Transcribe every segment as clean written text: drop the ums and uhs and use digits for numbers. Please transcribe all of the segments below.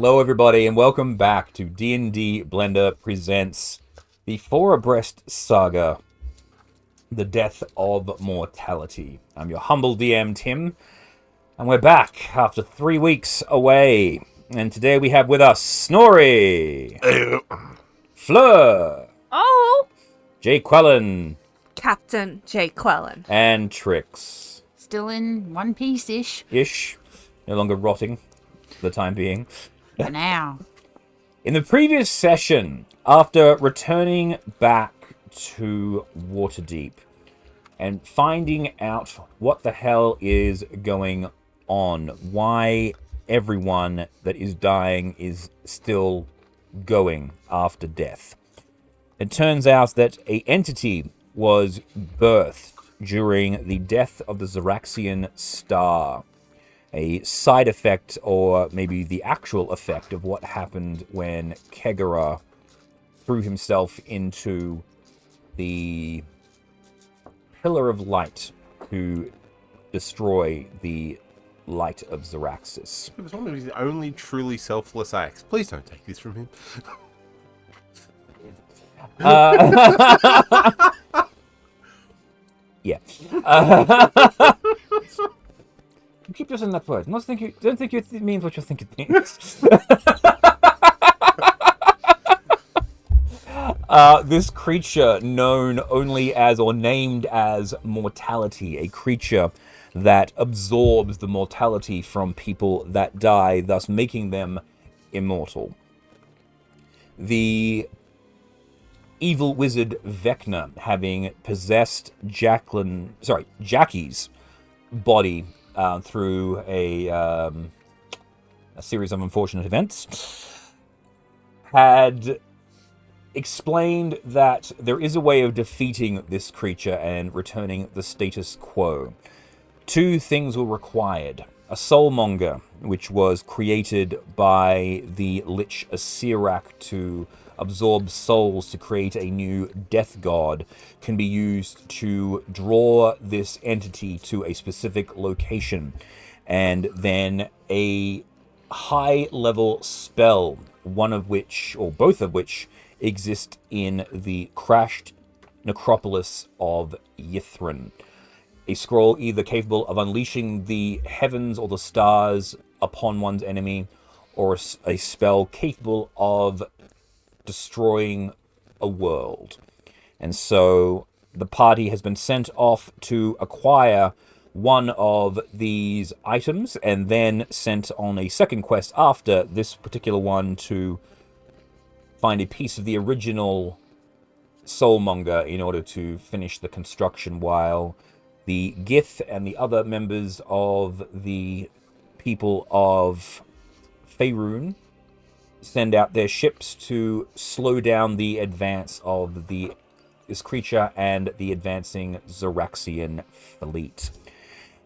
Hello everybody and welcome back to D&D Blender presents the Four Abreast Saga, The Death of Mortality. I'm your humble DM, Tim, and we're back after 3 weeks away. And today we have with us Snorri, Fleur, Jay Quellen, Captain Jay Quellen, and Trix. Still in one piece-ish. No longer rotting for the time being. For now. In the previous session, after returning back to Waterdeep and finding out what the hell is going on, why everyone that is dying is still going after death, it turns out that an entity was birthed during the death of the Xeraxian star. A side effect, or maybe the actual effect, of what happened when Kegara threw himself into the Pillar of Light to destroy the light of Xeraxis. It was one of his only truly selfless acts. Please don't take this from him. Yeah. You keep using that word. Don't think it means what you think it means. This creature, known only as or named as Mortality, a creature that absorbs the mortality from people that die, thus making them immortal. The evil wizard Vecna, having possessed Jackie's body through a series of unfortunate events, had explained that there is a way of defeating this creature and returning the status quo. 2 things were required. A soulmonger, which was created by the Lich Asirak to absorb souls to create a new death god, can be used to draw this entity to a specific location. And then a high-level spell, one of which, or both of which, exist in the crashed necropolis of Ythryn. A scroll either capable of unleashing the heavens or the stars upon one's enemy, or a spell capable of destroying a world. And so the party has been sent off to acquire one of these items, and then sent on a second quest after this particular one to find a piece of the original soulmonger in order to finish the construction, while the Gith and the other members of the people of Faerun send out their ships to slow down the advance of this creature and the advancing Xeraxian fleet.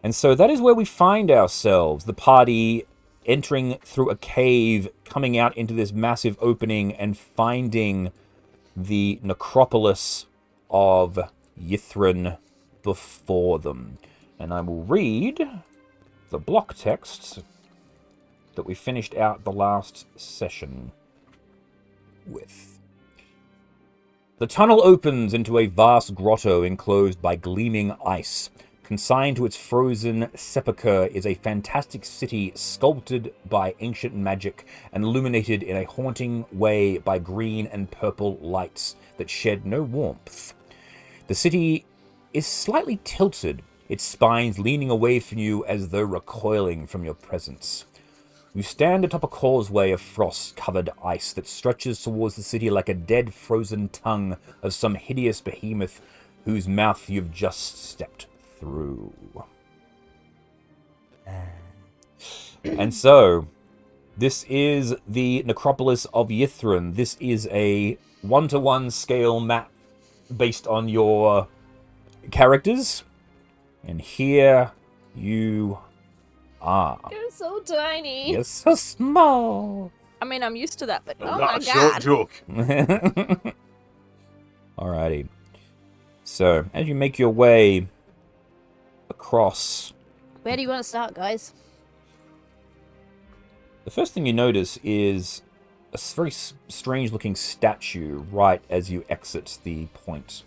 And so that is where we find ourselves, the party entering through a cave, coming out into this massive opening and finding the necropolis of Ythryn before them. And I will read the block text that we finished out the last session with. The tunnel opens into a vast grotto enclosed by gleaming ice. Consigned to its frozen sepulchre is a fantastic city sculpted by ancient magic and illuminated in a haunting way by green and purple lights that shed no warmth. The city is slightly tilted, its spines leaning away from you as though recoiling from your presence. You stand atop a causeway of frost-covered ice that stretches towards the city like a dead, frozen tongue of some hideous behemoth whose mouth you've just stepped through. And so, this is the necropolis of Ythryn. This is a 1-to-1 scale map based on your characters. And here you are. you're so tiny. You're so small. I mean, I'm used to that, but oh Not my a short god. joke. Alrighty. So, as you make your way across Where do you want to start, guys? The first thing you notice is a very strange-looking statue right as you exit the point.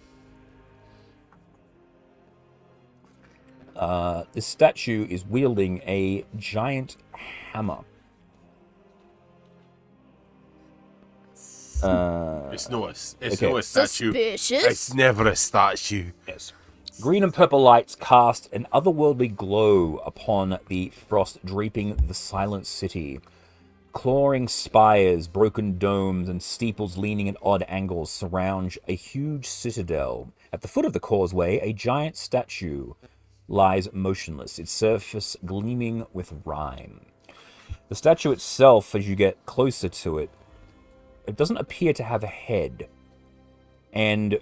This statue is wielding a giant hammer. It's not a statue. Suspicious. It's never a statue. Yes. Green and purple lights cast an otherworldly glow upon the frost draping the silent city. Clawing spires, broken domes, and steeples leaning at odd angles surround a huge citadel. At the foot of the causeway, a giant statue lies motionless, its surface gleaming with rime. The statue itself, as you get closer to it, it doesn't appear to have a head. And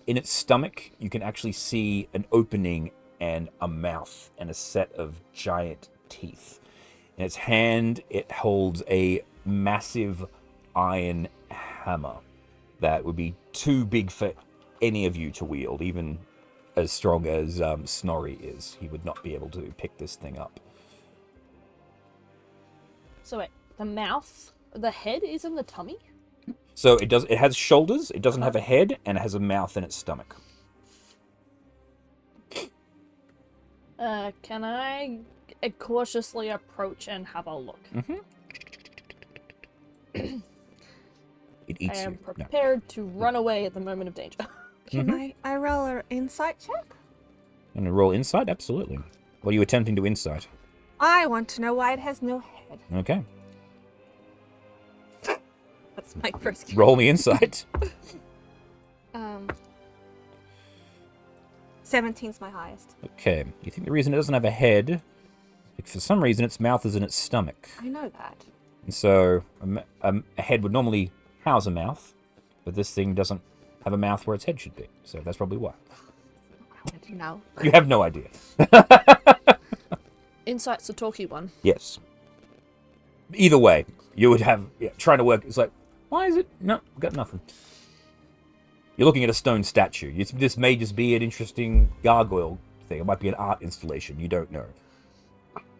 in its stomach, you can actually see an opening and a mouth and a set of giant teeth. In its hand, it holds a massive iron hammer that would be too big for any of you to wield, even as strong as Snorri is. He would not be able to pick this thing up. So wait, the head is in the tummy? So it has shoulders, it doesn't have a head, and it has a mouth in its stomach. Can I cautiously approach and have a look? Mm-hmm. It eats I am you. prepared to run away at the moment of danger. Can I roll an insight check? And roll insight? Absolutely. What are you attempting to insight? I want to know why it has no head. Okay. That's my first. Roll me insight. 17's my highest. Okay. You think the reason it doesn't have a head is for some reason its mouth is in its stomach. I know that. And so a head would normally house a mouth, but this thing doesn't have a mouth where its head should be. So that's probably why. I want to know. You have no idea. Insight's a talky one. Yes. Either way, you would have trying to work. It's like, why is it? No, got nothing. You're looking at a stone statue. This may just be an interesting gargoyle thing. It might be an art installation. You don't know.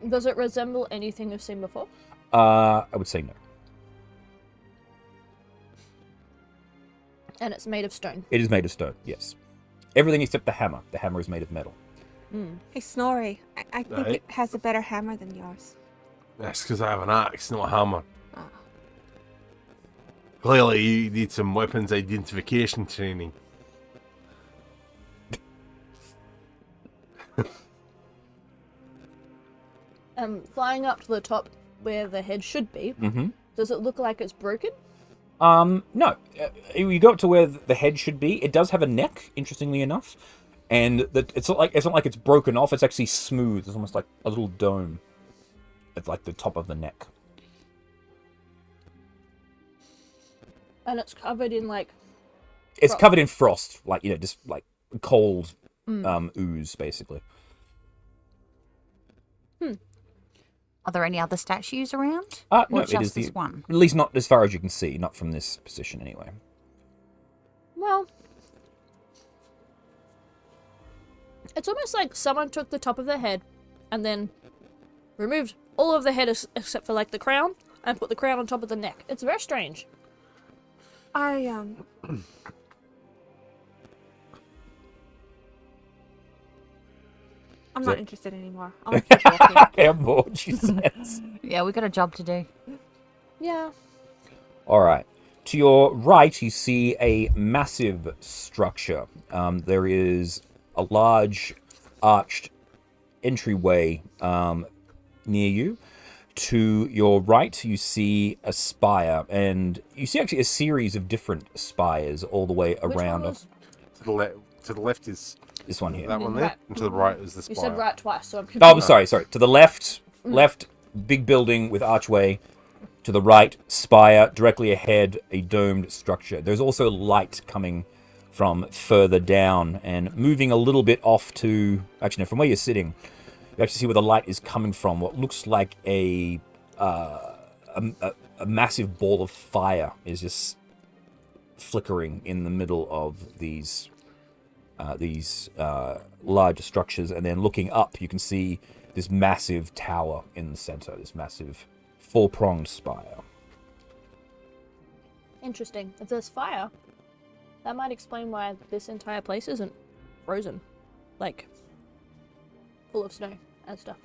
Does it resemble anything you've seen before? I would say no. And it's made of stone. It is made of stone. Yes. Everything except the hammer. The hammer is made of metal. Hey, Snorri, I think Right. it has a better hammer than yours. That's because I have an axe, not a hammer. Oh. Clearly, you need some weapons identification training. Flying up to the top where the head should be, Mm-hmm. does it look like it's broken? No. You go up to where the head should be. It does have a neck, interestingly enough, and it's not like it's broken off. It's actually smooth. It's almost like a little dome at like the top of the neck. And it's covered in like... It's Frost. covered in frost, like just like cold ooze, basically. Are there any other statues around? No, Or it just is this one? At least not as far as you can see, not from this position anyway. Well... It's almost like someone took the top of the head and then removed all of the head except for like the crown and put the crown on top of the neck. It's very strange. I'm not interested anymore. I want to keep walking. Okay, I'm bored, she says. Yeah, we got a job to do. Yeah. All right. To your right, you see a massive structure. There is a large arched entryway near you. To your right, you see a spire, and you see actually a series of different spires all the way Which around. one was... To the left is This one here. that one there, Right. and to the right is the spire. You said right twice, so I'm Oh, confused. I'm sorry. To the left, big building with archway. To the right, spire. Directly ahead, a domed structure. There's also light coming from further down and moving a little bit off to... Actually, no, from where you're sitting, you actually see where the light is coming from. What looks like a massive ball of fire is just flickering in the middle of these large structures. And then looking up, you can see this massive tower in the center, this massive four-pronged spire. Interesting. If there's fire, that might explain why this entire place isn't frozen. Like, full of snow and stuff.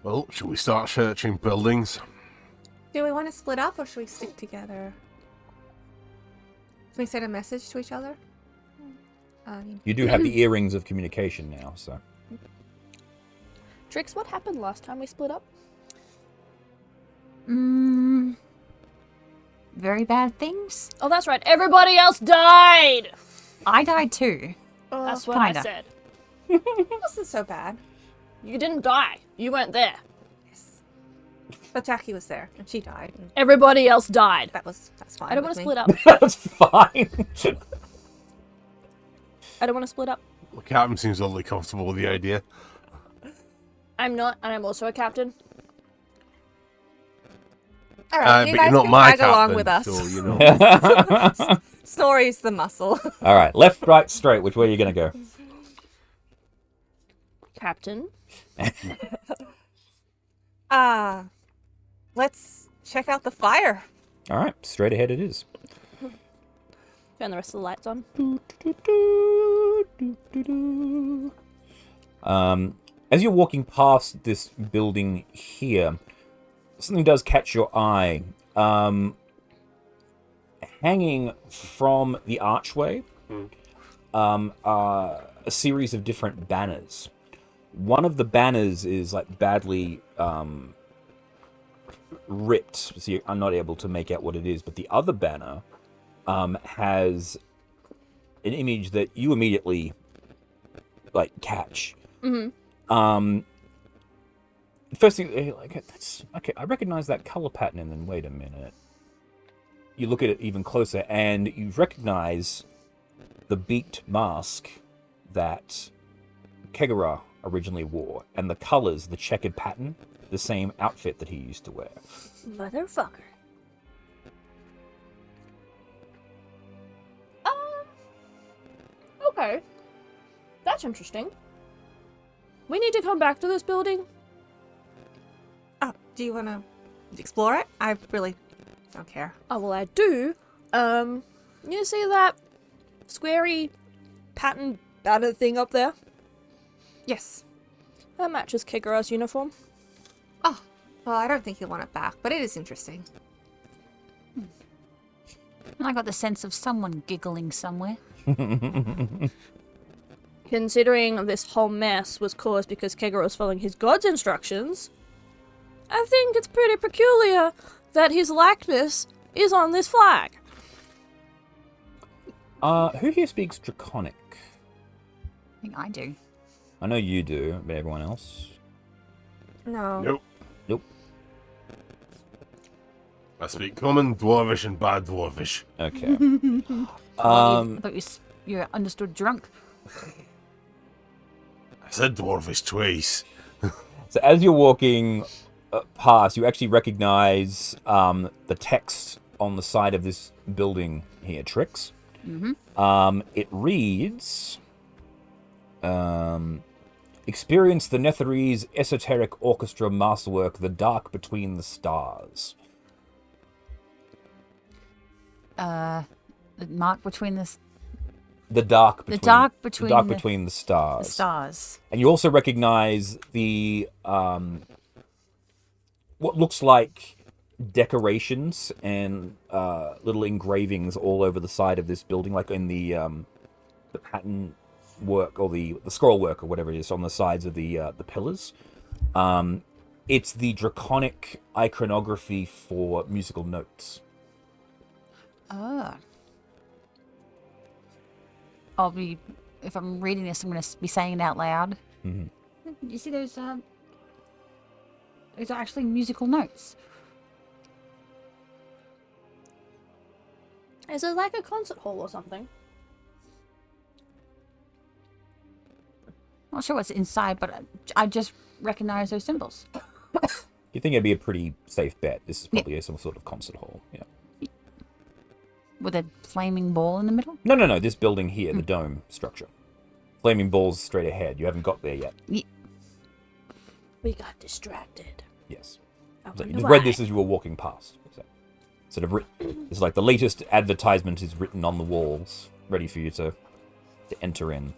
Well, should we start searching buildings? Do we want to split up or should we stick together? Should we send a message to each other? You do have the earrings of communication now, so... Trix, what happened last time we split up? Very bad things. Oh, that's right. Everybody else died! I died too. That's what I kinda. said. It wasn't so bad. You didn't die. You weren't there. Yes. But Jackie was there and she died. And Everybody else died. that's fine. I don't want with to me. split up. That's fine. I don't want to split up. The captain seems oddly comfortable with the idea. I'm not, and I'm also a captain. All right, you but guys you're not can my tag captain, along with us. so you know. Snorri's the muscle. All right, left, right, straight. Which way are you going to go? Captain? Let's check out the fire. All right, straight ahead it is. Turn the rest of the lights on. As you're walking past this building here, something does catch your eye. Hanging from the archway are a series of different banners. One of the banners is like badly ripped, so I'm not able to make out what it is. But the other banner has an image that you immediately like catch. First thing, like, that's okay. I recognize that color pattern, and then wait a minute. You look at it even closer, and you recognize the beaked mask that Kegara originally wore, and the colors, the checkered pattern, the same outfit that he used to wear. Motherfucker. Okay. That's interesting. We need to come back to this building. Oh, do you want to explore it? I really don't care. Oh, well, I do. You see that squarey pattern banner thing up there? Yes. That matches Kigara's uniform. Oh, well, I don't think you'll want it back, but it is interesting. I got the sense of someone giggling somewhere. Considering this whole mess was caused because Kegara was following his god's instructions, I think it's pretty peculiar that his likeness is on this flag. Who here speaks Draconic? I think I do. I know you do, but everyone else? No. Nope. Nope. I speak common, dwarvish, and bad dwarvish. Okay. I thought you understood drunk. I said dwarvish twice. So as you're walking past, you actually recognize the text on the side of this building here, Trix. It reads, experience the Netherese esoteric orchestra masterwork, The Dark Between the Stars. The mark between The dark between between the stars. the stars. And you also recognize the what looks like decorations and little engravings all over the side of this building, like in the pattern work or the scroll work or whatever it is on the sides of the pillars. It's the draconic iconography for musical notes. Oh. If I'm reading this, I'm going to be saying it out loud. Mm-hmm. You see those are actually musical notes. Is it like a concert hall or something? Not sure what's inside, but I just recognize those symbols. You think it'd be a pretty safe bet. This is probably some sort of concert hall. Yeah. With a flaming ball in the middle? No. This building here, the dome structure. Flaming balls straight ahead. You haven't got there yet. We got distracted. Yes. I So you wonder just read why. this as you were walking past. So, sort of it's like the latest advertisement is written on the walls, ready for you to enter in.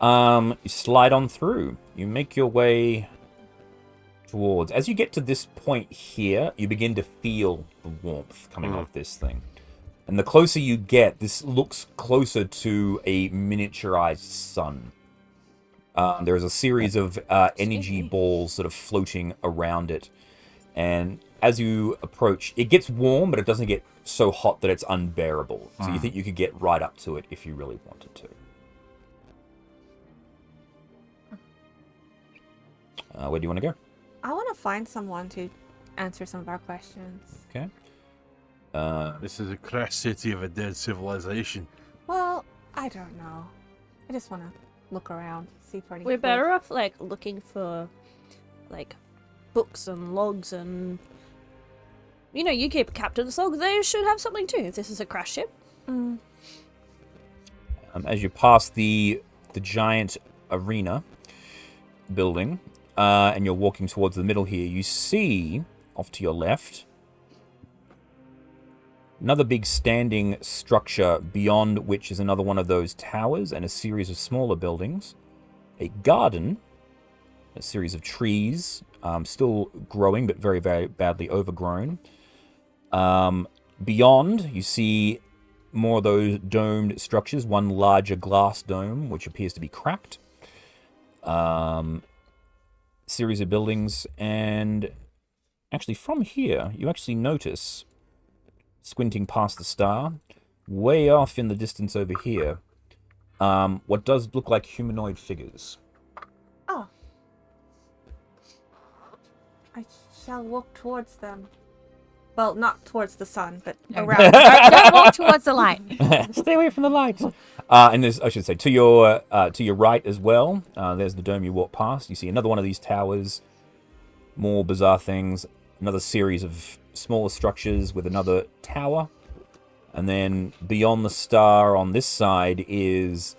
You slide on through. You make your way towards. As you get to this point here, you begin to feel the warmth coming off this thing. And the closer you get, this looks closer to a miniaturized sun. There is a series of energy balls sort of floating around it. And as you approach, it gets warm, but it doesn't get so hot that it's unbearable. So you think you could get right up to it if you really wanted to. Where do you want to go? I want to find someone to answer some of our questions. Okay. This is a crash city of a dead civilization. Well, I don't know. I just want to look around, see for any. We're clues. better off, like, looking for, like, books and logs and... You know, you keep a captain's log, they should have something too, if this is a crash ship. As you pass the giant arena building, and you're walking towards the middle here, you see, off to your left, another big standing structure beyond which is another one of those towers and a series of smaller buildings. A garden, a series of trees, still growing but very, very badly overgrown. Beyond, you see more of those domed structures, one larger glass dome, which appears to be cracked. Series of buildings, and actually from here, you actually notice, squinting past the star, way off in the distance over here, what does look like humanoid figures. Oh. I shall walk towards them. Well, not towards the sun, but around. Don't walk towards the light. Stay away from the lights. And there's, I should say, to your right as well. There's the dome you walk past. You see another one of these towers. More bizarre things. Another series of smaller structures with another tower. And then beyond the star on this side is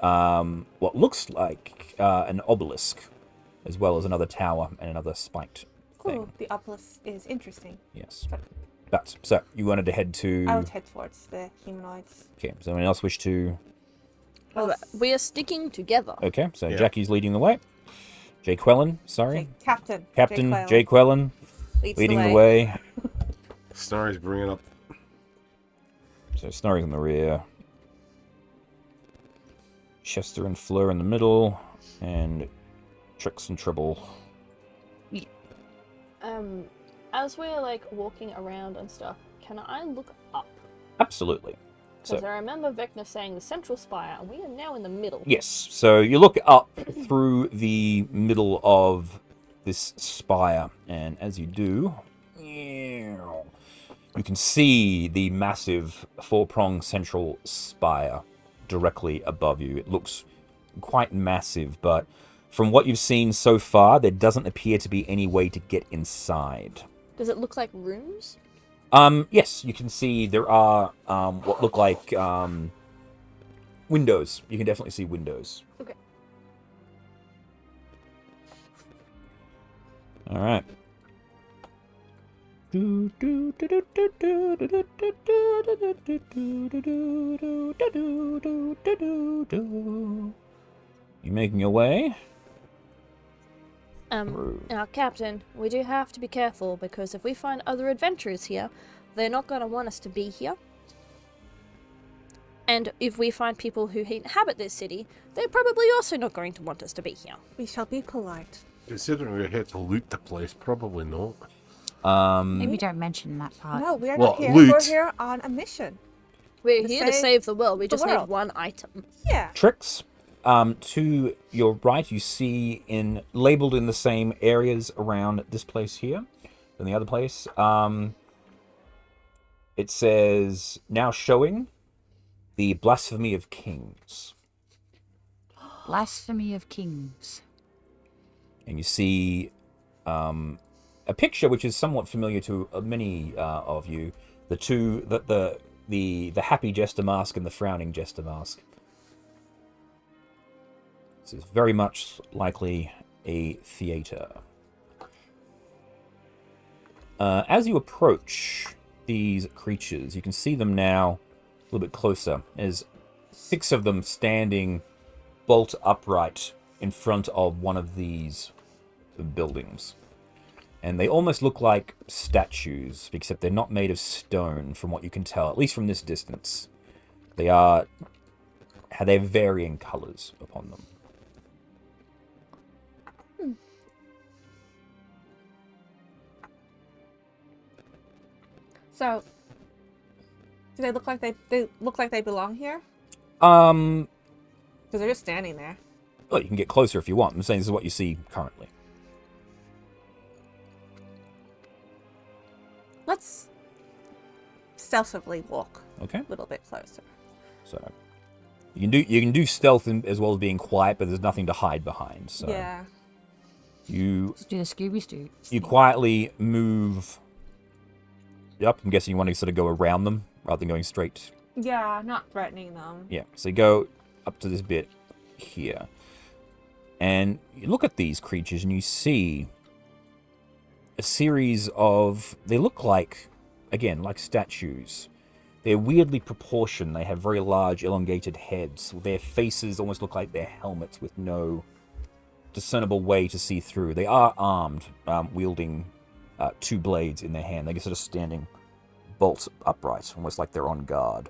what looks like an obelisk, as well as another tower and another spiked Cool. thing. The obelisk is interesting. Yes. But so you wanted to head to. I would head towards the humanoids. Okay. Does anyone else wish to? Well, we are sticking together. Okay. So Yeah. Jackie's leading the way. Jay Quellen, sorry. Okay, Captain. Captain Jay Quellen leads leading the way. Snarry's bringing up. So Snorri's in the rear. Chester and Fleur in the middle. And Trix and Tribble. As we're, like, walking around and stuff, can I look up? Absolutely. Because So, I remember Vecna saying the central spire, and we are now in the middle. yes. So you look up through the middle of this spire. And as you do, you can see the massive four-pronged central spire directly above you. It looks quite massive, but from what you've seen so far, there doesn't appear to be any way to get inside. Does it look like rooms? Yes, you can see there are what look like windows. You can definitely see windows. Okay. All right. You making your way? Now, Captain, we do have to be careful, because if we find other adventurers here, they're not going to want us to be here. And if we find people who inhabit this city, they're probably also not going to want us to be here. We shall be polite. Considering we're here to loot the place, probably not. Maybe don't mention that part. No, we are Well, not here. loot. We're here on a mission. We're To here to save save the world. We the just world. need one item. Yeah. Tricks. To your right, you see labeled in the same areas around this place here than the other place. It says now showing the blasphemy of kings, Blasphemy of Kings. and you see a picture which is somewhat familiar to many of you. The happy jester mask and the frowning jester mask. This is very much likely a theater. As you approach these creatures, you can see them now a little bit closer. There's 6 of them standing bolt upright in front of one of these buildings. And they almost look like statues, except they're not made of stone, from what you can tell, at least from this distance. They're varying colors upon them. So, do they look like they look like they belong here? Well, Because they're just standing there. you can get closer if you want. I'm saying this is what you see currently. Let's stealthily walk Okay. a little bit closer. So you can do stealth as well as being quiet, but there's nothing to hide behind. So Yeah. you Let's do the Scooby-Doo. you quietly move. Yep, I'm guessing you want to sort of go around them rather than going straight. Yeah, not threatening them. Yeah, so you go up to this bit here. And you look at these creatures and you see a series of... They look like, again, like statues. They're weirdly proportioned. They have very large, elongated heads. Their faces almost look like they're helmets with no discernible way to see through. They are armed, wielding 2 blades in their hand. They're sort of standing bolt upright, almost like they're on guard.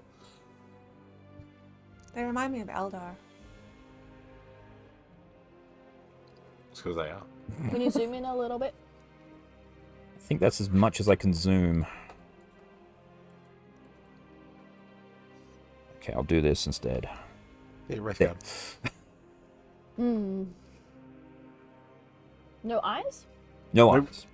They remind me of Eldar. It's because they are. Can you zoom in a little bit? I think that's as much as I can zoom. Okay, I'll do this instead. Yeah, right There. Hmm. No eyes? No Nope. eyes.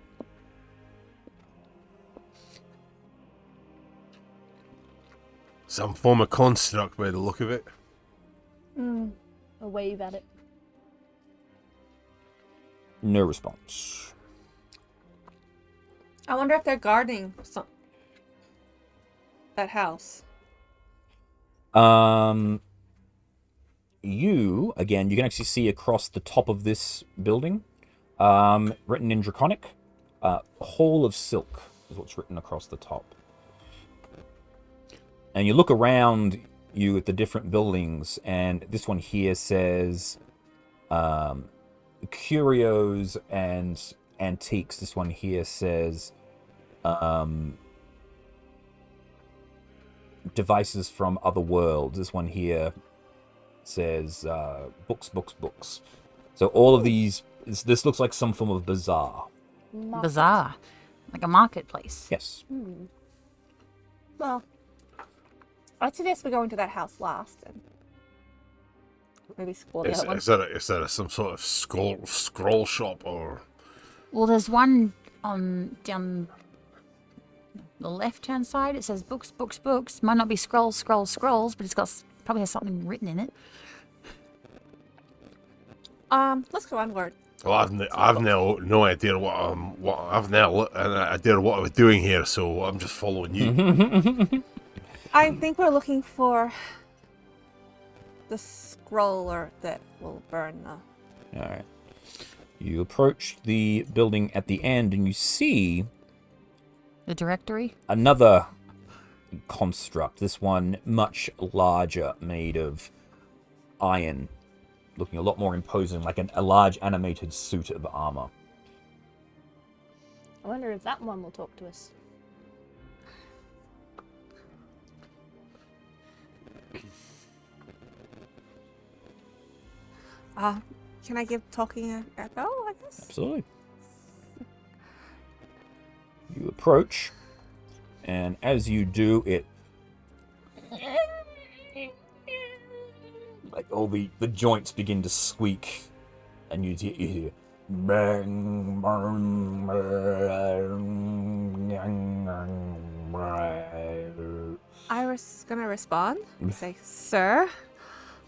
Some form of construct by the look of it. A wave at it. No response. I wonder if they're guarding that house. You can actually see across the top of this building, written in Draconic, Hall of Silk is what's written across the top. And you look around you at the different buildings, and this one here says curios and antiques. This one here says devices from other worlds. This one here says books. So all of these, this looks like some form of bazaar. Bizarre. Like a marketplace. Yes. Well, I suggest we go into that house last and maybe explore the Is, other one. is that some sort of scroll shop or... Well, there's one down the left-hand side. It says books. Might not be scrolls, but it's got probably has something written in it. Let's go onward. Well, I've now no idea what I've now an idea what I was doing here, so I'm just following you. I think we're looking for the scroller that will burn the... All right. You approach the building at the end, and you see The directory. another construct. This one much larger, made of iron, looking a lot more imposing, like a large animated suit of armor. I wonder if that one will talk to us. Can I give talking a go, I guess? Absolutely. You approach, and as you do, it like all the joints begin to squeak, and you hear bang, bang, bang. I was gonna respond and say, Sir,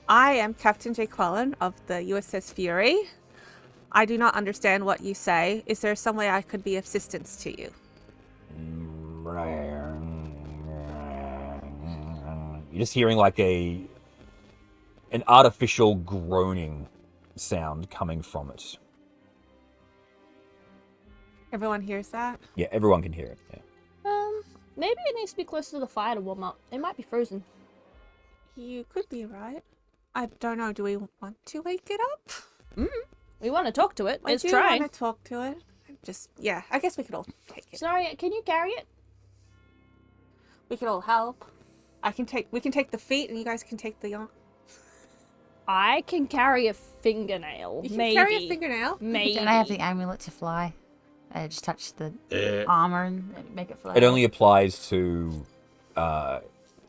I am Captain J. Quellen of the USS Fury. I do not understand what you say. Is there some way I could be of assistance to you? You're just hearing like an artificial groaning sound coming from it. Everyone hears that? Yeah, everyone can hear it. Yeah. Maybe it needs to be closer to the fire to warm up. It might be frozen. You could be right. I don't know. Do we want to wake it up? We want to talk to it. I It's do trying. want to talk to it. Yeah, I guess we could all take it. Sorry, can you carry it? We could all help. We can take the feet, and you guys can take the arm. I can carry a fingernail. You can maybe. carry a fingernail. Maybe. Don't I have the amulet to fly? I just touch the armor and make it fly. It only applies to.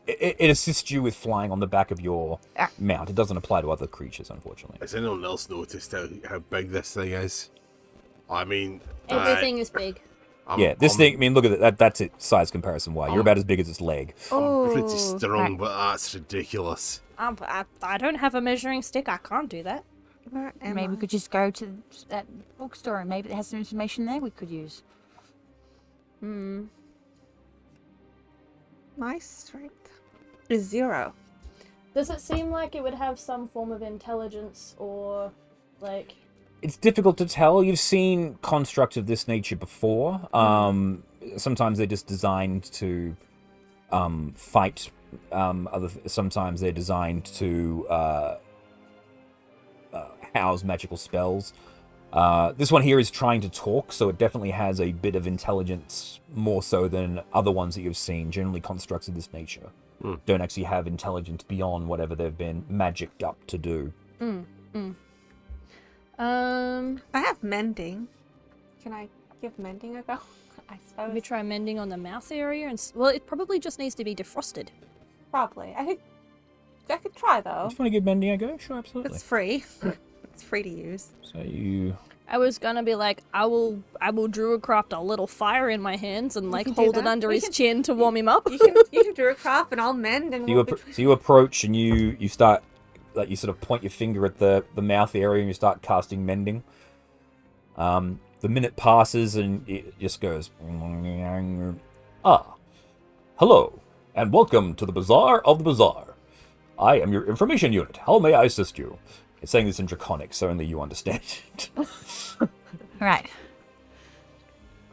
It assists you with flying on the back of your mount. It doesn't apply to other creatures, unfortunately. Has anyone else noticed how big this thing is? I mean, Everything is big. This thing. I mean, look at that. That's it. Size comparison. Why? You're about as big as its leg. I'm pretty strong, but that's ridiculous. I don't have a measuring stick. I can't do that. Where am Maybe I? we could just go to that bookstore and maybe it has some information there we could use. My strength is 0. Does it seem like it would have some form of intelligence or, like... It's difficult to tell. You've seen constructs of this nature before. Sometimes they're just designed to fight. Sometimes they're designed to house magical spells. This one here is trying to talk, so it definitely has a bit of intelligence, more so than other ones that you've seen. Generally, constructs of this nature don't actually have intelligence beyond whatever they've been magicked up to do. I have mending. Can I give mending a go? I suppose. Maybe try mending on the mouth area well, it probably just needs to be defrosted. Probably. I could try though. Just want to give mending a go? Sure, absolutely. It's free. It's free to use. So you... I was gonna be like, I will druidcraft a little fire in my hands and like can do hold it that. under We his can- chin to warm him up. You can do a craft and I'll mend and So you approach and you start, like, you sort of point your finger at the mouth area and you start casting mending. The minute passes and it just goes, hello, and welcome to the Bazaar of the Bazaar. I am your information unit. How may I assist you? It's saying this in Draconic, so only you understand it. Right.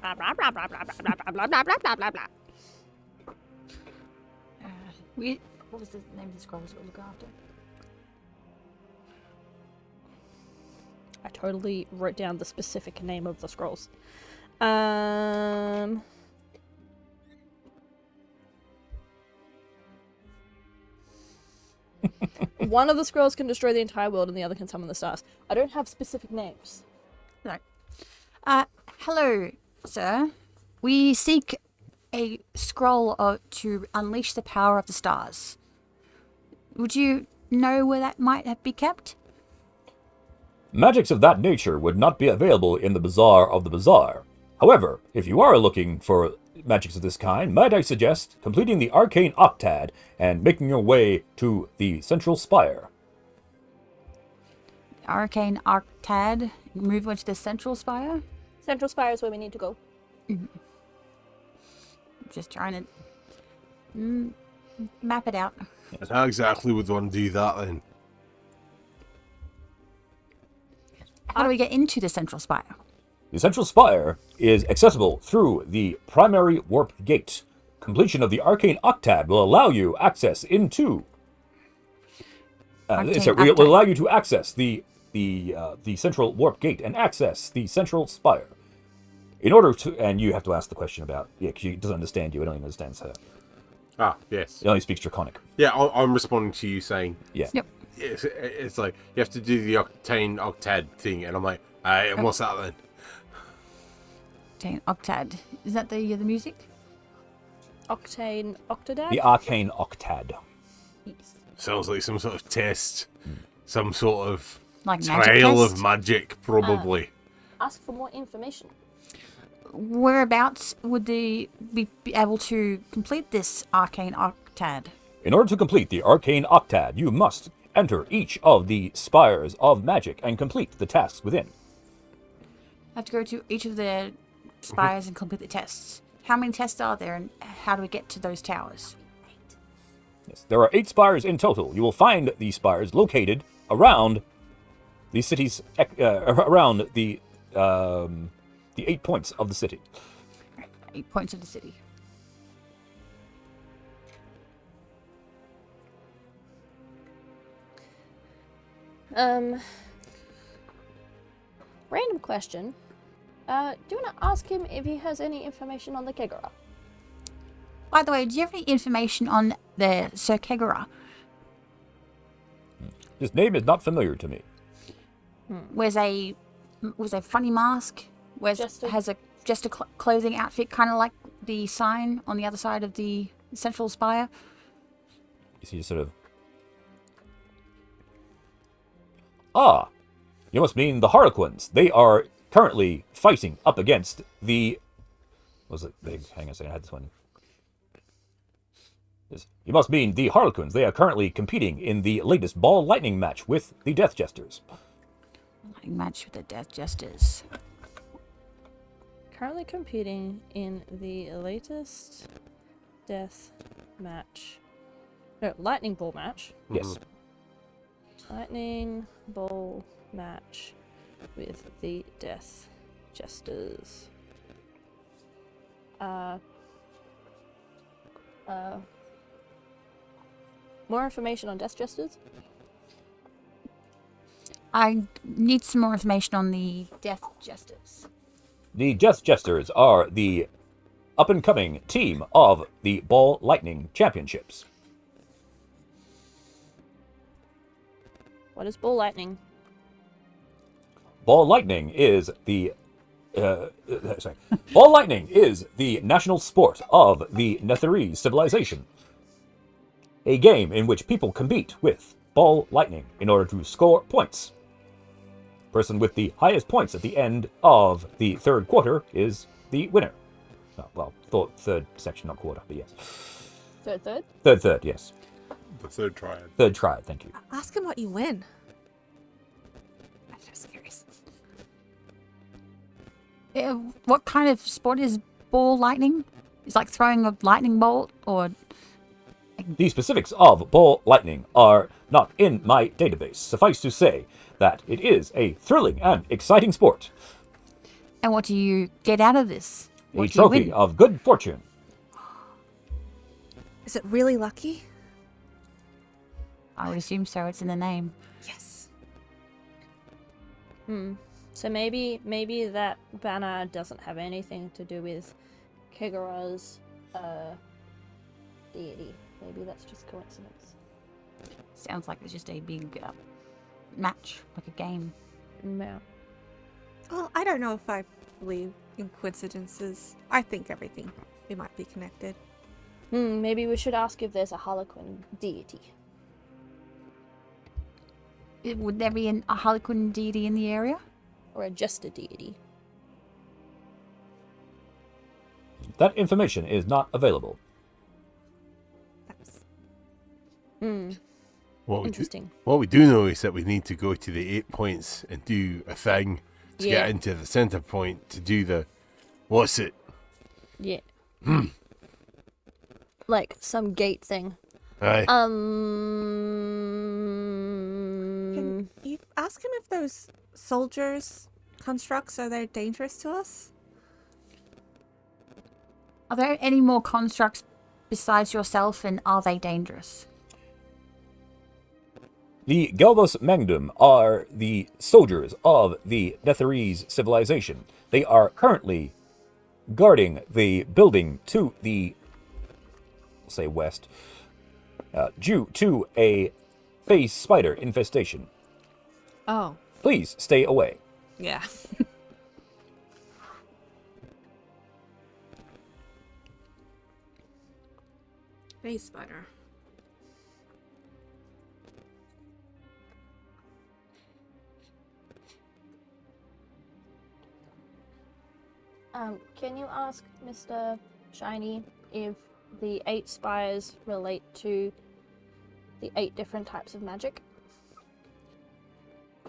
Blah, blah, blah, blah, blah, blah, blah, blah, blah, blah, blah, blah. What was the name of the scrolls we look after? I totally wrote down the specific name of the scrolls. One of the scrolls can destroy the entire world and the other can summon the stars. I don't have specific names. No. Hello, sir. We seek a scroll to unleash the power of the stars. Would you know where that might be kept? Magics of that nature would not be available in the Bazaar of the Bazaar. However, if you are looking for magics of this kind, might I suggest completing the Arcane Octad and making your way to the Central Spire. Arcane Octad. Move on to the Central Spire. Central Spire is where we need to go. Just trying to map it out. And how exactly would one do that then? How do we get into the Central Spire? The Central Spire is accessible through the primary warp gate. Completion of the Arcane Octad will allow you access into... Arcane will Octad. allow you to access the Central Warp Gate and access the Central Spire. In order to... And you have to ask the question about... Yeah, because she doesn't understand you. It only understands her. Ah, yes. It only speaks Draconic. Yeah, I'm responding to you saying, Yeah. Yep. it's like, you have to do the Octad thing, and I'm like, and what's that then? Arcane Octad. Is that the music? Octodad? The Arcane Octad. Sounds like some sort of test. Some sort of Like magic trail test? of magic, probably. Ask for more information. Whereabouts would we be able to complete this Arcane Octad? In order to complete the Arcane Octad, you must enter each of the spires of magic and complete the tasks within. I have to go to each of the spires and complete the tests. How many tests are there, and how do we get to those towers? Yes, there are 8 spires in total. You will find these spires located around the cities, around the the 8 points of the city. 8 points of the city. Random question. Do you want to ask him if he has any information on the Kegara? By the way, do you have any information on the Sir Kegara? His name is not familiar to me. Wears a funny mask. Has a clothing outfit, kind of like the sign on the other side of the central spire. You see, sort of. Ah, you must mean the Harlequins. They are currently fighting up against the. Was it big? Hang on a second, I had this one. Yes. You must mean the Harlequins. They are currently competing in the latest Ball Lightning match with the Death Jesters. Lightning match with the Death Jesters. Currently competing in the latest death match. No, Lightning Ball match. Yes. Lightning Ball match with the Death Jesters. More information on Death Jesters? I need some more information on the Death Jesters. The Death Jesters are the up-and-coming team of the Ball Lightning Championships. What is Ball Lightning? Ball Lightning is the Ball Lightning is the national sport of the Netherese civilization. A game in which people compete with Ball Lightning in order to score points. Person with the highest points at the end of the third quarter is the winner. Well, third section, not quarter, but yes. Third? Third, yes. The third triad. Third triad, thank you. Ask him what you win. I'm just curious. What kind of sport is ball lightning? It's like throwing a lightning bolt, or The specifics of Ball Lightning are not in my database. Suffice to say that it is a thrilling and exciting sport. and what do you get out of this? A What do you trophy win? of good fortune. Is it really lucky? I would assume so. It's in the name. Yes. So maybe that banner doesn't have anything to do with Kegara's deity. Maybe that's just coincidence. Sounds like it's just a big match, like a game. Yeah. Well, I don't know if I believe in coincidences. I think everything it might be connected. Maybe we should ask if there's a Harlequin deity. Would there be a Harlequin deity in the area? Or a jester deity. That information is not available. Thanks. Interesting. What we do know is that we need to go to the 8 points and do a thing to Yeah. get into the center point to do the. What's it? Yeah. Like some gate thing. Aye. Can you ask him if those soldiers constructs are they dangerous to us? Are there any more constructs besides yourself, and are they dangerous? The Galvos Magnum are the soldiers of the Netherese civilization. They are currently guarding the building to the, we'll say west, due to a phase spider infestation. Oh. Please stay away. Yeah. Face spider. Can you ask Mr. Shiny if the 8 spires relate to the 8 different types of magic?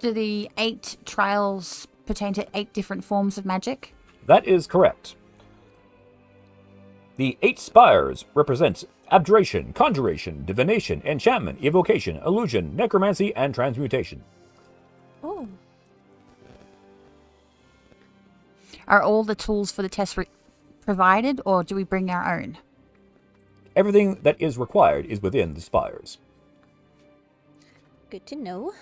Do the 8 trials pertain to 8 different forms of magic? That is correct. The 8 spires represent abjuration, conjuration, divination, enchantment, evocation, illusion, necromancy, and transmutation. Oh. Are all the tools for the test provided, or do we bring our own? Everything that is required is within the spires. Good to know.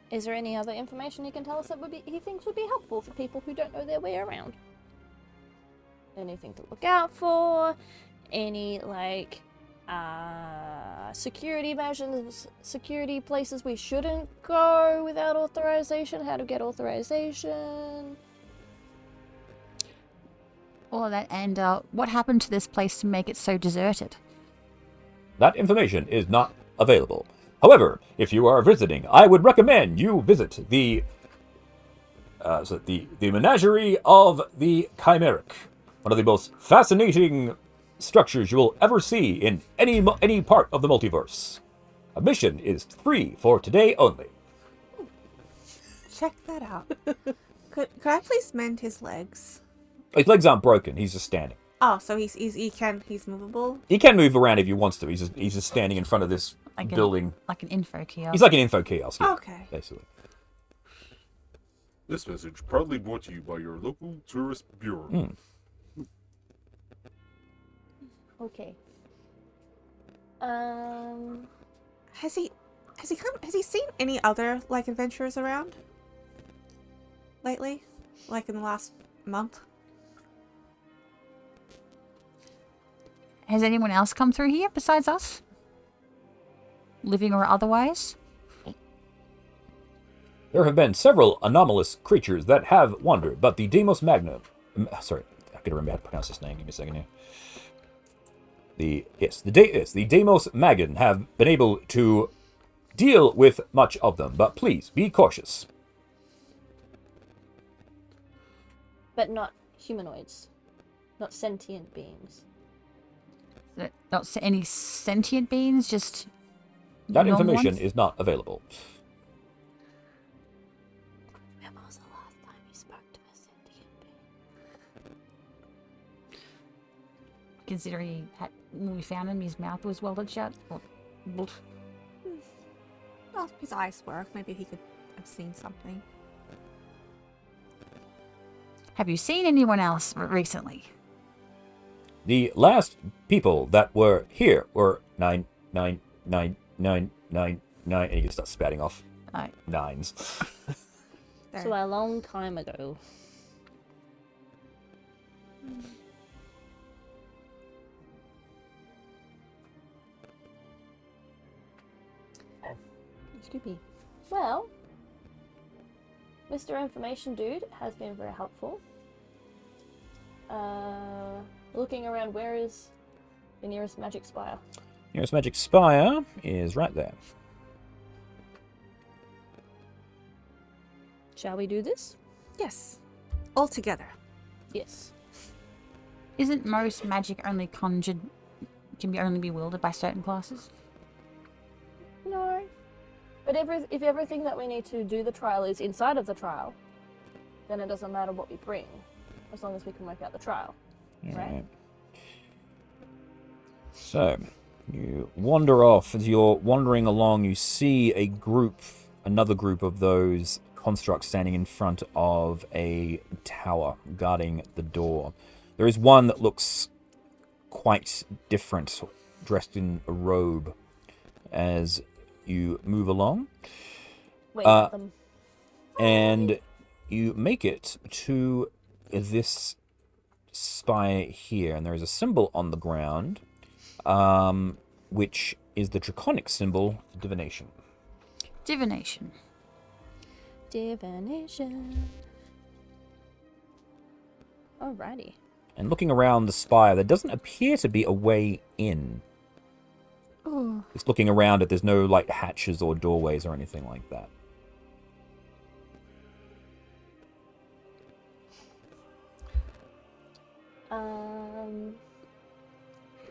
Is there any other information he can tell us that he thinks would be helpful for people who don't know their way around? Anything to look out for? Any, like, security measures, security places we shouldn't go without authorization? How to get authorization? All of that, and what happened to this place to make it so deserted? That information is not available. However, if you are visiting, I would recommend you visit the menagerie of the Chimeric, one of the most fascinating structures you will ever see in any part of the multiverse. Admission is free for today only. Check that out. Could I please mend his legs? His legs aren't broken. He's just standing. Oh, so he's movable. He can move around if he wants to. He's just standing in front of this building. Like an info kiosk. He's like an info kiosk. Yeah, Okay. basically. This message proudly brought to you by your local tourist bureau. Okay. Has he seen any other like adventurers around lately? Like in the last month? Has anyone else come through here besides us? Living or otherwise? There have been several anomalous creatures that have wandered, but the Demos Magnum... Sorry, I gotta remember how to pronounce this name. Give me a second here. The Demos Magnum have been able to deal with much of them, but please be cautious. But not humanoids. Not sentient beings. Not any sentient beings, just That normal information ones? is not available. When was the last time you spoke to a sentient being? Considering when we found him, his mouth was welded shut. Well, his eyes work. Maybe he could have seen something. Have you seen anyone else recently? The last people that were here were 99999, and you can start spatting off Right. nines. There. So a long time ago. Scoopy. Well, Mr. Information Dude has been very helpful. Looking around, where is the nearest magic spire? Nearest magic spire is right there. Shall we do this? Yes. All together. Yes. Isn't most magic only conjured, can only be wielded by certain classes? No. But if everything that we need to do the trial is inside of the trial, then it doesn't matter what we bring, as long as we can work out the trial. Right? Alright. So, you wander off. As you're wandering along, you see another group of those constructs standing in front of a tower, guarding the door. There is one that looks quite different, dressed in a robe. As you move along, Wait for them. and you make it to this spire here, and there is a symbol on the ground, which is the draconic symbol for divination. Divination. Divination. Alrighty. And looking around the spire, there doesn't appear to be a way in. Oh. Just looking around it, there's no like hatches or doorways or anything like that.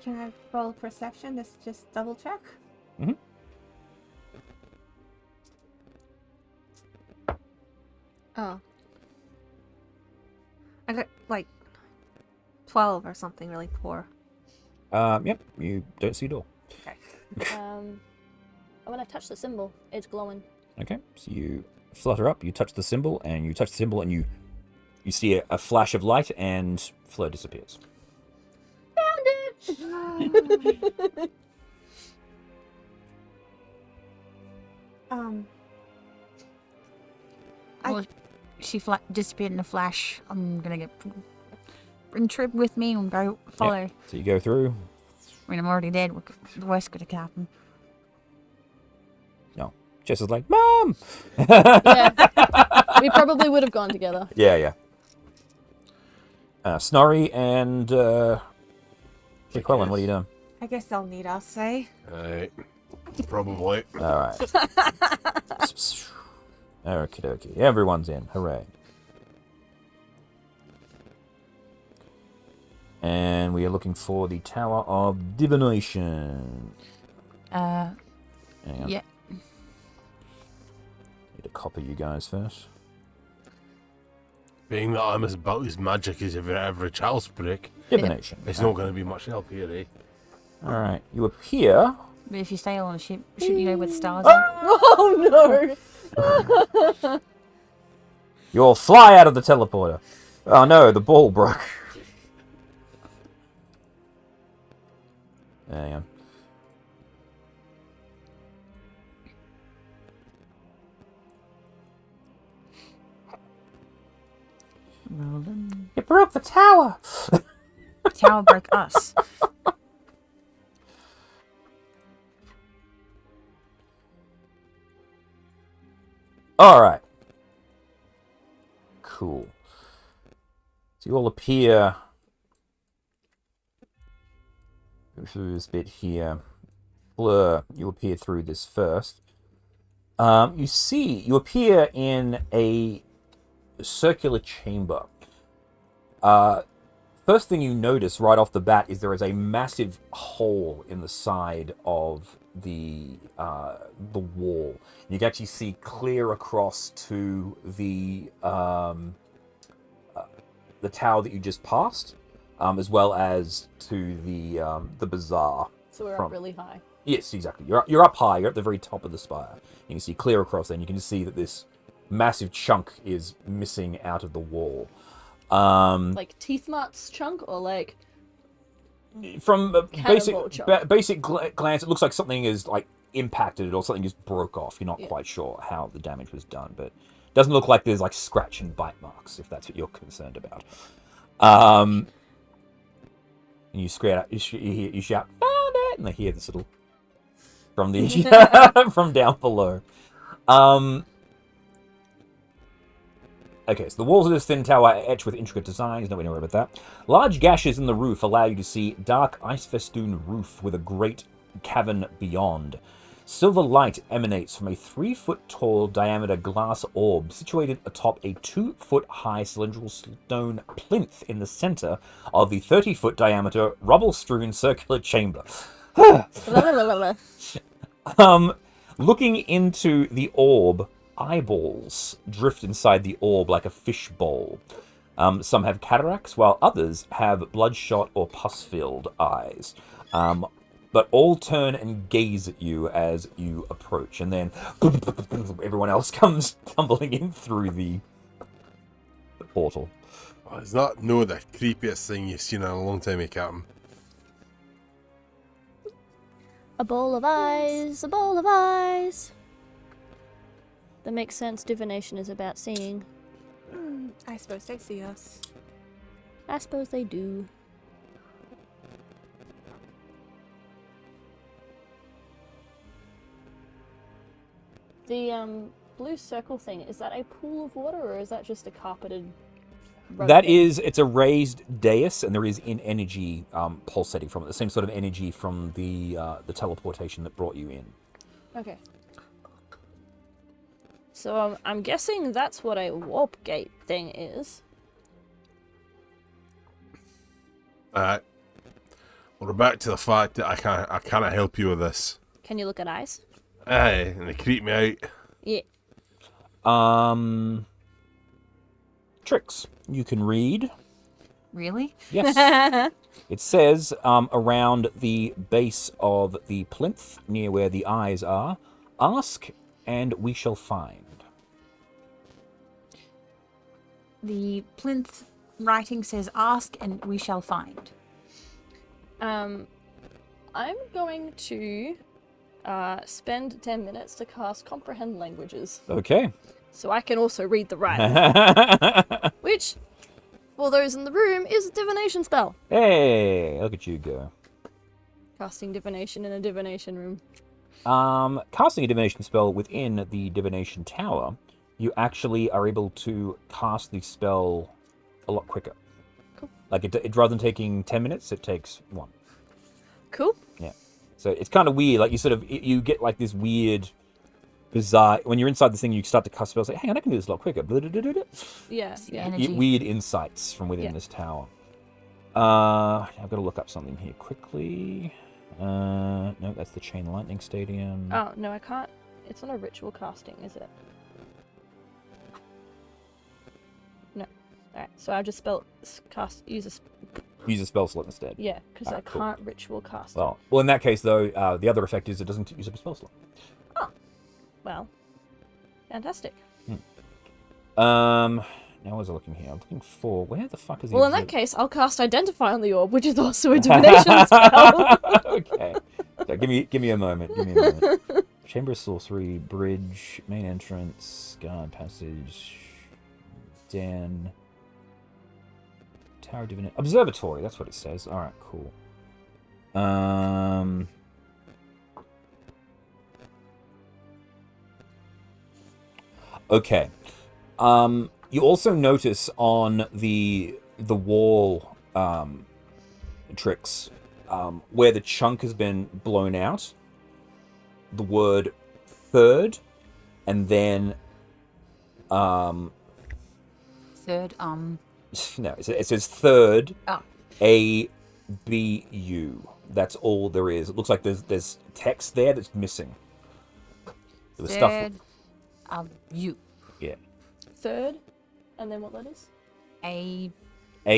Can I roll perception? Just double check. Mm-hmm. Oh. I got like 12 or something really poor. Yep, you don't see a door. Okay. When I touch the symbol, it's glowing. Okay, so you flutter up, you touch the symbol, and you see a flash of light, and Fleur disappears. Well, she disappeared in a flash. I'm gonna bring Trib with me and go follow. Yep. So you go through. I mean, I'm already dead. The worst could have happened. No, Jess is like, Mom! Yeah. We probably would have gone together. Yeah. Snorri and Quellen, what are you doing? I guess they'll need us, eh? Probably. All right. Okie dokie. Everyone's in. Hooray. And we are looking for the Tower of Divination. Hang on. Yeah. Need to copy you guys first. Being that I'm as about as magic as your average house brick, Divination. it's not going to be much help here, eh? All right. You appear. But if you sail on a ship, shouldn't you know where the stars are? Oh no! You'll fly out of the teleporter. Oh no, the ball broke. Hang on. You broke the tower. The tower broke us. All right. Cool. So you all appear through this bit here. Fleur, you appear through this first. You appear in a circular chamber. First thing you notice right off the bat is there is a massive hole in the side of the wall. You can actually see clear across to the tower that you just passed, as well as to the bazaar. So we're up really high. Yes, exactly. You're up high. You're at the very top of the spire. You can see clear across there, and you can just see that this massive chunk is missing out of the wall. Like teeth marks chunk, or like from a Cannonball chunk. basic glance, it looks like something is like impacted or something just broke off. You're not quite sure how the damage was done, but it doesn't look like there's like scratch and bite marks, if that's what you're concerned about. And you scream out, you shout, "Found it!" and they hear this little from the from down below. Okay, so the walls of this thin tower are etched with intricate designs. Nobody knows about that. Large gashes in the roof allow you to see dark ice-festooned roof with a great cavern beyond. Silver light emanates from a 3-foot-tall diameter glass orb situated atop a 2-foot-high cylindrical stone plinth in the center of the 30-foot diameter rubble-strewn circular chamber. Looking into the orb, eyeballs drift inside the orb like a fish bowl. Some have cataracts, while others have bloodshot or pus-filled eyes. But all turn and gaze at you as you approach, and then everyone else comes tumbling in through the portal. Oh, is that no the creepiest thing you've seen in a long time, Captain? a bowl of eyes, a bowl of eyes. That makes sense. Divination is about seeing. I suppose they see us. I suppose they do. The blue circle thing, is that a pool of water or is that just a carpeted road That thing? is, it's a raised dais, and there is in energy pulsating from it. The same sort of energy from the teleportation that brought you in. Okay. So I'm guessing that's what a warp gate thing is. We're back to the fact that I can't help you with this. Can you look at eyes? Aye, and they creep me out. Yeah. Tricks. You can read. Really? Yes. It says around the base of the plinth, near where the eyes are, ask and we shall find. The plinth writing says, "Ask and we shall find." I'm going to spend 10 minutes to cast Comprehend Languages, Okay. so I can also read the writing, which, for those in the room, is a divination spell. Hey, look at you go. Casting divination in a divination room. Casting a divination spell within the divination tower, you actually are able to cast the spell a lot quicker. Cool. Like, it rather than taking 10 minutes, it takes 1. Cool. Yeah. So it's kind of weird. Like, you get like this weird, bizarre... When you're inside this thing, you start to cast spells. Like, hang on, I can do this a lot quicker. Yeah, yeah. Energy. Weird insights from within Yeah. this tower. I've got to look up something here quickly. No, that's the Chain Lightning Stadium. Oh, no, I can't. It's not a ritual casting, is it? No. Alright, so I'll just Use a spell slot instead. Yeah, because I cool. can't ritual cast it. Well, in that case, though, the other effect is it doesn't use up a spell slot. Well, fantastic. Now, what was I looking here? I'm looking for... Where the fuck is the... Well, in that case, I'll cast Identify on the orb, which is also a divination spell. Okay. So give me a moment. Give me a moment. Chamber of Sorcery, Bridge, Main Entrance, Guard Passage, Den, Tower Divination... Observatory, that's what it says. Alright, cool. Okay. You also notice on the wall tricks where the chunk has been blown out, the word third, and then Third, no, it says third, Oh. ABU. That's all there is. It looks like there's text there that's missing. There was stuff. third, U. Yeah. Third, and then what letters? A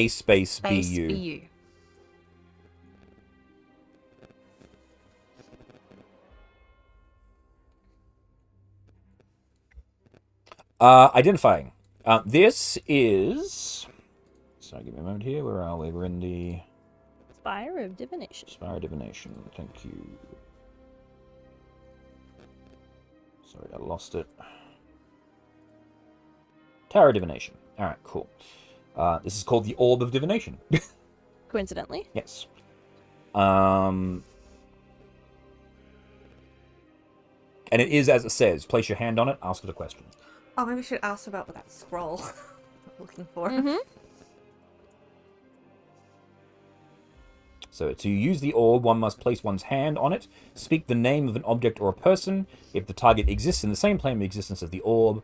Space space BU. BU. Identifying. This is... Sorry, give me a moment here. Where are we? We're in the Spire of Divination. Spire of Divination. Thank you. Sorry, I lost it. Tower of Divination. Alright, cool. This is called the Orb of Divination. Coincidentally. Yes. And it is as it says. Place your hand on it, ask it a question. Oh, maybe we should ask about what that scroll I'm looking for. Mm-hmm. So to use the orb, one must place one's hand on it, speak the name of an object or a person. If the target exists in the same plane of existence as the orb,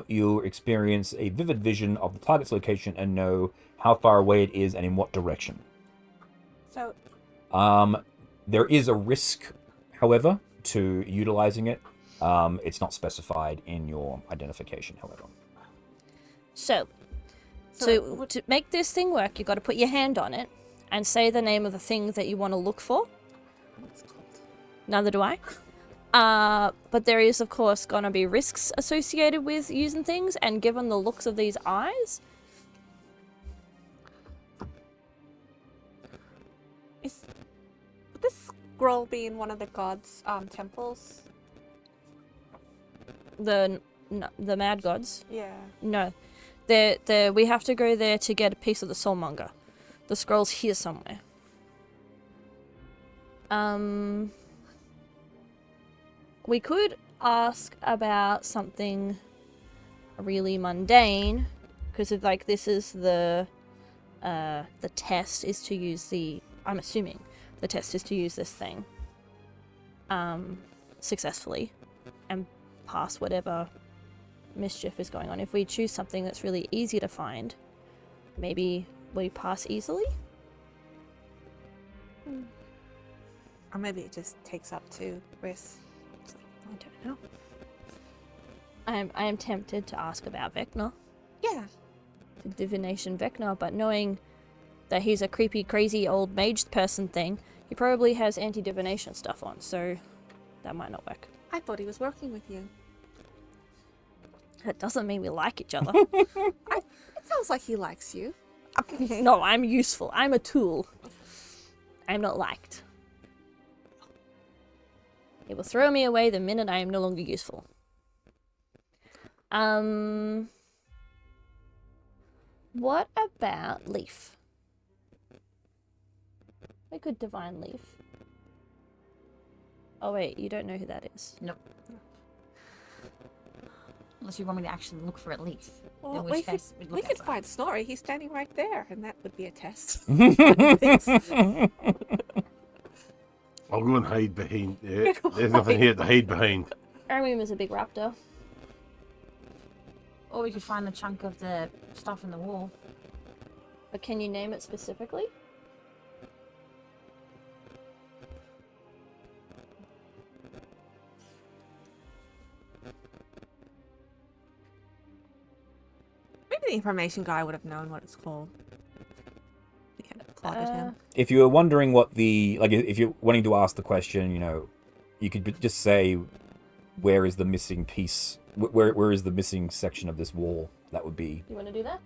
you experience a vivid vision of the target's location and know how far away it is and in what direction. So, there is a risk, however, to utilizing it. It's not specified in your identification, however. So to make this thing work, you've got to put your hand on it and say the name of the thing that you want to look for. what's it called? Neither do I. But there is, of course, going to be risks associated with using things, and given the looks of these eyes... Would this scroll be in one of the gods' temples? The mad gods. Yeah. No. We have to go there to get a piece of the soulmonger. The scroll's here somewhere. We could ask about something really mundane, because if like this is the test is to use the... I'm assuming the test is to use this thing successfully and pass whatever mischief is going on. If we choose something that's really easy to find, maybe we pass easily? Or maybe it just takes up two risks. I don't know. I am tempted to ask about Vecna, Yeah. the divination Vecna, but knowing that he's a creepy, crazy old mage person thing, he probably has anti-divination stuff on, so that might not work. I thought he was working with you. That doesn't mean we like each other. It sounds like he likes you. No, I'm useful. I'm a tool. I'm not liked. It will throw me away the minute I am no longer useful. What about Leaf? We could divine Leaf. Oh wait, you don't know who that is. Nope. Unless you want me to actually look for at least. Well, In which case, we'd we look could outside. find Snorri. He's standing right there, and that would be a test. I'll go and hide behind. There's nothing here to hide behind. Aramim is a big raptor. Or we could find the chunk of the stuff in the wall. But can you name it specifically? Maybe the information guy would have known what it's called. We had plotted him. If you were wondering what the if you're wanting to ask the question, you could just say, where is the missing piece? Where is the missing section of this wall? That would be. You want to do that?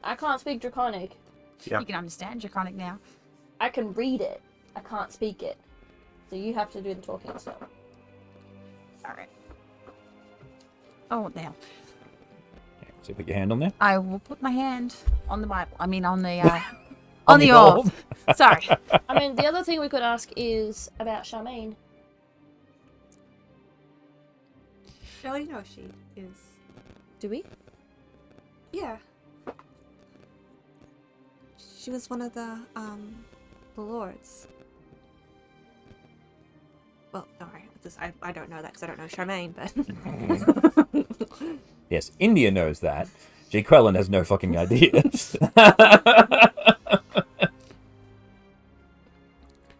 I can't speak Draconic. Yeah. You can understand Draconic now. I can read it. I can't speak it. So you have to do the talking stuff. Alright. Oh, what the hell? So put your hand on there. I will put my hand on the Bible. I mean, on the on the orb. Sorry. I mean, the other thing we could ask is about Charmaine. Shelley knows she is. Do we? Yeah. She was one of the lords. Well, alright. I don't know that because I don't know Charmaine, but. Yes, India knows that. Jake Quellen has no fucking idea.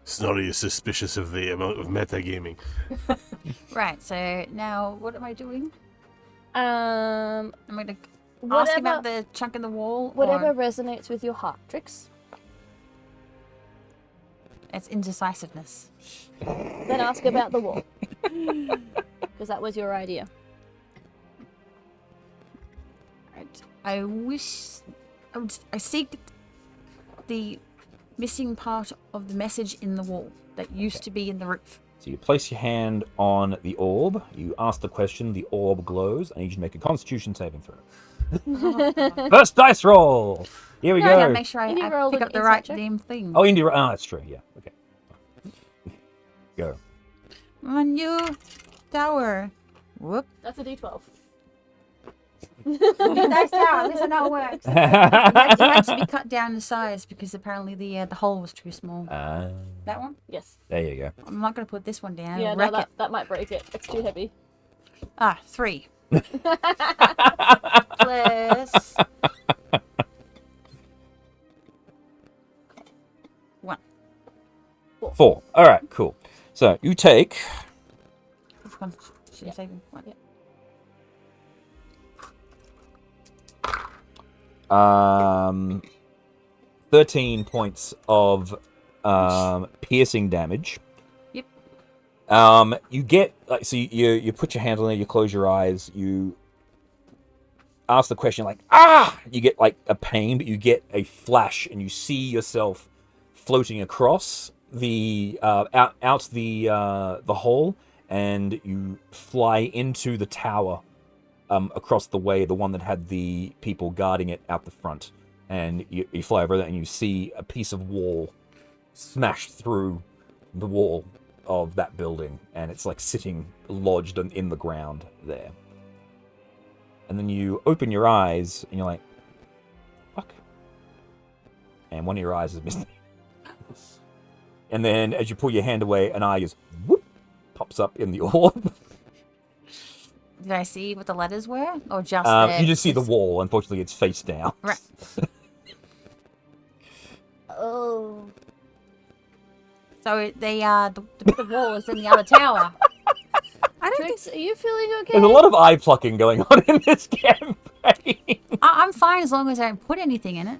Snorri is suspicious of the amount of metagaming. Right, so now what am I doing? Um, I'm going to ask whatever, about the chunk in the wall. whatever Or resonates with your heart, Trix. it's indecisiveness. Then ask about the wall. Because that was your idea. Right. I seek the missing part of the message in the wall that used to be in the roof. So you place your hand on the orb, you ask the question, the orb glows. I need you to make a constitution saving throw. First dice roll! Here we I gotta go. make sure I Can you roll pick an up the insight right check? damn thing. Oh, India. Oh, that's true. Yeah. Okay. Go. My new tower. Whoop. That's a D12. Nice tower. At least I know it works. It had to be cut down in size because apparently the hole was too small. That one? Yes. There you go. I'm not going to put this one down. Yeah, It'll no, wreck it. that might break it. It's too heavy. 3. Plus 1. 4. All right, cool. So you take Which one? Should I save him? What? 13 points of piercing damage. Yep. You get so you put your hand on there, you close your eyes, you ask the question like you get like a pain, but you get a flash and you see yourself floating across the out the hole, and you fly into the tower across the way, the one that had the people guarding it out the front. And you fly over there and you see a piece of wall smashed through the wall of that building, and it's like sitting lodged in the ground there. And then you open your eyes and you're like, fuck. And one of your eyes is missing. And then as you pull your hand away, an eye just whoop pops up in the orb. Did I see what the letters were? Or just You just see the wall. Unfortunately, it's face down. Right. Oh. So the bit of wall is in the other tower. I don't Trix, are you feeling okay? There's a lot of eye plucking going on in this campaign. I'm fine as long as I don't put anything in it.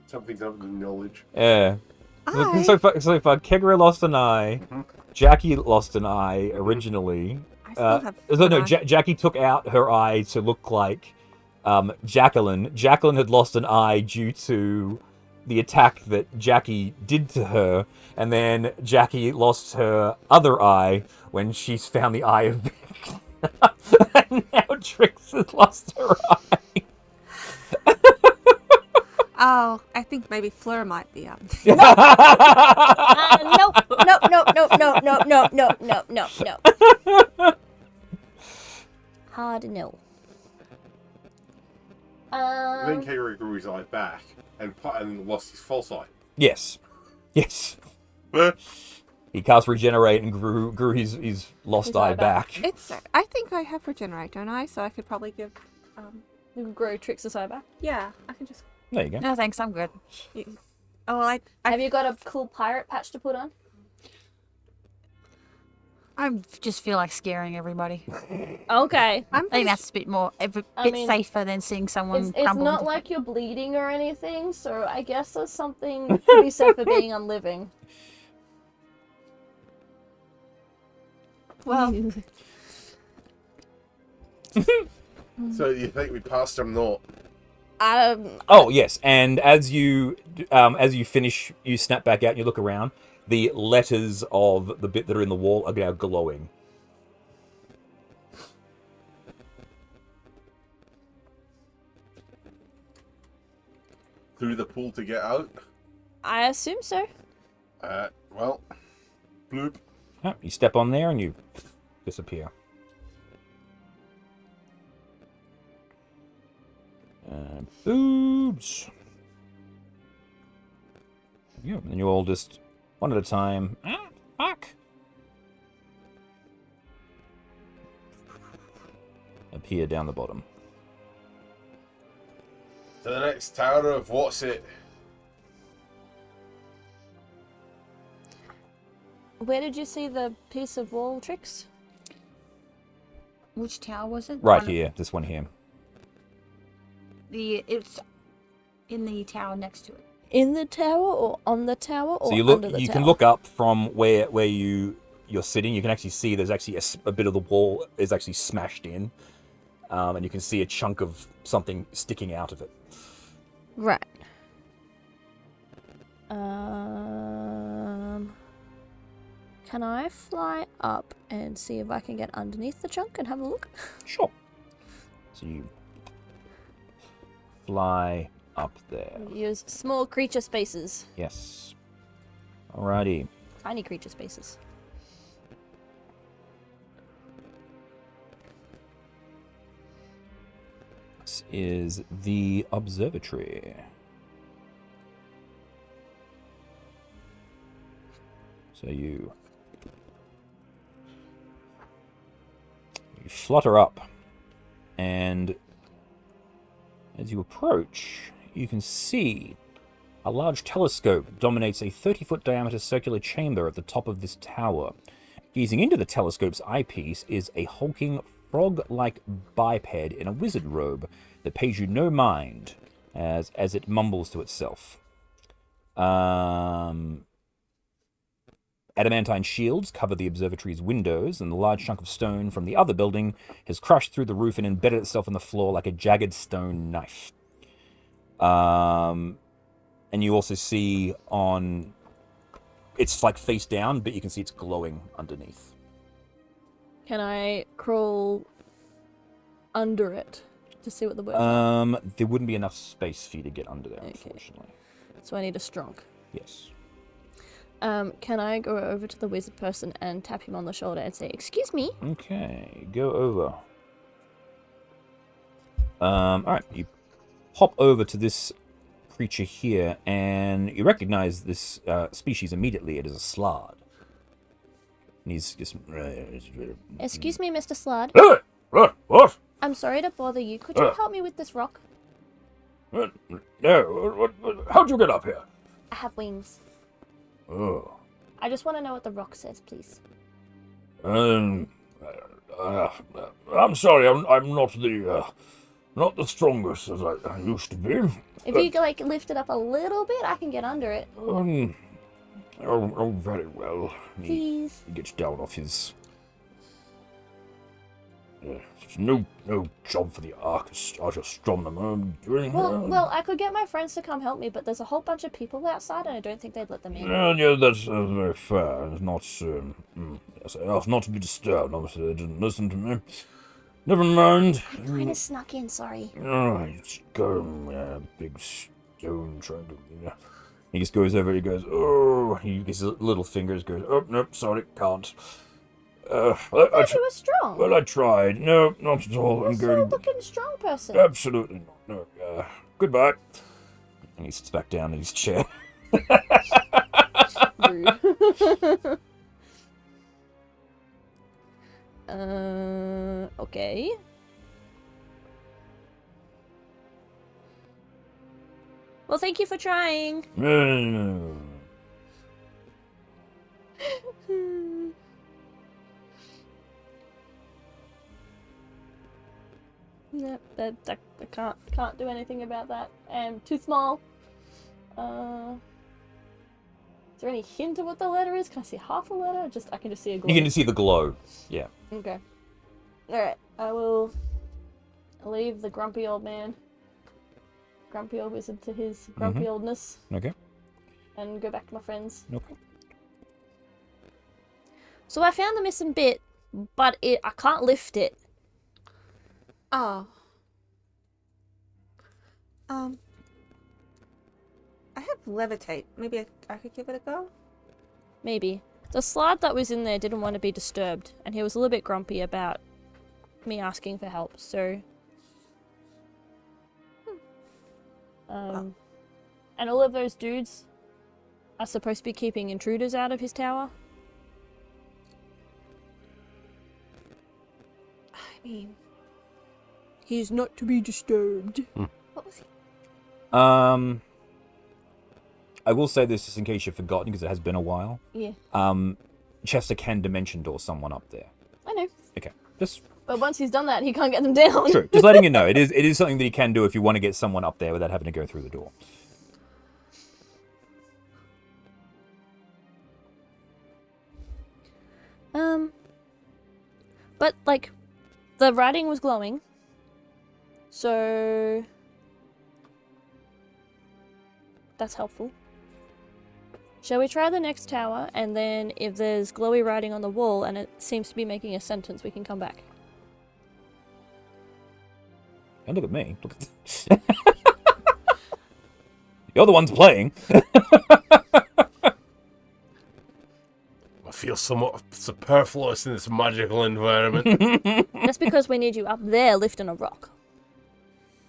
Something knowledge. Yeah. So far, Kegra lost an eye. Jackie lost an eye originally. I still have. No, Jackie took out her eye to look like Jacqueline. Jacqueline had lost an eye due to the attack that Jackie did to her, and then Jackie lost her other eye when she's found the eye of Vic. And now Trix has lost her eye. Oh, I think maybe Fleur might be up. Nope. No. Hard no. Then Kegri grew his eye back and lost his false eye. Yes. He cast Regenerate and grew his lost eye back. I think I have Regenerate, don't I? So I could probably give. You can grow Trix's eye back. Yeah, I can just. There you go. No, thanks. I'm good. Oh, well, Have you got a cool pirate patch to put on? I just feel like scaring everybody. Okay. I think that's a bit more, bit safer than seeing someone It's crumble. not like you're bleeding or anything, so I guess there's something to be said for being unliving. Well, So you think we passed him not? Oh yes, and as you finish, you snap back out and you look around. The letters of the bit that are in the wall are now glowing. Through the pool to get out? I assume so. Well, bloop. Oh, you step on there and you disappear. Boobs. Yeah, and you all just one at a time. Fuck. Appear down the bottom. To the next tower of what's it? Where did you see the piece of wall, Trix? which tower was it? Right here, this one here. It's in the tower next to it. In the tower or on the tower or So you look, under the you tower? can look up from where you're sitting. You can actually see there's actually a bit of the wall is actually smashed in, and you can see a chunk of something sticking out of it. Right. Can I fly up and see if I can get underneath the chunk and have a look? Sure. So you fly up there. Use small creature spaces. Yes. Alrighty. Tiny creature spaces. This is the observatory. So you flutter up, and as you approach, you can see a large telescope dominates a 30-foot diameter circular chamber at the top of this tower. Gazing into the telescope's eyepiece is a hulking frog-like biped in a wizard robe that pays you no mind as it mumbles to itself. Adamantine shields cover the observatory's windows, and the large chunk of stone from the other building has crushed through the roof and embedded itself in the floor like a jagged stone knife. And you also see it's like face down, but you can see it's glowing underneath. Can I crawl under it to see what the words are? There wouldn't be enough space for you to get under there, unfortunately. So I need a strong. Yes. Can I go over to the wizard person and tap him on the shoulder and say, "Excuse me"? Okay, go over. Alright, you hop over to this creature here, and you recognize this species immediately. It is a slard. And he's just... Excuse me, Mr. Slud. What? I'm sorry to bother you. Could you help me with this rock? No, how'd you get up here? I have wings. Oh. I just want to know what the rock says, please. I'm sorry, I'm not the not the strongest as I used to be. If you like lift it up a little bit, I can get under it. Oh, very well. Please. He gets down off his... it's no job for the astronomer doing... Well, I could get my friends to come help me, but there's a whole bunch of people outside, and I don't think they'd let them in. Yeah, that's very fair. It's not, yes, I asked not to be disturbed. Obviously, they didn't listen to me. Never mind. I kind of snuck in, sorry. I just go, big stone trying to... He just goes over, he goes, oh, his little fingers goes, oh, nope, sorry, can't. I thought you were strong. Well, I tried. No, not at all. You're I'm so going... looking strong person. Absolutely not. No, goodbye. And he sits back down in his chair. Rude. Okay. Well, thank you for trying. No, I can't do anything about that. I'm too small. Is there any hint of what the letter is? Can I see half a letter? I can just see a glow. You can just see the glow. Yeah. Okay. Alright, I'll leave the grumpy old man, grumpy old wizard to his grumpy oldness. Okay. And go back to my friends. Okay. So I found the missing bit, but I can't lift it. Oh. I have levitate. Maybe I could give it a go? Maybe. The slide that was in there didn't want to be disturbed, and he was a little bit grumpy about me asking for help, so... And all of those dudes are supposed to be keeping intruders out of his tower. I mean... He's not to be disturbed. What was he? I will say this just in case you've forgotten, because it has been a while. Yeah. Chester can dimension door someone up there. I know. Okay. Just... But once he's done that, he can't get them down. True. Just letting you know. It is something that you can do if you want to get someone up there without having to go through the door. But, like, the writing was glowing. So... That's helpful. Shall we try the next tower, and then if there's glowy writing on the wall and it seems to be making a sentence, we can come back? And look at me. Look at You're the ones playing. I feel somewhat superfluous in this magical environment. That's because we need you up there lifting a rock.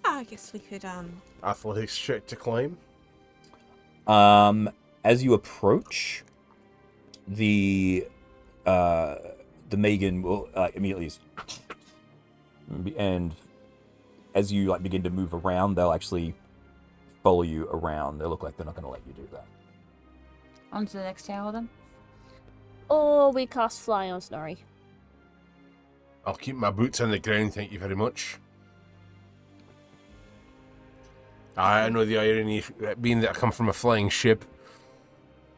I guess we could, Athletics check to climb. As you approach, the Megan will immediately, and as you begin to move around, they'll actually follow you around. They look like they're not going to let you do that. On to the next tower then. Or we cast fly on Snorri. I'll keep my boots on the ground, thank you very much. I know the irony being that I come from a flying ship.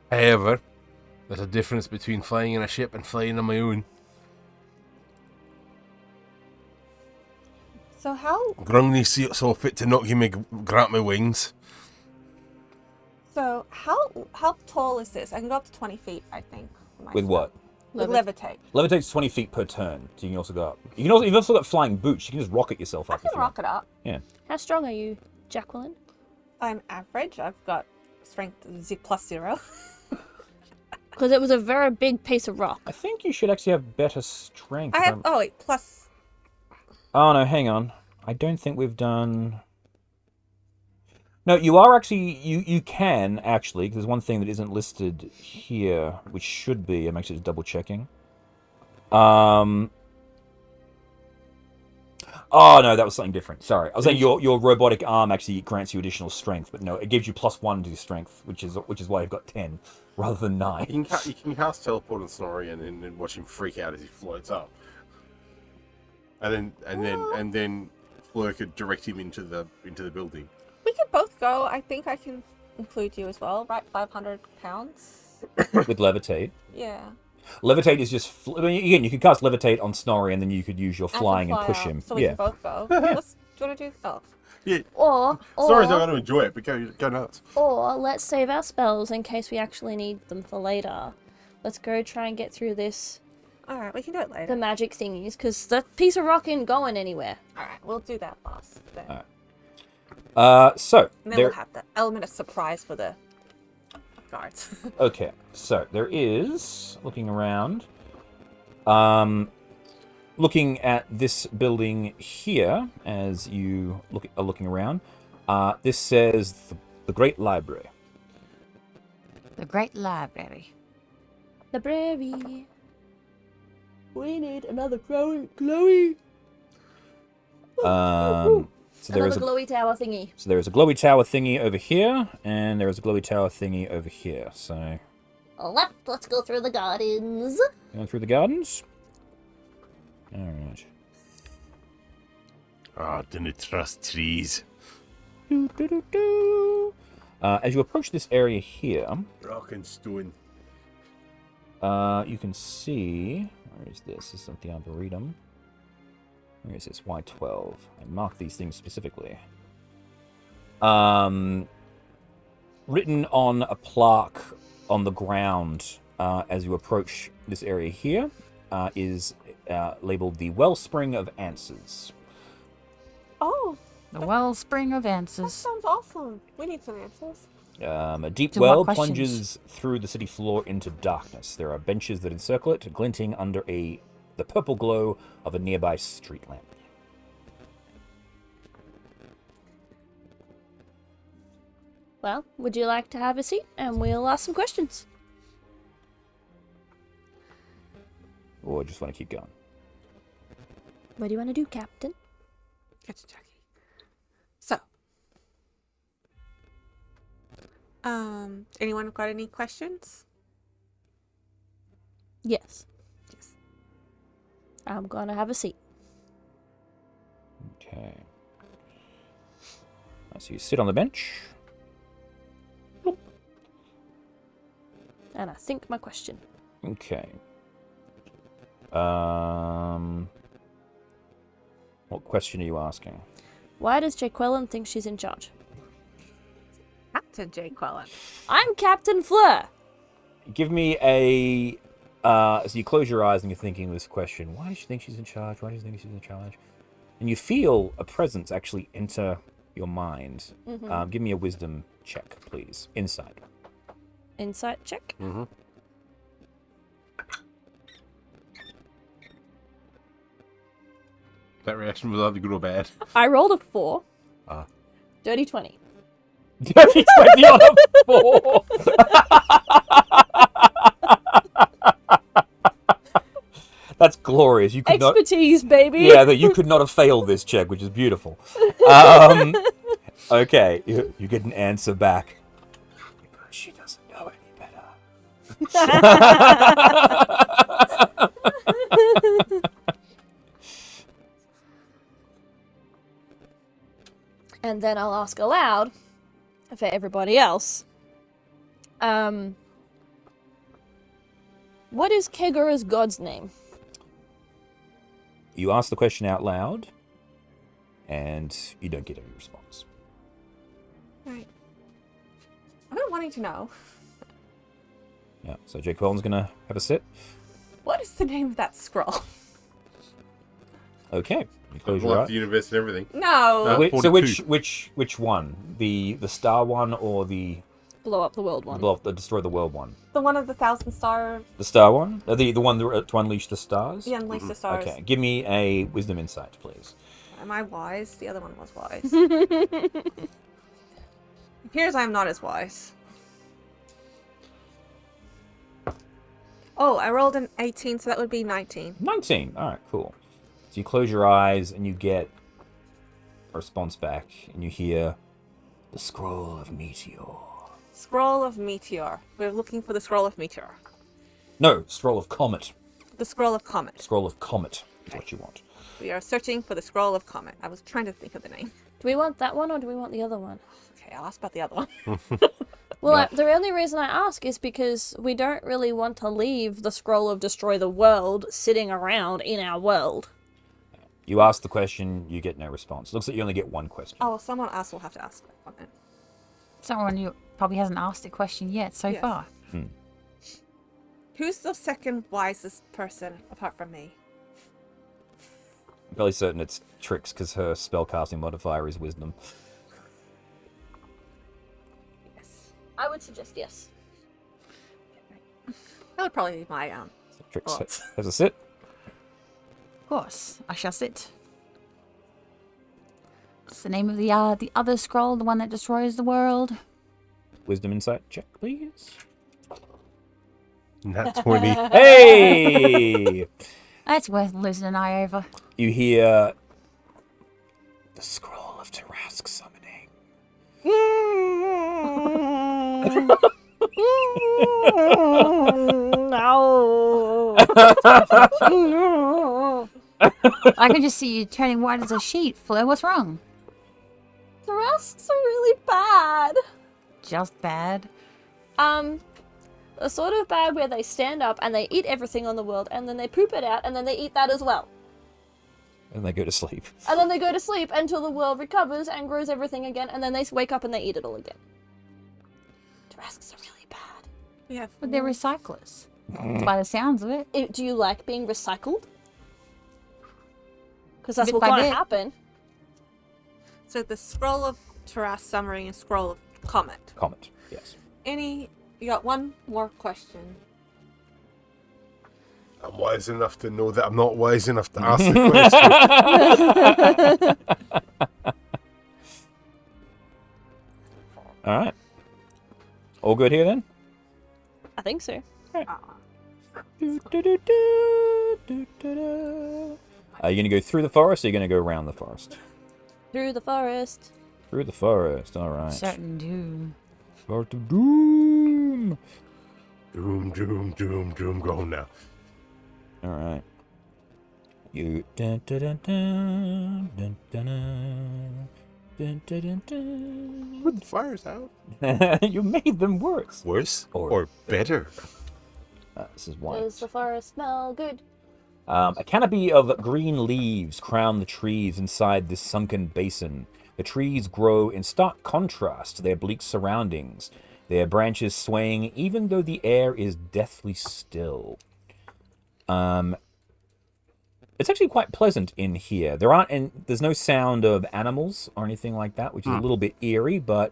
However, there's a difference between flying in a ship and flying on my own. So how... Grungni so fit to not give me grant my wings. So how tall is this? I can go up to 20 feet, I think. With what? With levitate. Levitate's 20 feet per turn, so you can also go up. You've also got flying boots. You can just rocket yourself I up. can rocket up. Yeah. How strong are you, Jacqueline? I'm average. I've got strength +0. Because it was a very big piece of rock. I think you should actually have better strength. I have... Oh, wait. Plus... Oh, no, hang on. I don't think we've done... No, you are actually... You can, actually, because there's one thing that isn't listed here, which should be... I'm actually just double-checking. Oh, no, that was something different. Sorry. I was saying your robotic arm actually grants you additional strength, but no, it gives you +1 to your strength, which is why you've got 10 rather than 9. You can cast teleport on Snorri and then watch him freak out as he floats up. And then Fleur could direct him into the building. We could both go. I think I can include you as well, right? 500 pounds. With levitate. Yeah. Levitate is just... I mean, again, you can cast levitate on Snorri, and then you could use your I can flying and fly push up, him. So we Yeah. can both go. Do you want to do? Oh. Yeah. Or Sorry, I'm going to enjoy it, but go nuts. Or let's save our spells in case we actually need them for later. Let's go try and get through this, All right, we can do it later. the magic thingies, because that piece of rock ain't going anywhere. All right, we'll do that last then. So, And then there... we'll have the element of surprise for the guards. Okay, so there is, looking around, looking at this building here, as you are looking around, this says the Great Library. The Great Library. Library. We need another glowy. So there is Another glowy tower thingy. So there is a glowy tower thingy over here, and there is a glowy tower thingy over here. So Left, let's go through the gardens. going through the gardens. All right. Ah, didn't trust trees. As you approach this area here, Rock and stone. you can see... Where is this? This is the Arboretum. Where is this? Y12. I marked these things specifically. Written on a plaque on the ground as you approach this area here is labeled the Wellspring of Answers. Oh, The Wellspring of that Answers. sounds awesome. We need some answers. A deep To what well questions? plunges through the city floor into darkness. There are benches that encircle it, glinting under the purple glow of a nearby street lamp. Well, would you like to have a seat and we'll ask some questions? Or just want to keep going? What do you want to do, Captain? Gotcha, Jackie. So, anyone got any questions? Yes. Yes. I'm gonna have a seat. Okay. So you sit on the bench. And I think my question. Okay. What question are you asking? Why does Jaqueline think she's in charge? Captain J. Quellen. I'm Captain Fleur! Give me a... so you close your eyes and you're thinking this question. Why does she think she's in charge? Why does she think she's in charge? And you feel a presence actually enter your mind. Give me a wisdom check, please. Insight. Insight check. Mm-hmm. That reaction was either good or bad. I rolled a 4. Ah. Dirty 20. Dirty 20 on a 4! That's glorious. You could not... Expertise, baby! Yeah, that you could not have failed this check, which is beautiful. Okay, you get an answer back. Because she doesn't know any better. And then I'll ask aloud for everybody else. What is Kegura's god's name? You ask the question out loud, and you don't get any response. Right. I've been wanting to know, Yeah, so Jake Wellen's gonna have a sit. what is the name of that scroll? Okay, you close your Like eyes. the universe and everything. No. Wait, so 42. which one? The star one or the Blow up the world one. the destroy the world one? The one of the 1,000 star. The star one? The one to unleash the stars? Yeah, Unleash the Stars. Okay, give me a wisdom insight, please. Am I wise? The other one was wise. It appears I'm not as wise. Oh, I rolled an 18, so that would be 19. 19. All right, cool. So you close your eyes and you get a response back, and you hear the scroll of meteor. Scroll of Meteor. We're looking for the Scroll of Meteor. No, scroll of comet. The Scroll of Comet. Scroll of comet is what you want. We are searching for the Scroll of Comet. I was trying to think of the name. Do we want that one or do we want the other one? Okay, I'll ask about the other one. Well, Yeah. the only reason I ask is because we don't really want to leave the Scroll of Destroy the World sitting around in our world. You ask the question, you get no response. Looks like you only get one question. Oh, well, someone else will have to ask that one then. Someone who probably hasn't asked a question yet so Yes. far. Who's the second wisest person apart from me? I'm fairly certain it's Trix because her spellcasting modifier is wisdom. Yes. I would suggest yes. That would probably be my So Trix Thoughts? has a sit. Of course, I shall sit. What's the name of the other scroll, the one that destroys the world? Wisdom insight check, please. Nat 20. Hey! That's worth losing an eye over. You hear the scroll of Tarask summoning. No. I can just see you turning white as a sheet. Fleur, what's wrong? The Rasks are really bad. Just bad. The sort of bad where they stand up and they eat everything on the world and then they poop it out and then they eat that as well. And they go to sleep. And then they go to sleep until the world recovers and grows everything again and then they wake up and they eat it all again. Tarasks are really bad. We have But they're recyclers. By the sounds of it. Do you like being recycled? Because that's Bit what's by going to bit. happen. So the Scroll of Taras summoning and Scroll of Comet. Comet, yes. You got one more question. I'm wise enough to know that I'm not wise enough to ask the question. All right. All good here then? I think so. Are you going to go through the forest or are you going to go around the forest? Through the forest. Through the forest, all right. Certain doom. Forest of Doom. Doom, doom, doom, doom. Go home now. All right. You. Dun, dun, dun, dun, dun, dun, dun, dun, dun, dun, Put the fires out. dun. You made them worse. Worse Or- or better? This is white. Does the forest smell good? A canopy of green leaves crown the trees inside this sunken basin. The trees grow in stark contrast to their bleak surroundings, their branches swaying even though the air is deathly still. It's actually quite pleasant in here. There's no sound of animals or anything like that, which is a little bit eerie, but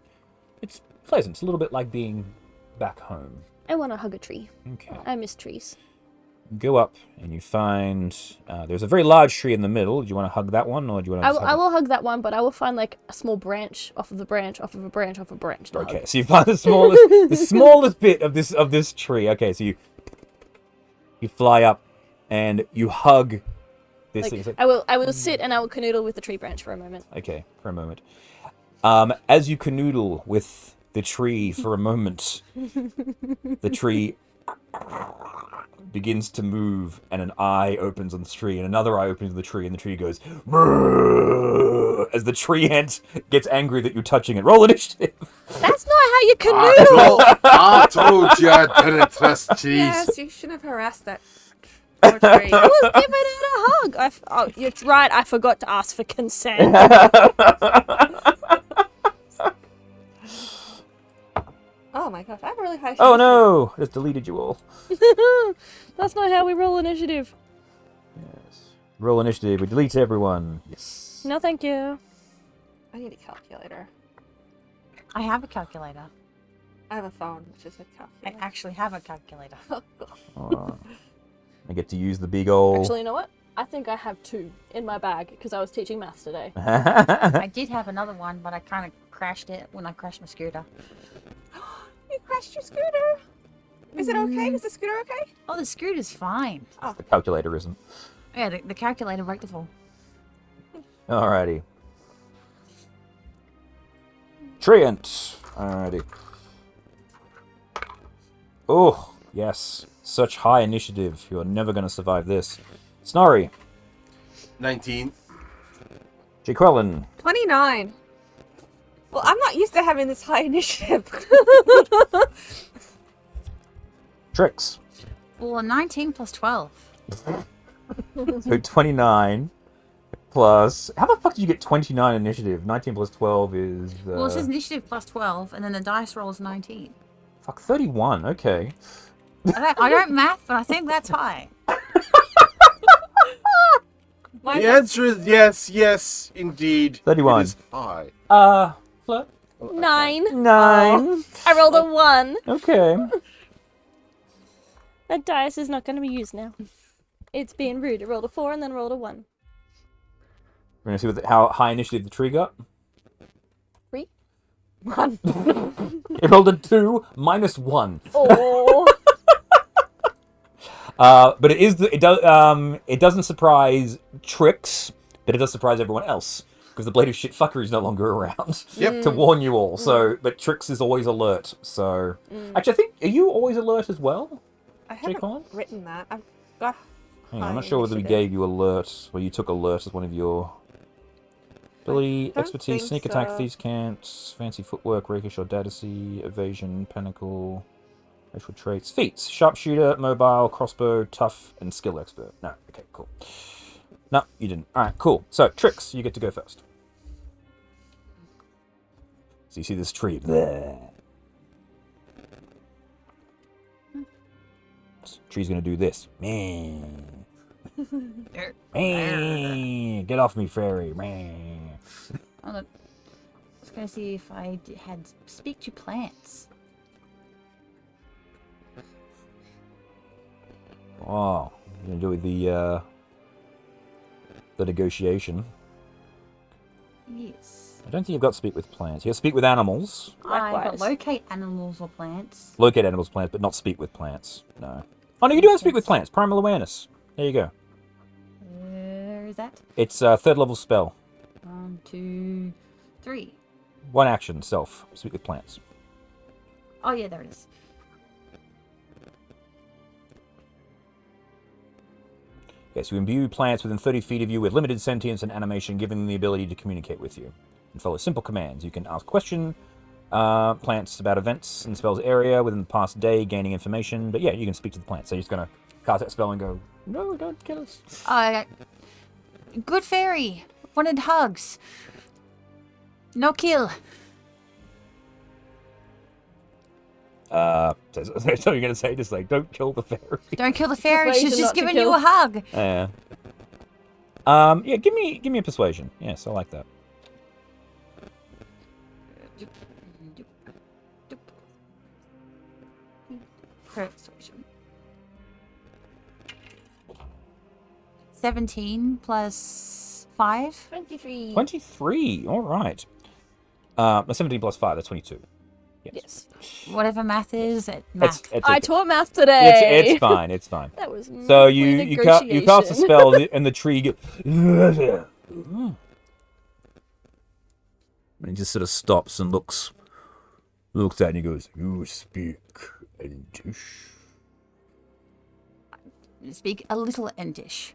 it's pleasant. It's a little bit like being back home. I want to hug a tree. Okay. I miss trees. Go up and you find there's a very large tree in the middle. Do you want to hug that one, or do you want to? I will hug that one, but I will find like a small branch off of the branch, off of a branch, off a branch. to hug. Okay, so you find the smallest bit of this tree. Okay, so you fly up and you hug this Like, thing. It's like, I will sit and I will canoodle with the tree branch for a moment. okay, for a moment. As you canoodle with the tree for a moment, the tree begins to move, and an eye opens on the tree, and another eye opens on the tree, and the tree goes "Brrr," as the tree ant gets angry that you're touching it. Roll initiative. That's not how you canoodle. I told you I didn't trust cheese. Yes, you shouldn't have harassed that poor tree. I was giving it a hug. Oh, it's right. I forgot to ask for consent. Oh my gosh, I have a really high. Oh no! Just deleted you all. That's not how we roll initiative. Yes. Roll initiative. We delete everyone. Yes. No, thank you. I need a calculator. I have a calculator. I have a phone, which is a I calculator. actually have a calculator. Oh, I get to use the big old. Actually, you know what? I think I have two in my bag because I was teaching maths today. I did have another one, but I kind of crashed it when I crashed my scooter. You crashed your scooter. Is it okay? Is the scooter okay? Oh, the scooter's fine. The calculator isn't. Yeah, the calculator broke the fall. Alrighty. Treant. Alrighty. Oh, yes. Such high initiative. You're never going to survive this. Snorri. 19. Jaqueline. 29. Well, I'm not used to having this high initiative. Trix. Well, 19 plus 12. So 29 plus... How the fuck did you get 29 initiative? 19 plus 12 is... Well, it says initiative plus 12, and then the dice roll is 19. Fuck, 31. Okay. I don't math, but I think that's high. The answer is yes, indeed. 31. It is high. Flirt. 9. 9. I rolled a 1. Okay. That dice is not going to be used now. It's being rude. It rolled a 4 and then rolled a 1. We're going to see how high initiative the tree got. 3. 1. It rolled a 2 minus 1. Oh. But it doesn't surprise Trix, but it does surprise everyone else. Because the blade of shit fucker is no longer around. Yep. To warn you all. So, but Trix is always alert. So, actually, I think, are you always alert as well? I haven't Colin? written that. I've got. Hang on, I'm not high sure whether we initiative. gave you alert, or you took alert as one of your ability, don't expertise, think sneak attack, so. thieves can't, fancy footwork, rakish audacy, evasion, pinnacle, racial traits, feats, sharpshooter, mobile, crossbow, tough, and skill expert. No, okay, cool. No, you didn't. Alright, cool. So, Trix, you get to go first. So you see this tree. Bleh. This tree's gonna do this. Man. Man. Get off me, fairy. Man. Hold on. I was going to see if I had speak to plants. Oh, you're gonna do with the negotiation. Yes. I don't think you've got speak with plants. You have speak with animals. I got Likewise. locate animals or plants. Locate animals, plants, but not speak with plants. No. Oh no, you do have speak with plants. Primal awareness. There you go. Where is that? It's a third level spell. 1, 2, 3. One action, self. Speak with plants. Oh, yeah, there it is. Yes, you imbue plants within 30 feet of you with limited sentience and animation, giving them the ability to communicate with you. And follow simple commands. You can ask question plants about events in the spell's area within the past day, gaining information. But yeah, you can speak to the plants. So you're just going to cast that spell and go, no, don't kill us. Good fairy. Wanted hugs. No kill. So what you're going to say? Just like, don't kill the fairy. Don't kill the fairy. Persuasion She's just not to giving kill. you a hug. Yeah. Yeah, give me a persuasion. Yes, I like that. Persuasion. 17 plus 5. 23. 23. All right. 17 plus 5, that's 22. Yes. Whatever math is, math. It's I okay. taught math today. It's fine. It's fine. That was So my you cast a negotiation. spell and the tree goes, and he just sort of stops and looks at it and he goes, "You speak English." Speak a little English.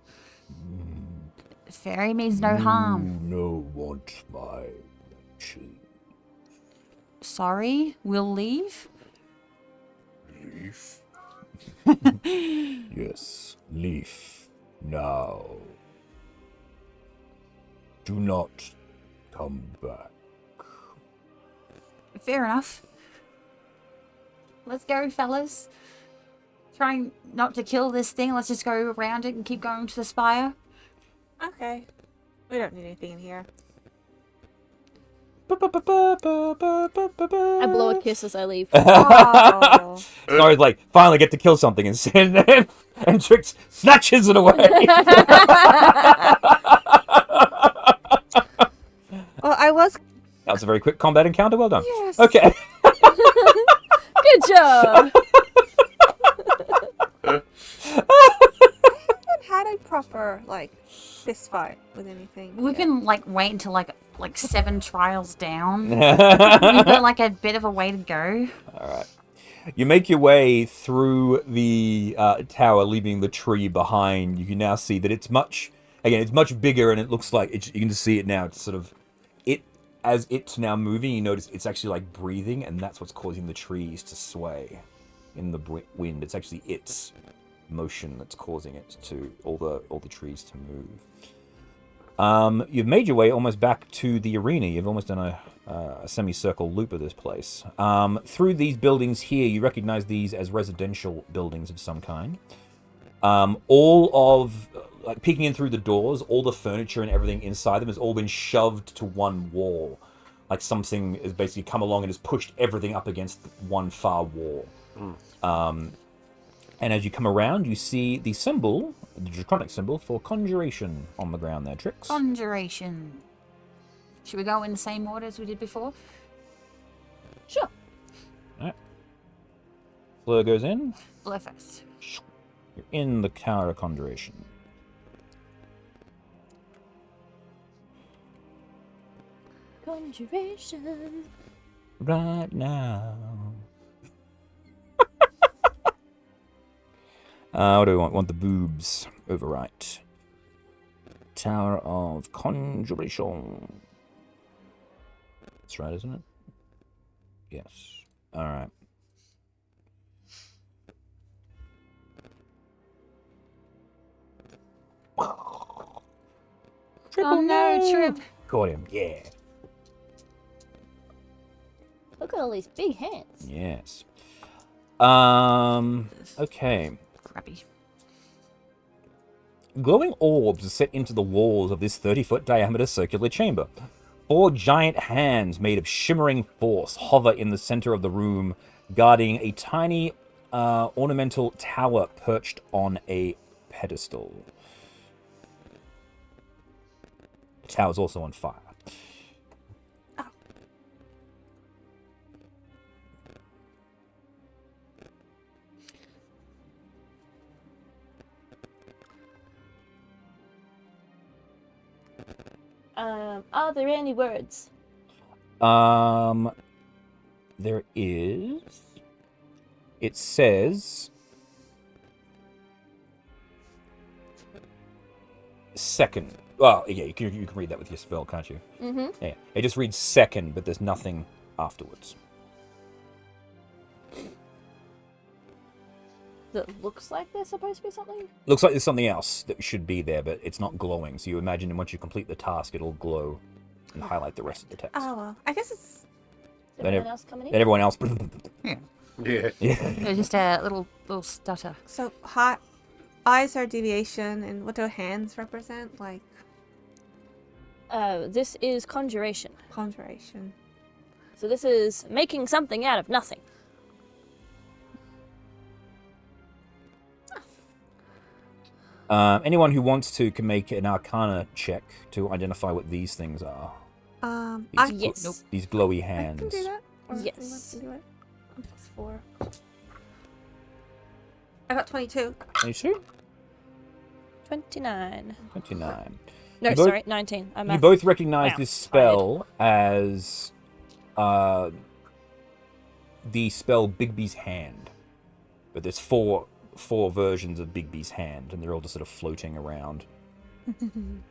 Fairy means no harm. No want my mention. Sorry, we'll leave. Leaf. Yes, leaf now. Do not come back. Fair enough. Let's go, fellas. Trying not to kill this thing. Let's just go around it and keep going to the spire. Okay. We don't need anything in here. I blow a kiss as I leave. Oh. Sorry, like finally get to kill something and Trix snatches it away. Well, I was. That was a very quick combat encounter. Well done. Yes. Okay. Good job. Had a proper fist fight with anything. We yet. can wait until like 7 trials down. We've got a bit of a way to go. All right. You make your way through the tower, leaving the tree behind. You can now see that it's much Again, it's much bigger, and it looks like you can just see it now. It's sort of as it's now moving. You notice it's actually like breathing, and that's what's causing the trees to sway in the wind. It's actually its motion that's causing it to all the trees to move. You've made your way almost back to the arena. You've almost done a semicircle loop of this place. Through these buildings here, you recognize these as residential buildings of some kind. All of, like, peeking in through the doors, all the furniture and everything inside them has all been shoved to one wall. Like something has basically come along and has pushed everything up against one far wall. And as you come around, you see the symbol, the draconic symbol for conjuration on the ground there, Trix. Conjuration. Should we go in the same order as we did before? Sure. Alright. Fleur goes in. Fleur first. You're in the Tower of Conjuration. Conjuration. Right now. What do we want? Want the boobs. Overwrite. Tower of Conjuration. That's right, isn't it? Yes. Alright. Oh no, Trip. Caught him, yeah. Look at all these big hands. Yes. Okay. Crappy. Glowing orbs are set into the walls of this 30-foot diameter circular chamber. 4 giant hands made of shimmering force hover in the center of the room, guarding a tiny ornamental tower perched on a pedestal. The tower's also on fire. Are there any words? There is. It says second. Well, yeah, you can read that with your spell, can't you? Mm-hmm. Yeah, it just reads second, but there's nothing afterwards. That looks like there's supposed to be something? Looks like there's something else that should be there, but it's not glowing. So you imagine once you complete the task, it'll glow and highlight the rest of the text. Oh, well. I guess it's... Is everyone else coming in? Then everyone else. Yeah. Yeah, just a little stutter. So, eyes are deviation, and what do hands represent? Like, This is conjuration. conjuration. So this is making something out of nothing. Anyone who wants to can make an Arcana check to identify what these things are. Yes. These glowy I hands. can do that. Or Yes. you want to do it? I'm +4. I got 22. 22? 29. 29. No, You both- sorry, 19. I'm You both recognize Wow, this spell as the spell Bigby's Hand. But there's four versions of Bigby's Hand, and they're all just sort of floating around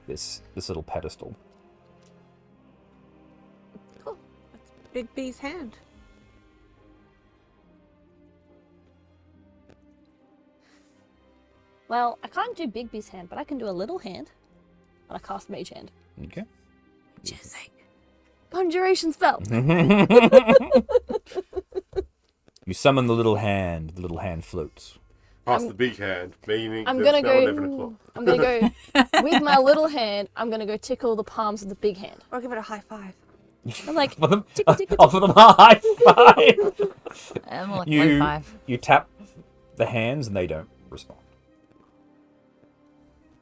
this little pedestal. Cool. That's Big B's hand. Well, I can't do Big B's hand, but I can do a little hand. And I cast Mage Hand. Okay. Just like conjuration spell. You summon the little hand floats. Past the big hand, meaning I'm there's gonna now 11 go. o'clock. I'm gonna go with my little hand. I'm gonna go tickle the palms of the big hand. Or give it a high five. I'm like For them, tickle, tickle, offer them a high five. More like low five. You tap the hands and they don't respond.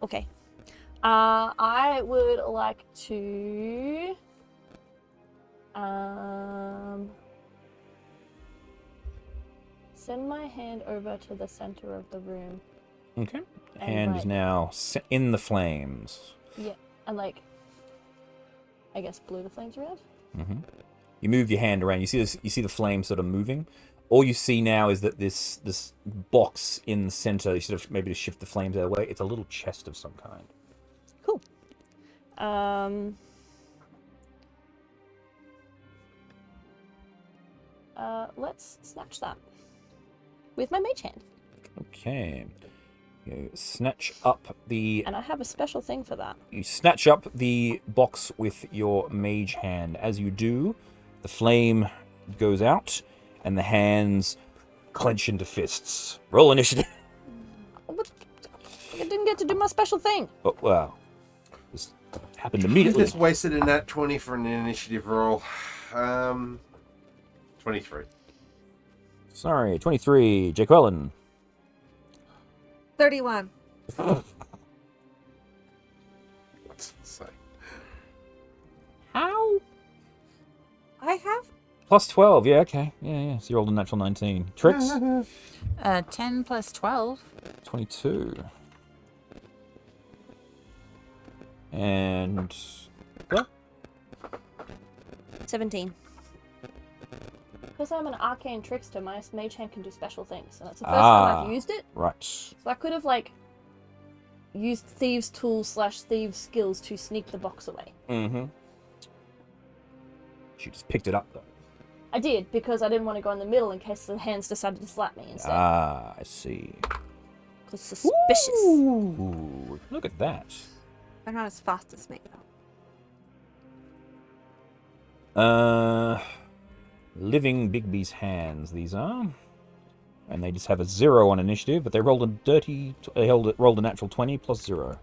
Okay. I would like to send my hand over to the center of the room. Okay. And Hand is like- now in the flames. Yeah, and like, I guess blow the flames around. You move your hand around. You see this. You see the flame sort of moving. All you see now is that this box in the center. You sort of maybe to shift the flames out of the way. It's a little chest of some kind. Let's snatch that with my mage hand. Okay. You snatch up the... And I have a special thing for that. You snatch up the box with your mage hand. As you do, the flame goes out, and the hands clench into fists. Roll initiative. But I didn't get to do my special thing. But, well, this happened You immediately. just wasted a nat 20 for an initiative roll. 23. Sorry, 23. Jake Wellen. 31. So, How? I have. Plus 12, yeah, okay. Yeah. So you rolled a natural 19. Tricks? 10 plus 12. 22. And... What? 17. Because I'm an arcane trickster, my mage hand can do special things, and that's the first time I've used it. Right. So I could have used thieves' tools / thieves' skills to sneak the box away. Mm-hmm. She just picked it up, though. I did because I didn't want to go in the middle in case the hands decided to slap me instead. Ah, I see. Because suspicious. Ooh, look at that. They're not as fast as me, though. Living Bigby's hands, these are. And they just have a 0 on initiative, but they rolled a dirty... They rolled a natural 20 plus 0.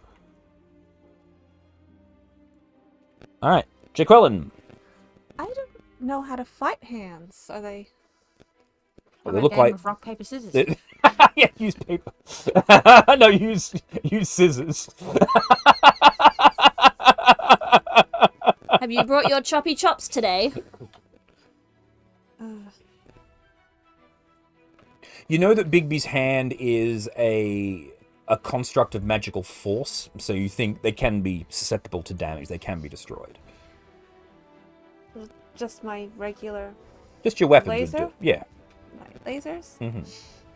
Alright, Jaqueline. I don't know how to fight hands. Are they? Well, they look like... With rock, paper, scissors. Yeah, use paper. No, use scissors. Have you brought your choppy chops today? You know that Bigby's hand is a construct of magical force, so you think they can be susceptible to damage. They can be destroyed. Just my regular Just your weapons. would Laser? do. Yeah. my lasers?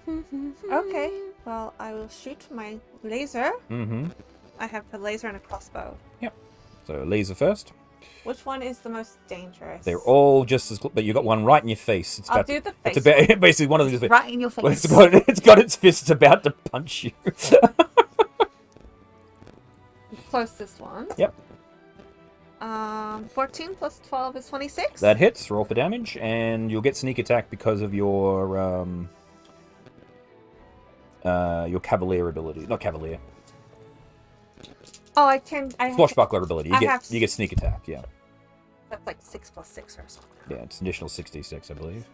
Mm-hmm. Okay. Well, I will shoot my laser. Mm-hmm. I have a laser and a crossbow. So laser first. Which one is the most dangerous? They're all just as... But you got one right in your face. It's I'll about do the It's face about, basically one of them just... Right in your face. It's got its fists about to punch you. Closest one. Yep. 14 plus 12 is 26. That hits. Roll for damage, and you'll get sneak attack because of your cavalier ability. Not cavalier. Oh, I can. Swashbuckler ability. I You have- get sneak attack. Yeah. That's like 6 plus 6 or something. Yeah. It's an additional 66, I believe.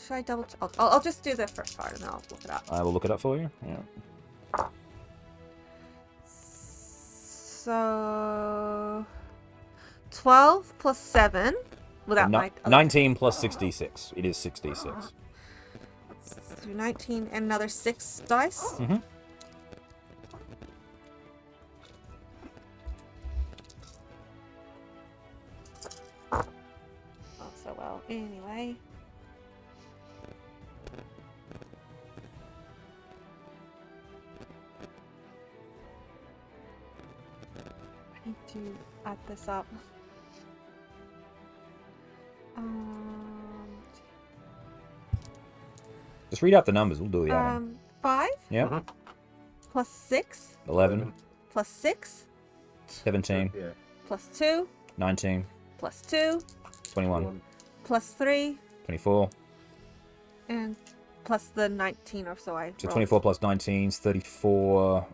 Should I double? I'll just do the first part and then I'll look it up. I will look it up for you. Yeah. So 12 plus 7 without my 19 plus 66. It is 66. Let's do 19 and another 6 dice. Mhm. Not so well. Anyway. I need to add this up. Just read out the numbers. We'll do the adding. 5 Yeah. plus 6 11, plus 6 17, yeah. plus 2 19, plus 2 21, plus 3 24. and plus the 19 or so I So rolled. 24 plus 19 is 34.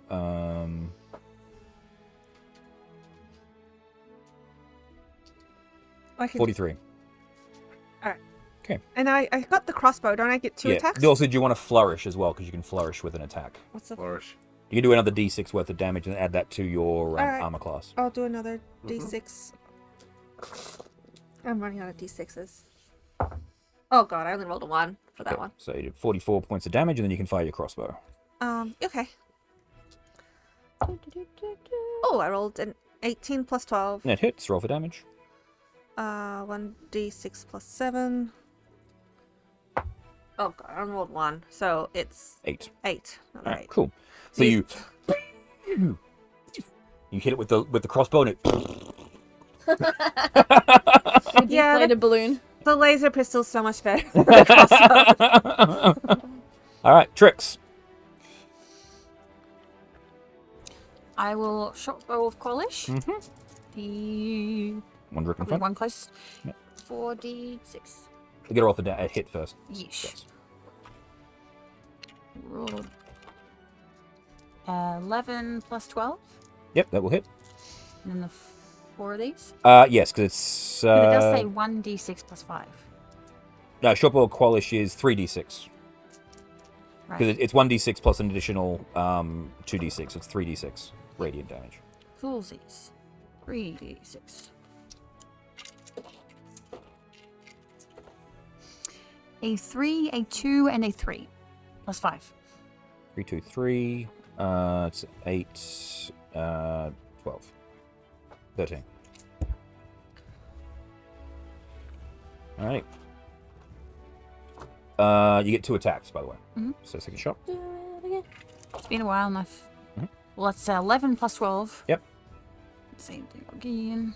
I can- 43. And I got the crossbow. Don't I get 2 Yeah. attacks? Also, do you want to flourish as well? Because you can flourish with an attack. What's the? Flourish. You can do another d6 worth of damage and add that to your Alright. armor class. I'll do another d6. I'm running out of d6s. Oh god, I only rolled a 1 for that Okay, one. So you do 44 points of damage, and then you can fire your crossbow. Okay. Oh, I rolled an 18 plus 12. And it hits. Roll for damage. 1d6 plus 7. Oh god, I only rolled 1, so it's 8. 8. Another Alright, 8. cool. So You- you You hit it with the crossbow, and it. Yeah, Deflated balloon. The laser pistol's so much better. All right, Trix. I will short bow of Qualish. Mm-hmm. The One direct in probably front. one close. Yep. 4d6. Get her off a hit first. Yeesh. Roll. 11 plus 12. Yep, that will hit. And then the 4 of these. Yes, because it's. 'Cause it does say 1d6 plus 5. No, shortbow Qualish is 3d6. Right. Because it's 1d6 plus an additional 2d6. It's 3d6 radiant damage. Coolsies. 3d6. A 3, a 2, and a 3. Plus 5. 3, 2, 3. It's 8, 12. 13. Alright. You get 2 attacks, by the way. Mhm. So, second shot. It's been a while enough. Mhm. Well, that's 11 plus 12. Yep. Same thing again.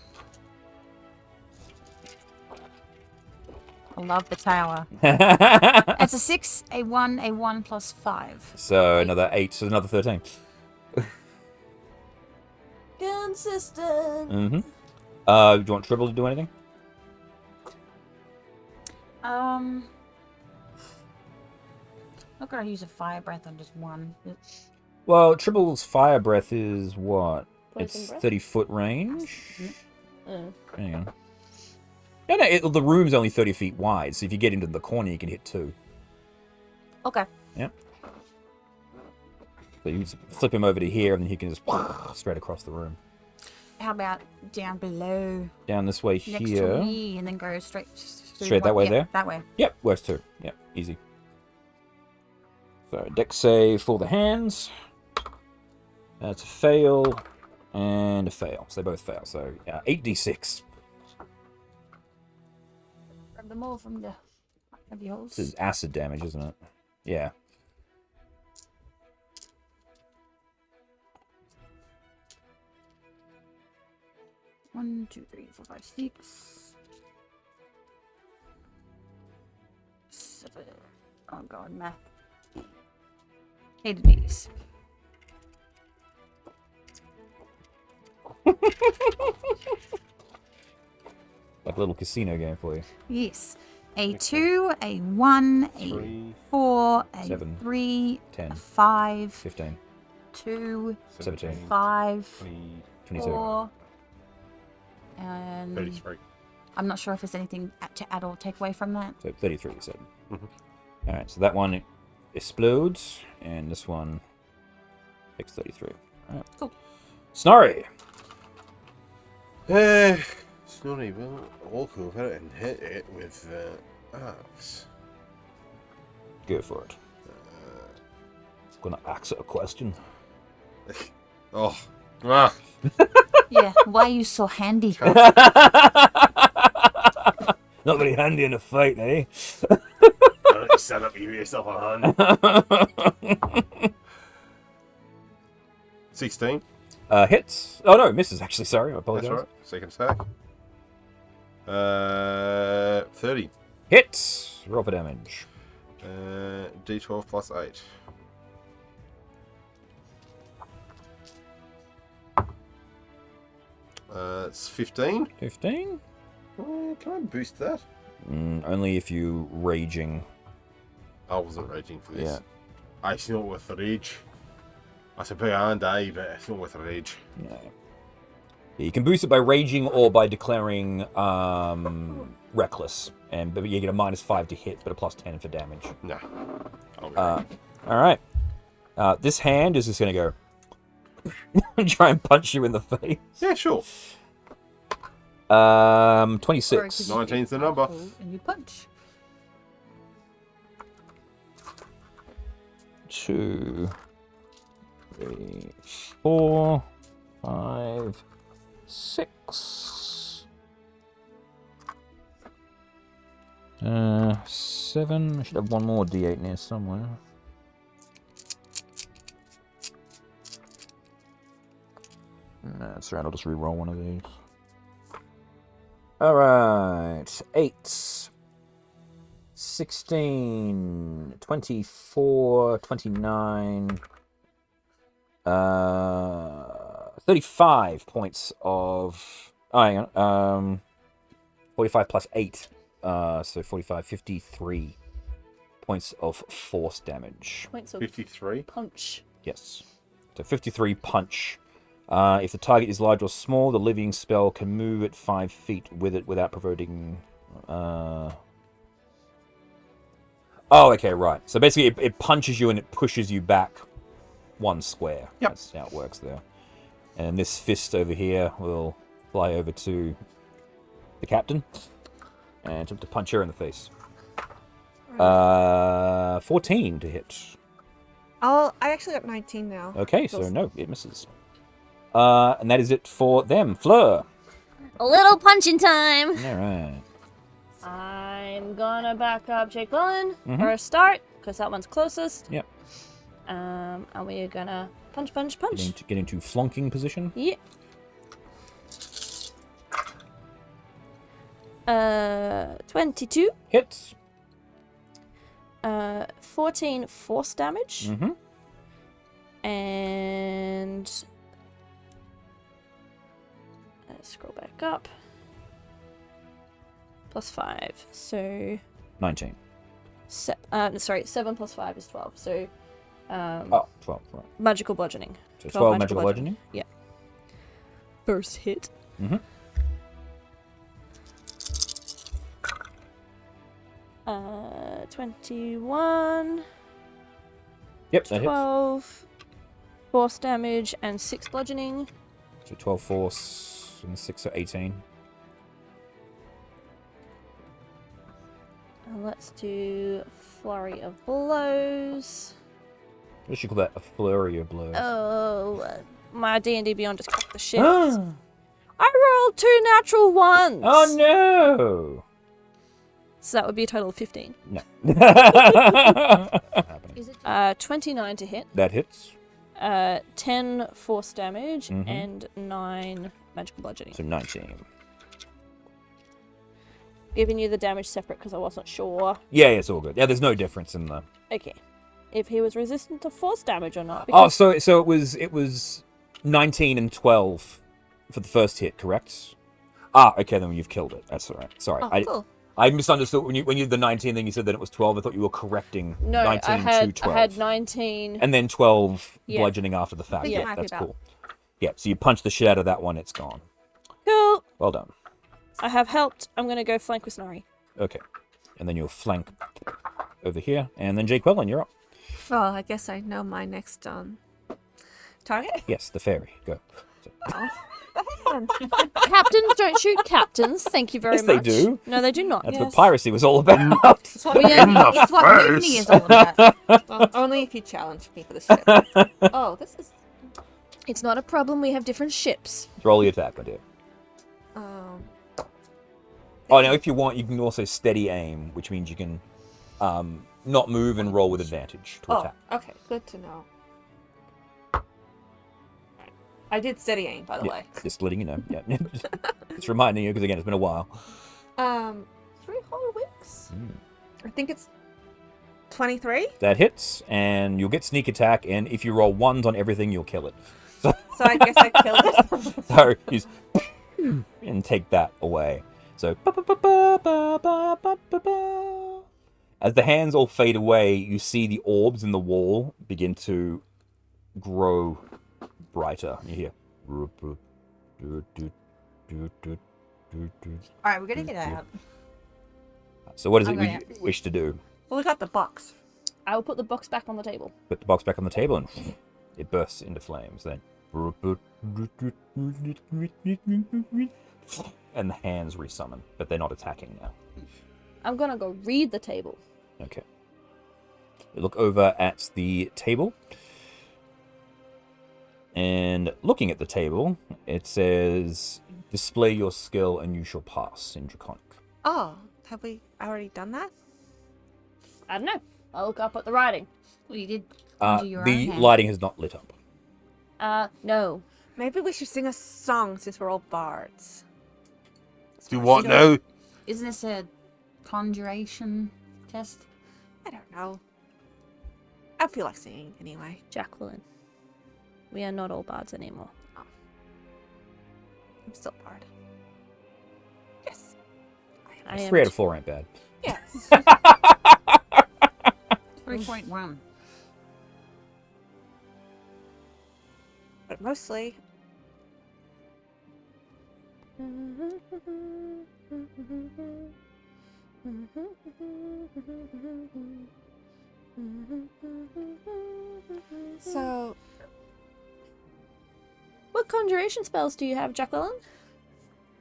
I love the tower. It's a 6, a 1 plus 5. So, another 8, so another 13. Consistent. Mm-hmm. Do you want Tribble to do anything? Not gonna use a fire breath on just one. Well, Tribble's fire breath is what? Poison It's breath? 30-foot range. Oh. Hang on. No, the room's only 30 feet wide, so if you get into the corner, you can hit 2. Okay. Yep. So you just flip him over to here, and then he can just straight across the room. How about down below, Down this way next here. to me, and then go straight Straight that way yeah, there? That way. Yep, works too. Yep, easy. So, dex save for the hands. That's a fail and a fail. So they both fail. So, 8d6. Grab them all from the heavy holes. This is acid damage, isn't it? Yeah. One, 2, 3, 4, 5, 6. 7. Oh god, math. 8 of these. Like a little casino game for you. Yes. A 2, a 1, a 3, 4, a 7, 3, 10, a 5, 15, 2, 17, 5, 22. 4, and 33. I'm not sure if there's anything to add or take away from that. So 33, you said. Mhm. Alright, so that one explodes, and this one takes 33. Alright. Cool. Snorri! Snorri will walk over and hit it with the axe. Go for it. Gonna ask it a question. Oh. Ah. Yeah, why are you so handy? Not very handy in a fight, eh? Why don't you stand up and give yourself a hand? 16. Hits. Oh no, misses actually, sorry. I That's apologize. right. Second attack. 30. Hits! Roll for damage. D12 plus 8. It's 15. 15? Can I boost that? Only if you raging. I wasn't raging for this. Yeah. It's not with the rage. That's a big hand, but it's not with the rage. Yeah. You can boost it by raging or by declaring reckless. But you get a -5 to hit, but a +10 for damage. Nah. I'll go. Alright. This hand is just going to go and try and punch you in the face. Yeah, sure. 26. 19's the number. And you punch. 2, 3, 4, 5, 6. 7. I should have one more D8 near somewhere. That's right, I'll just re-roll one of these. Alright. 8. 16. 24. 29. 35 points of... Oh, hang on. 45 plus 8. So 45, 53 points of force damage. Points of 53. punch. Yes. So 53 punch. If the target is large or small, the living spell can move at 5 feet with it without provoking... Oh, okay, right. So basically it punches you and it pushes you back 1 square. Yep. That's how it works there. And this fist over here will fly over to the captain and attempt to punch her in the face. 14 to hit. I actually got 19 now. Okay, so no, it misses. And that is it for them. Fleur. A little punching time. All right. I'm gonna back up Jake Cullen Mhm. for a start, because that one's closest. Yep. And we're gonna punch, punch, punch. Get into flunking position. Yeah. 22. Hits. 14 force damage. Mm-hmm. And let's scroll back up. Plus 5. So 19. 7 plus 5 is 12. So 12. Right. magical bludgeoning. So 12 magical bludgeoning. Yeah. First hit. Mm-hmm. 21. Yep, that hits. 12 force damage and 6 bludgeoning. So 12 force and 6 are 18. And let's do flurry of blows. What should you call that? A flurry of blows. Oh, my D&D Beyond just cracked the shit. Ah. I rolled 2 natural ones. Oh no! So that would be a total of 15. No. Is it 29 to hit. That hits. 10 force damage Mhm. and 9 magical bludgeoning. So 19. Giving you the damage separate because I wasn't sure. Yeah, it's all good. Yeah, there's no difference in the... Okay. If he was resistant to force damage or not. Oh, because- so it was 19 and 12 for the first hit, correct? Ah, okay, then you've killed it. That's all right. Sorry. Oh, cool. I misunderstood when you did the 19, then you said that it was 12. I thought you were correcting No, 19 I had, to 12. I had 19. And then 12 Yeah. bludgeoning after the fact. think it Yeah, might be that's about- cool. Yeah, so you punch the shit out of that one, it's gone. Cool. Well done. I have helped. I'm going to go flank with Snorri. Okay. And then you'll flank over here. And then Jake Wellen, you're up. Well, I guess I know my next target. Yes, the fairy. Go. So- Captains don't shoot captains. Thank you very Yes, they much. do. No, they do not. That's what piracy was all about. It's what, it's what mutiny is all about. Well, only if you challenge me for the ship. Oh, this is. It's not a problem. We have different ships. Roll the attack, my dear. Oh, now if you want, you can also steady aim, which means you can not move and roll with advantage to attack. Okay, good to know. I did steady aim, by the Yeah, way. just letting you know. Yeah, just reminding you because again, it's been a while. 3 whole weeks. I think it's 23. That hits, and you'll get sneak attack. And if you roll 1s on everything, you'll kill it. So I guess I killed it. So use and take that away. So as the hands all fade away, you see the orbs in the wall begin to grow brighter. You hear. Alright, we're gonna get out. So what is it Okay. you wish to do? Well, we got the box. I will put the box back on the table. Put the box back on the table and it bursts into flames. Then and the hands resummon, but they're not attacking now. I'm going to go read the table. Okay. You look over at the table. And looking at the table, it says, display your skill and you shall pass in Draconic. Oh, have we already done that? I don't know. I'll look up at the writing. Well, you did. Under your The own hand. lighting has not lit up. No. Maybe we should sing a song since we're all bards. Do what now? Isn't this a conjuration test? I don't know. I feel like singing anyway. Jacqueline. We are not all bards anymore. I'm still bard. Yes. I am 3 out of 4 ain't bad. Yes. 3.1. But mostly, so What conjuration spells do you have, Jacqueline?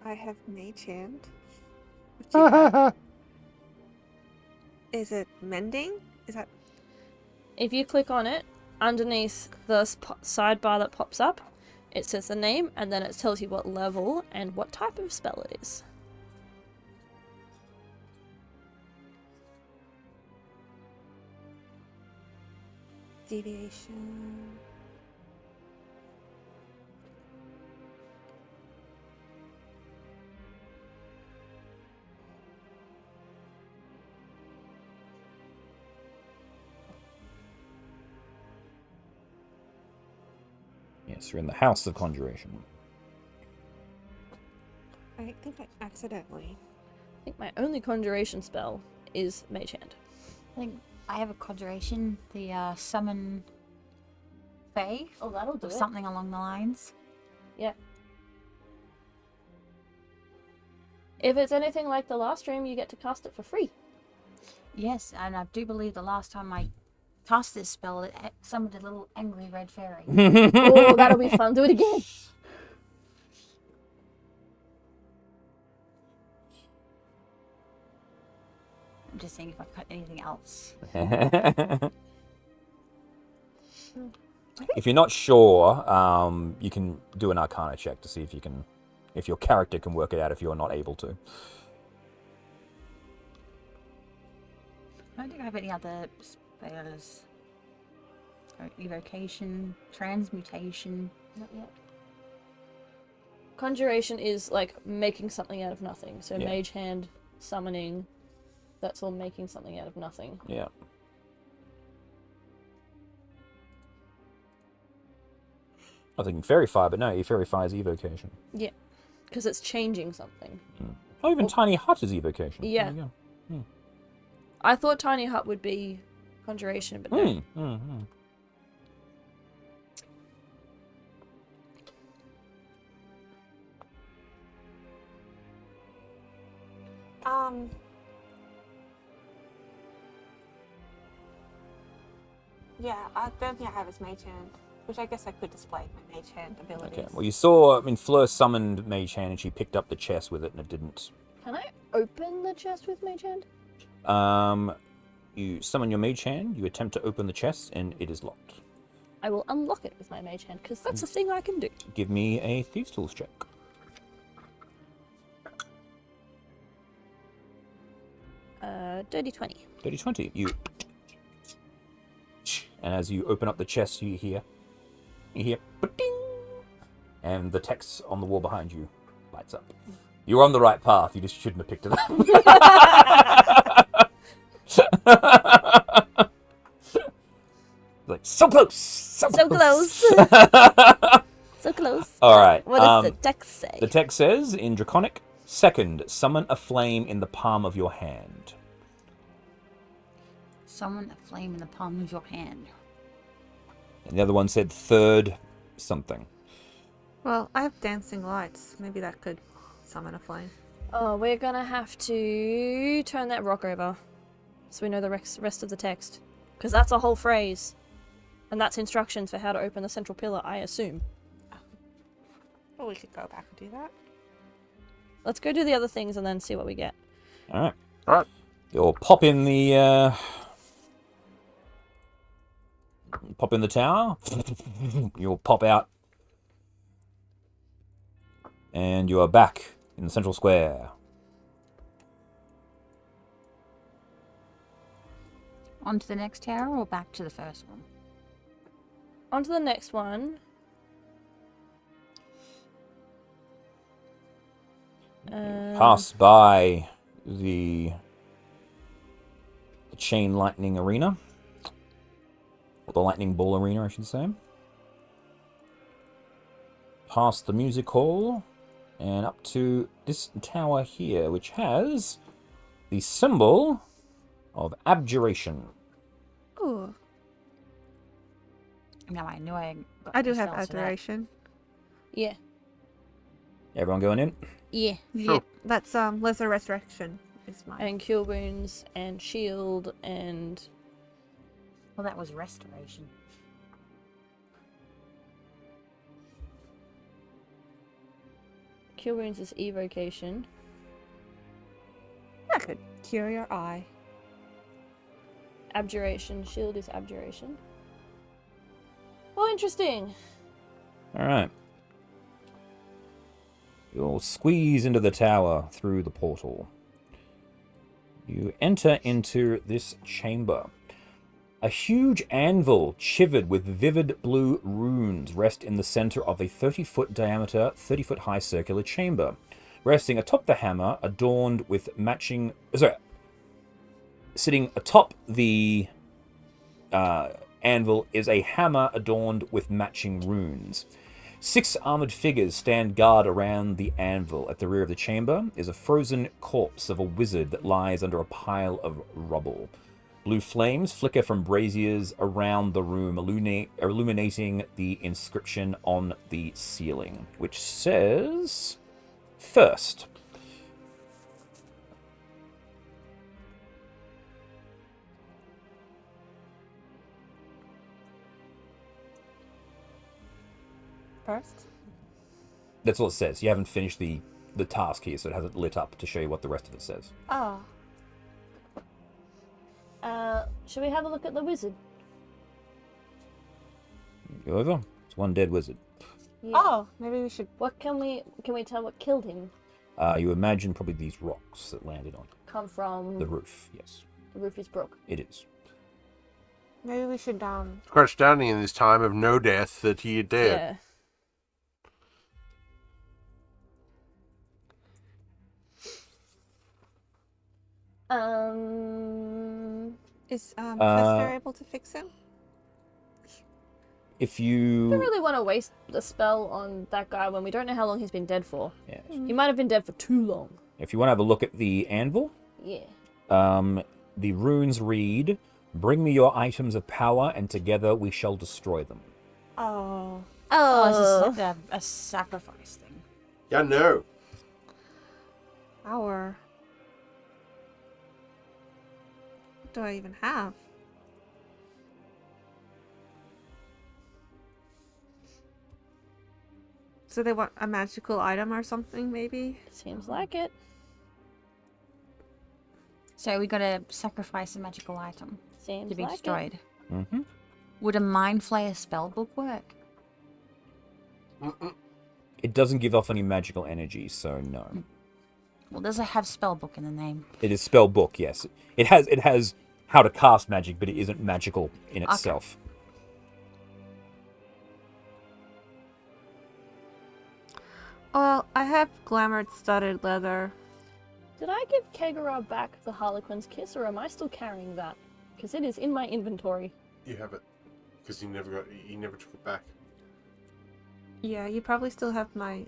I have Mage Hand. What do you have? Is it mending? Is that If you click on it, underneath the sidebar that pops up, it says the name and then it tells you what level and what type of spell it is. deviation? Yes, you're in the house of conjuration. I think I accidentally. I think my only conjuration spell is Mage Hand. I think I have a conjuration, the summon Fae, Oh, that'll do or it. something along the lines. Yeah. If it's anything like the last stream, you get to cast it for free. Yes, and I do believe the last time I cast this spell, it summoned a little angry red fairy. Oh, that'll be fun. Do it again. I'm just seeing if I've got anything else. If you're not sure, you can do an Arcana check to see if your character can work it out if you're not able to. I don't think I have any other spells. Evocation, transmutation. Not yet. Conjuration is like making something out of nothing. So Yeah. Mage Hand, summoning, that's all making something out of nothing. Yeah. I was thinking Fairy Fire, but no, Fairy Fire is Evocation. Yeah, because it's changing something. Oh, even Tiny Hut is Evocation. Yeah. There you go. I thought Tiny Hut would be conjuration, but no. Yeah, the only thing I have is Mage Hand, which I guess I could display my Mage Hand abilities. Okay. Well, you saw, Fleur summoned Mage Hand and she picked up the chest with it and it didn't. Can I open the chest with Mage Hand? You summon your Mage Hand, you attempt to open the chest, and it is locked. I will unlock it with my Mage Hand, because that's a thing I can do. Give me a Thieves' Tools check. Dirty 20. Dirty 20. You. And as you open up the chest, you hear. Ba-ding! And the text on the wall behind you lights up. You're on the right path, you just shouldn't have picked it up. Like, so close! So close! So close. Alright. What does the text say? The text says, in Draconic, second, summon a flame in the palm of your hand. Summon a flame in the palm of your hand. And the other one said, third, something. Well, I have dancing lights. Maybe that could summon a flame. Oh, we're gonna have to turn that rock over so we know the rest of the text. Because that's a whole phrase. And that's instructions for how to open the central pillar, I assume. Well, we could go back and do that. Let's go do the other things and then see what we get. Alright. Alright. You'll pop in the tower. You'll pop out. And you are back in the central square. On to the next tower or back to the first one? On to the next one. Pass by the chain lightning arena. Or the lightning ball arena, I should say. Past the music hall. And up to this tower here, which has the symbol of abjuration. Ooh. No, I knew I got I do the have spells for that. adoration. Yeah. Everyone going in? Yeah. Yeah. That's Lesser Resurrection is mine. And cure wounds and shield and Well, that was restoration. cure wounds is evocation. I could cure your eye. Abjuration. Shield is abjuration. Oh, interesting. Alright. You'll squeeze into the tower through the portal. You enter into this chamber. A huge anvil, chivered with vivid blue runes, rests in the center of a 30-foot diameter, 30-foot high circular chamber. Resting atop the hammer, adorned with matching... Sitting atop the anvil is a hammer adorned with matching runes. 6 armored figures stand guard around the anvil. At the rear of the chamber is a frozen corpse of a wizard that lies under a pile of rubble. Blue flames flicker from braziers around the room, illuminating the inscription on the ceiling, which says... First. First? That's all it says. You haven't finished the task here, so it hasn't lit up to show you what the rest of it says. Oh. Should we have a look at the wizard? Go over. It's one dead wizard. Yeah. Oh, maybe we should. What can we tell what killed him? You imagine probably these rocks that landed on Come from the roof. Yes, the roof is broke. it is. Maybe we should Quite astounding in this time of no death that he is dead. Yeah. Is Chester able to fix him? If I you... don't really want to waste the spell on that guy when we don't know how long he's been dead for. Yeah. He might have been dead for too long. If you want to have a look at the anvil, Yeah. the runes read, "Bring me your items of power, and together we shall destroy them." Oh. Oh, is this like a sacrifice thing? Yeah, no. Power. What do I even have? So they want a magical item or something, maybe? Seems like it. So we gotta sacrifice a magical item Seems to be like destroyed. Mm-hmm. Would a Mind Flayer spellbook work? It doesn't give off any magical energy, so no. Well, does it have spellbook in the name? It is spell book, yes. It has how to cast magic, but it isn't magical in itself. Well, I have glamored studded leather. Did I give Kegara back the Harlequin's kiss, or am I still carrying that? Because it is in my inventory. You have it. Because you never took it back. Yeah, you probably still have Oh,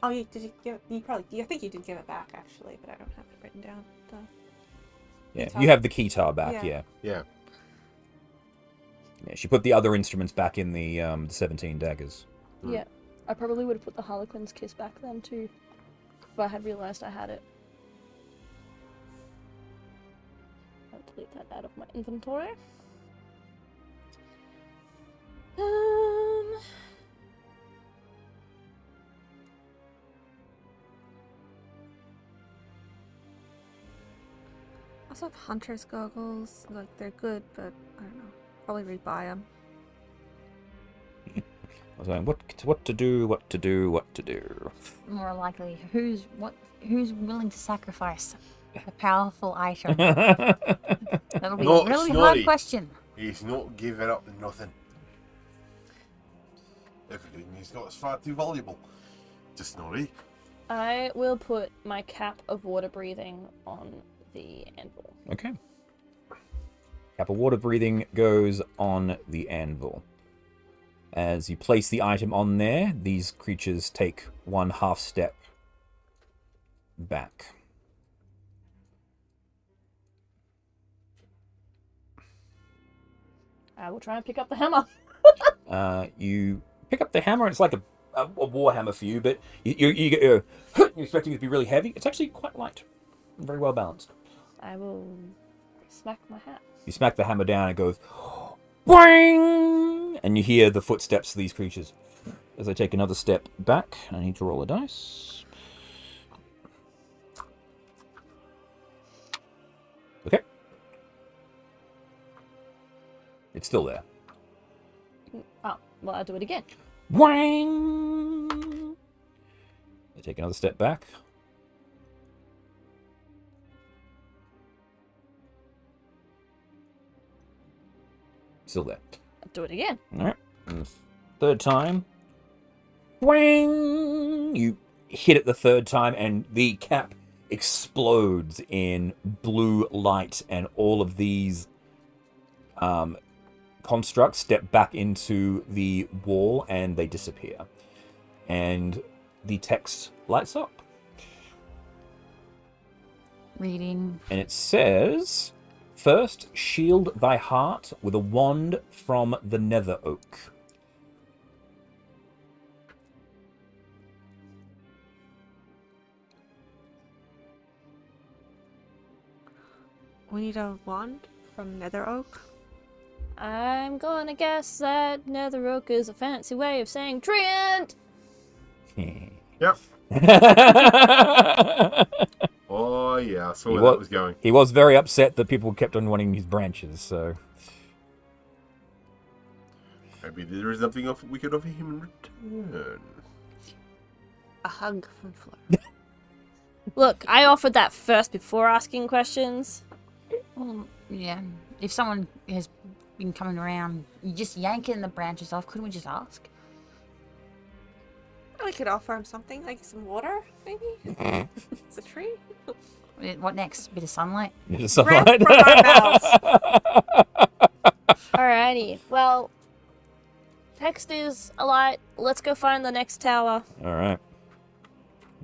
I think you did give it back actually, but I don't have it written down. Yeah, Guitar. you have the keytar back, Yeah. yeah. Yeah. Yeah, she put the other instruments back in the 17 daggers. Yeah. I probably would have put the Harlequin's kiss back then too, if I had realised I had it. I'll delete that out of my inventory. I also have hunter's goggles. Like, they're good, but I don't know. Probably rebuy them. I was going, what to do. More likely, who's willing to sacrifice a powerful item? That'll be Not a really Snotty. hard question. He's not giving up nothing. Everything he's got is far too valuable. Just Snorri. I will put my cap of water breathing on the anvil. Okay. Cap of water breathing goes on the anvil. As you place the item on there, these creatures take 1/2 step back. I will try and pick up the hammer. You pick up the hammer, and it's like a war hammer for you, but you're expecting it to be really heavy. It's actually quite light. Very well balanced. I will smack my hat. You smack the hammer down, and it goes boing! And you hear the footsteps of these creatures. As I take another step back, I need to roll a dice. Okay. It's still there. Oh, well, I'll do it again. Wang! I take another step back. Still there. I'll do it again. Alright. And the third time. Wang! You hit it the third time, and the cap explodes in blue light, and all of these constructs step back into the wall, and they disappear. And the text lights up. Reading. And it says, "First, shield thy heart with a wand from the nether oak." We need a wand from Nether Oak. I'm gonna guess that nether oak is a fancy way of saying treant. Yep. Oh, yeah, I saw where that was going. He was very upset that people kept on wanting his branches, so... Maybe there is something we could offer him in return. A hug from Fleur. Look, I offered that first before asking questions. Well, yeah. If someone has been coming around, you just yanking the branches off. Couldn't we just ask? We could offer him something, like some water, maybe? It's a tree. What next? Bit of sunlight? Just Breath sunlight. from our mouths. Alrighty, well, text is a light. Let's go find the next tower. Alright.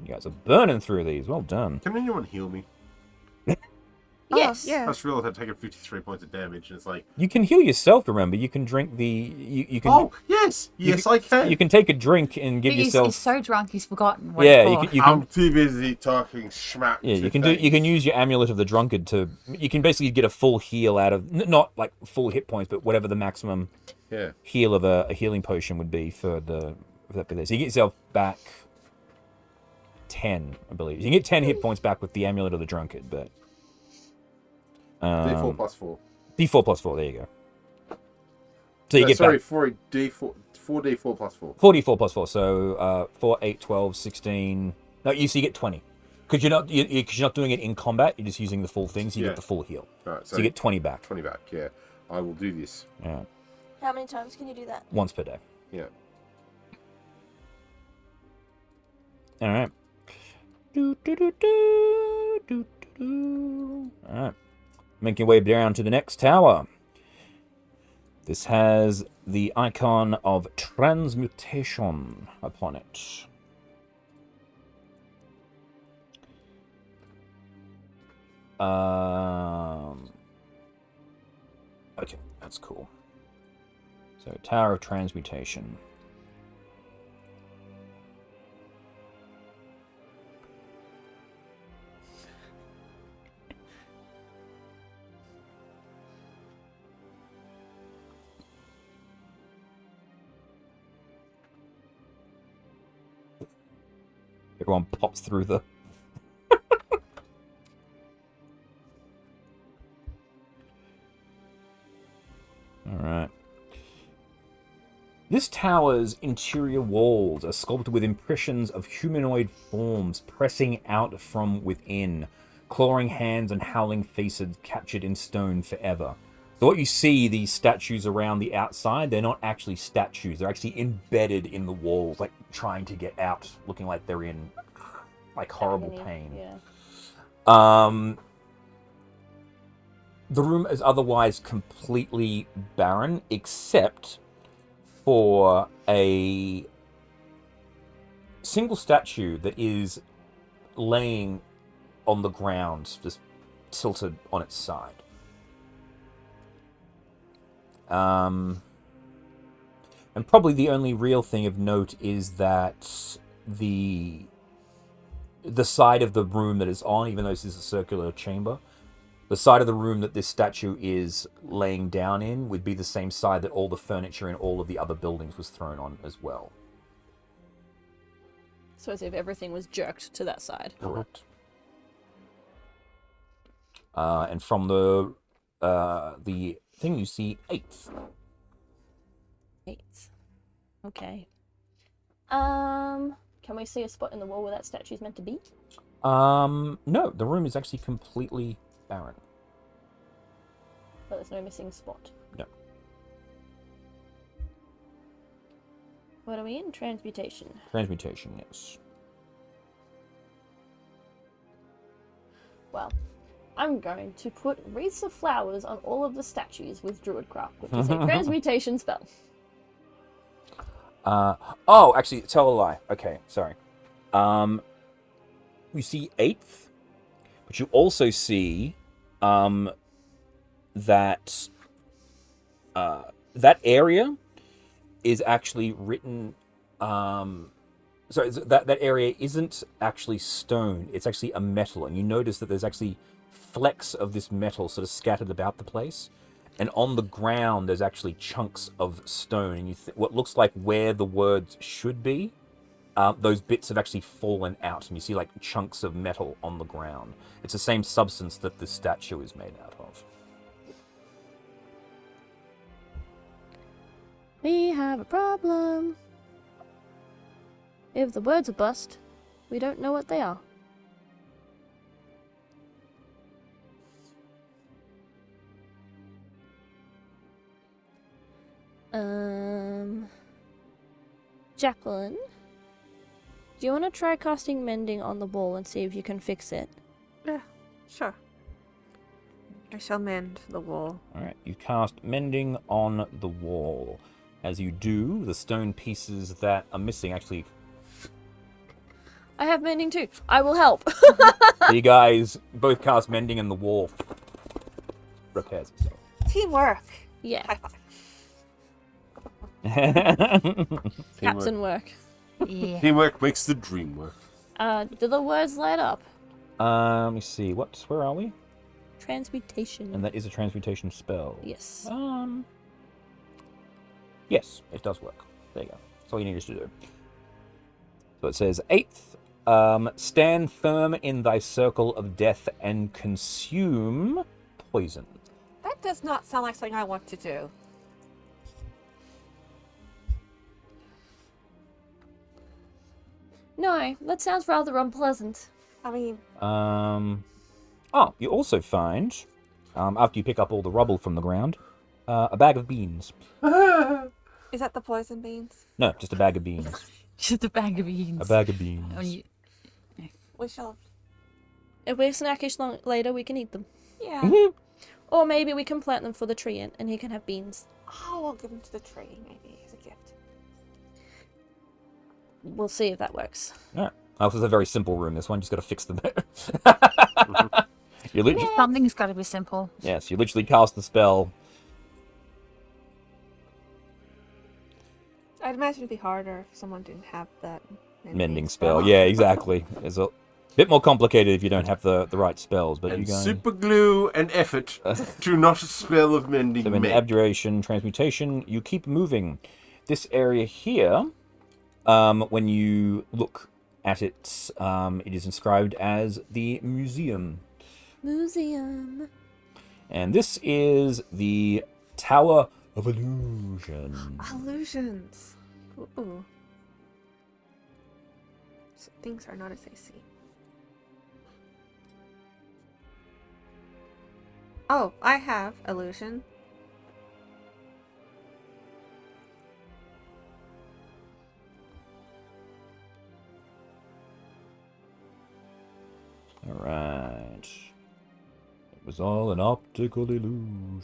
You guys are burning through these. Well done. Can anyone heal me? Yes. Oh, yeah. I just realized I've taken 53 points of damage, and it's like... You can heal yourself, remember. You can drink the... You can, Oh, yes! Yes, I can! You can take a drink and give yourself... He's so drunk he's forgotten what Yeah, it's for. you can... I'm too busy talking schmack. Yeah, to you can think. You can use your amulet of the drunkard to. You can basically get a full heal out of not like full hit points, but whatever the maximum Yeah. heal of a healing potion would be for that bit there. So you get yourself back 10, I believe. You can get 10 hit points back with the amulet of the drunkard, but D4 plus 4. D4 plus 4. There you go. So you get sorry, back 4D4 plus 4. 4d4 plus 4. So 4, 8, 12, 16. No, so you get 20. Because you're not doing it in combat. You're just using the full thing, so you Yeah. get the full heal. Alright, So you get 20 back. 20 back, yeah. I will do this. Yeah, How many times can you do that? once per day. Yeah. All right. All right. Make your way down to the next tower. This has the icon of transmutation upon it. Okay, that's cool. So, Tower of Transmutation. Everyone pops through the... Alright. This tower's interior walls are sculpted with impressions of humanoid forms pressing out from within, clawing hands and howling faces captured in stone forever. So what you see, these statues around the outside, they're not actually statues. They're actually embedded in the walls, like trying to get out, looking like they're in like horrible agony. pain. Yeah. The room is otherwise completely barren, except for a single statue that is laying on the ground, just tilted on its side. And probably the only real thing of note is that the side of the room that is on, even though this is a circular chamber, the side of the room that this statue is laying down in would be the same side that all the furniture in all of the other buildings was thrown on as well. So as if everything was jerked to that side. Correct. And from the thing you see 8th. 8. Okay. Can we see a spot in the wall where that statue's meant to be? No, the room is actually completely barren. But there's no missing spot. No. What are we in? Transmutation. Transmutation, yes. Well, I'm going to put wreaths of flowers on all of the statues with Druidcraft, which is a transmutation spell. Oh, actually, tell a lie. Okay, sorry. You see 8th, but you also see that that area is actually written. Sorry, that area isn't actually stone. It's actually a metal, and you notice that there's actually flecks of this metal sort of scattered about the place. And on the ground, there's actually chunks of stone. And what looks like where the words should be, those bits have actually fallen out. And you see like chunks of metal on the ground. It's the same substance that the statue is made out of. We have a problem. If the words are bust, we don't know what they are. Jacqueline, do you want to try casting Mending on the wall and see if you can fix it? Yeah, sure. I shall mend the wall. Alright, you cast Mending on the wall. As you do, the stone pieces that are missing actually... I have Mending too. I will help. You guys both cast Mending and the wall repairs itself. Teamwork. Yeah, High five. captain work. Yeah. Teamwork makes the dream work. Do the words light up? Let me see. Where are we? Transmutation. And that is a transmutation spell. Yes. Yes, it does work. There you go. That's all you need to do. So it says 8th, stand firm in thy circle of death and consume poison. That does not sound like something I want to do. No, that sounds rather unpleasant. I mean, Oh, you also find, after you pick up all the rubble from the ground, a bag of beans. is that the poison beans? No, just a bag of beans. Just a bag of beans. A bag of beans. Oh, you- We shall. If we're snackish later, we can eat them. Yeah. Or maybe we can plant them for the tree and he can have beans. Oh, we'll give them to the tree, maybe, as a gift. We'll see if that works. Alright. Oh, this is a very simple room, this one. Just got to fix the... You literally... Something's got to be simple. Yes, you literally cast the spell. I'd imagine it'd be harder if someone didn't have that Mending spell. Yeah, exactly. It's a bit more complicated if you don't have the right spells, but And you guys... super glue and effort to not a spell of mending So in make. abjuration, transmutation, you keep moving. This area here, when you look at it, it is inscribed as the museum. Museum. And this is the Tower of Illusion. Illusions. Ooh. So things are not as they seem. Oh, I have illusion. Alright. It was all an optical illusion.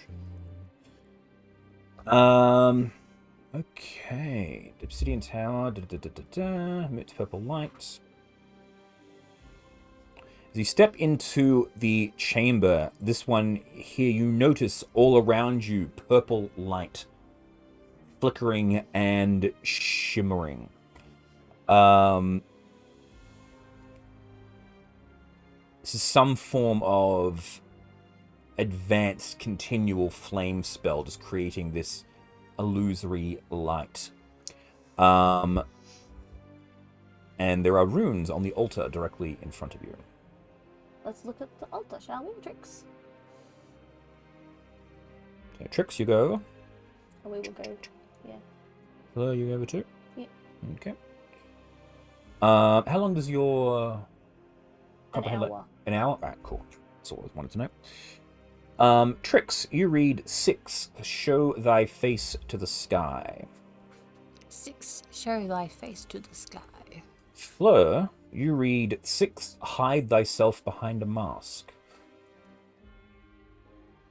Okay. The Obsidian Tower. Emits purple light. As you step into the chamber, this one here, you notice all around you purple light flickering and shimmering. This is some form of advanced continual flame spell, just creating this illusory light. And there are runes on the altar directly in front of you. Let's look at the altar, shall we, Trix? Okay, Trix, you go. Or we will go. Yeah. Hello, you go over too? Yeah. Okay. How long does your An hour. An hour? Alright, cool. That's all I wanted to know. Trix, you read 6. Show thy face to the sky. 6. Show thy face to the sky. Fleur, you read 6. Hide thyself behind a mask.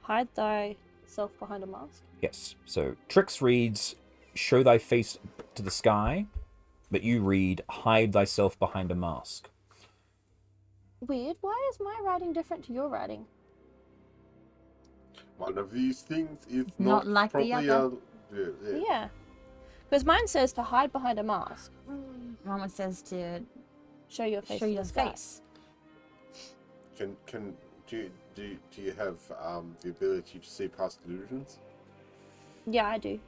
Hide thyself behind a mask? Yes. So Trix reads show thy face to the sky, but you read hide thyself behind a mask. Weird. Why is my writing different to your writing? One of these things is Not like the properly other. Yeah. Because mine says to hide behind a mask. Mama says to Show your face show to your the sky. face. Do you have the ability to see past illusions? Yeah, I do.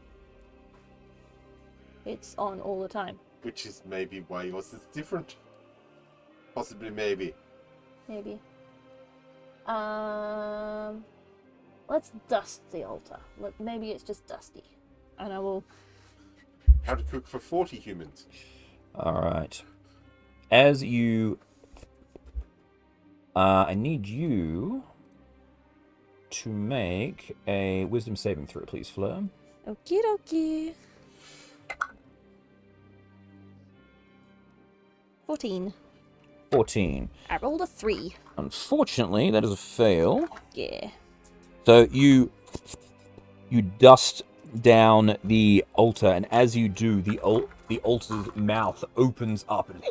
It's on all the time. Which is maybe why yours is different. Possibly, maybe. Maybe. Let's dust the altar. Maybe it's just dusty. And I will... How to cook for 40 humans. Alright. As you... I need you to make a wisdom saving throw, please, Fleur. Okie dokie. 14. 14. I rolled a 3. Unfortunately, that is a fail. Yeah. So you dust down the altar, and as you do, the altar's mouth opens up and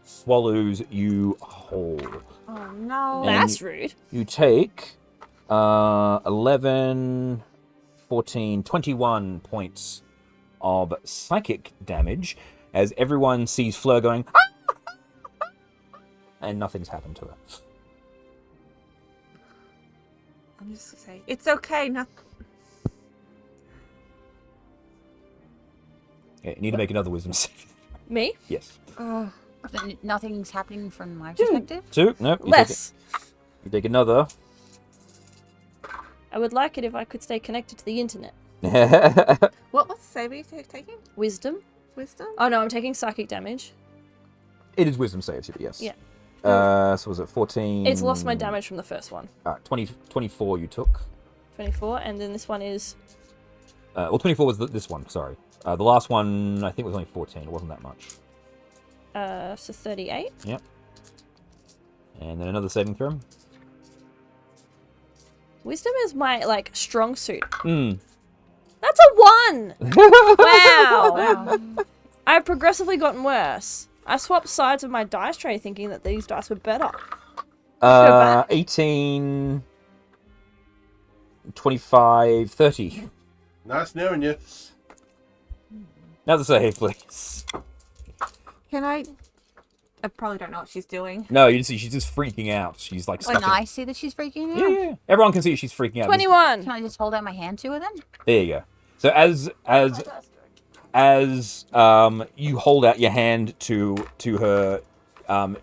swallows you whole. Oh no. And That's rude. You take 11, 14, 21 points of psychic damage as everyone sees Fleur going, and nothing's happened to her. I'm just gonna say it's okay. Yeah, you need to make another wisdom save. Me? Yes. But nothing's happening from my perspective. 2? No. Less. You take another. I would like it if I could stay connected to the internet. What save are you taking? Wisdom? Wisdom? Oh no, I'm taking psychic damage. It is wisdom saves, yes. Yeah. So was it 14? It's lost my damage from the first one. 24 you took. 24, and then this one is... Well, 24 was this one, sorry. The last one, I think, was only 14. It wasn't that much. So 38. Yep. And then another saving throw. Wisdom is my, strong suit. Mm. That's a 1! Wow! Wow. I've progressively gotten worse. I swapped sides of my dice tray thinking that these dice were better. 18, 25, 30. Nice knowing you. Another save, please. Can I probably don't know what she's doing. No, you see, she's just freaking out. She's like stuck When in... I see that she's freaking out, Yeah. Everyone can see she's freaking out. 21! can I just hold out my hand to her then? There you go. So as you hold out your hand to her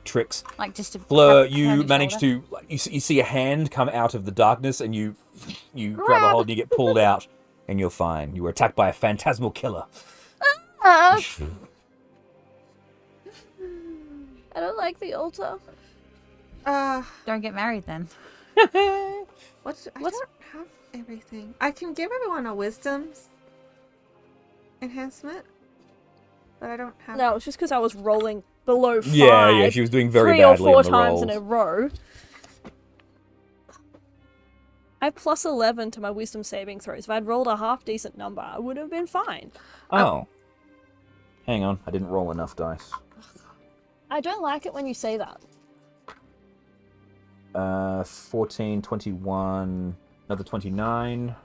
Trix, Like just to Fleur, hand you to manage shoulder? to you see a hand come out of the darkness, and you grab a hold and you get pulled out, and you're fine. You were attacked by a phantasmal killer. I don't like the altar. Don't get married then. I don't have everything. I can give everyone a wisdom enhancement, but I don't have. No, it's just because I was rolling below 5. Yeah, she was doing very 3 or badly 4 on the times in rolls. a row. I have plus 11 to my wisdom saving throws. If I'd rolled a half decent number, I would have been fine. Oh. Hang on, I didn't roll enough dice. I don't like it when you say that. 14, 21, another 29.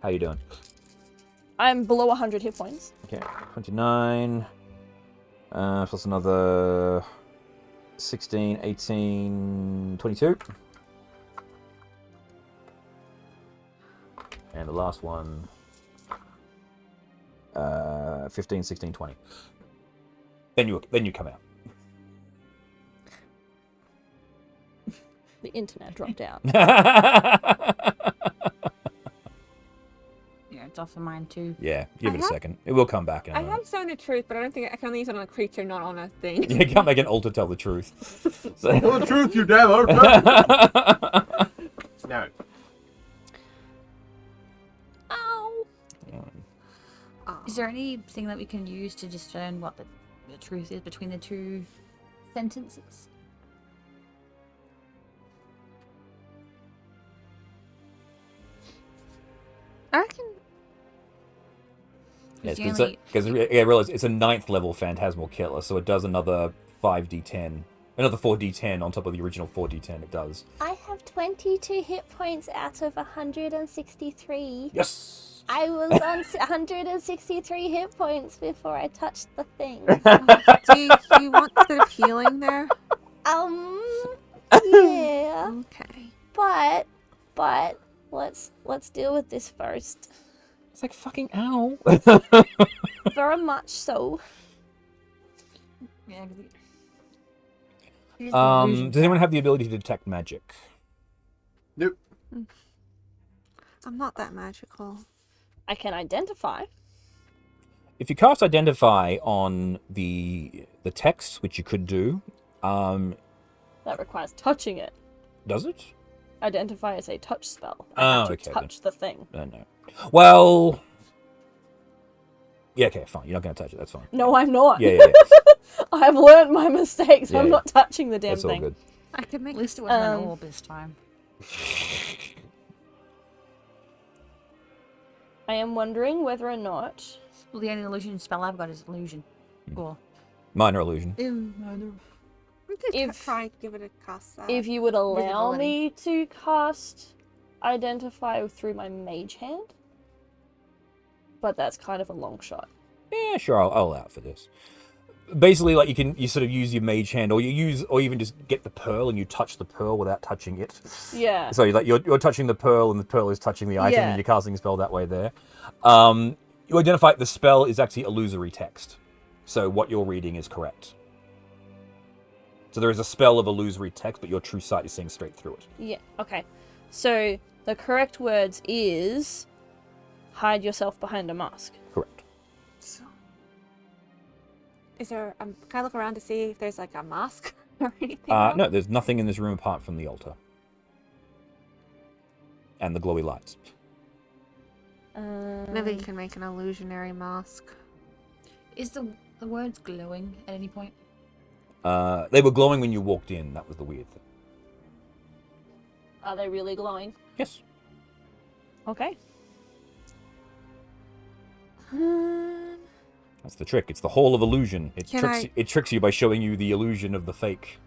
How you doing? I'm below 100 hit points. Okay, 29. Plus another 16, 18, 22. And the last one, 15, 16, 20. Then you come out. The internet dropped out. Yeah, it's off of mine too. Yeah, give I it a have- second. It will come back in a I minute. have Zone of Truth, but I don't think I can only use it on a creature, not on a thing. You can't make an altar tell the truth. Tell the truth, you damn old No. Ow! Is there anything that we can use to discern what the truth is between the two sentences? I reckon. Yes, the because I realize it's a 9th level phantasmal killer, so it does another 5d10. Another 4d10 on top of the original 4d10 it does. I have 22 hit points out of 163. Yes! I was on 163 hit points before I touched the thing. Do you want a bit of healing there? Yeah. Okay. But let's deal with this first. It's like fucking ow. Very much so. Yeah. Does anyone have the ability to detect magic? Nope. I'm not that magical. I can identify. If you cast Identify on the text, which you could do, That requires touching it. does it? Identify is a touch spell. Oh, I have to okay, touch the thing. No. Well... Yeah, okay, fine. You're not going to touch it. That's fine. No, I'm not. Yeah. I have learned my mistakes. Yeah, I'm yeah. not touching the damn That's all thing. good. I could make At least it wasn't an Um, orb this time. I am wondering whether or not. Well, the only illusion spell I've got is illusion. Cool. Minor illusion. We could If- try to give it a cast. If you would allow Visibility. me to cast Identify through my mage hand. But that's kind of a long shot. Yeah, sure, I'll allow it for this. Basically, like you sort of use your mage hand, or even just get the pearl and you touch the pearl without touching it. Yeah. So you're touching the pearl and the pearl is touching the item, Yeah. and you're casting a spell that way there. You identify the spell is actually illusory text, so what you're reading is correct. So there is a spell of illusory text, but your true sight is seeing straight through it. Yeah, okay. So the correct words is hide yourself behind a mask. Correct. Is there? Can I look around to see if there's like a mask or anything? around? No, there's nothing in this room apart from the altar and the glowy lights. Maybe you can make an illusionary mask. Is the words glowing at any point? They were glowing when you walked in. That was the weird thing. Are they really glowing? Yes. Okay. That's the trick. It's the Hall of Illusion. Can It tricks you by showing you the illusion of the fake,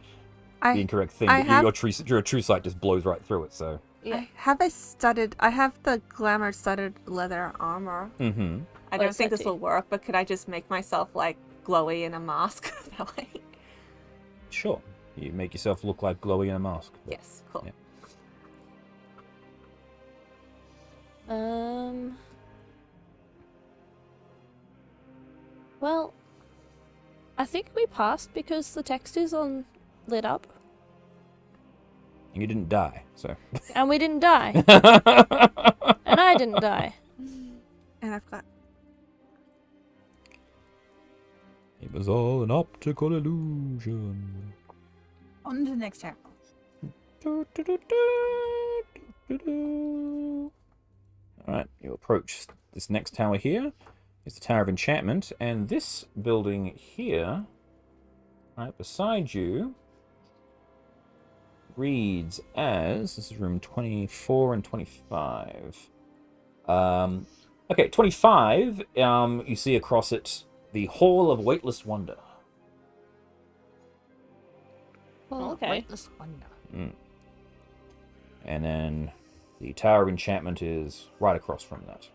the I incorrect thing. I But have- your true sight just blows right through it. So. Yeah. I have the glamour studded leather armor. Mm-hmm. I don't What's think that this do? will work, but could I just make myself like glowy in a mask that way? Sure. You make yourself look like glowy in a mask. Yes, cool. Yeah. Well, I think we passed because the text is on lit up, And you didn't die. So. and we didn't die, and I didn't die. And I've got It was all an optical illusion. On to the next tower. Alright, you approach this next tower here. It's the Tower of Enchantment, and this building here Right beside you reads as, this is room 24 and 25. Okay, 25, you see across it the Hall of Weightless Wonder. Oh, Okay. Weightless wonder. And then the Tower of Enchantment is right across from that.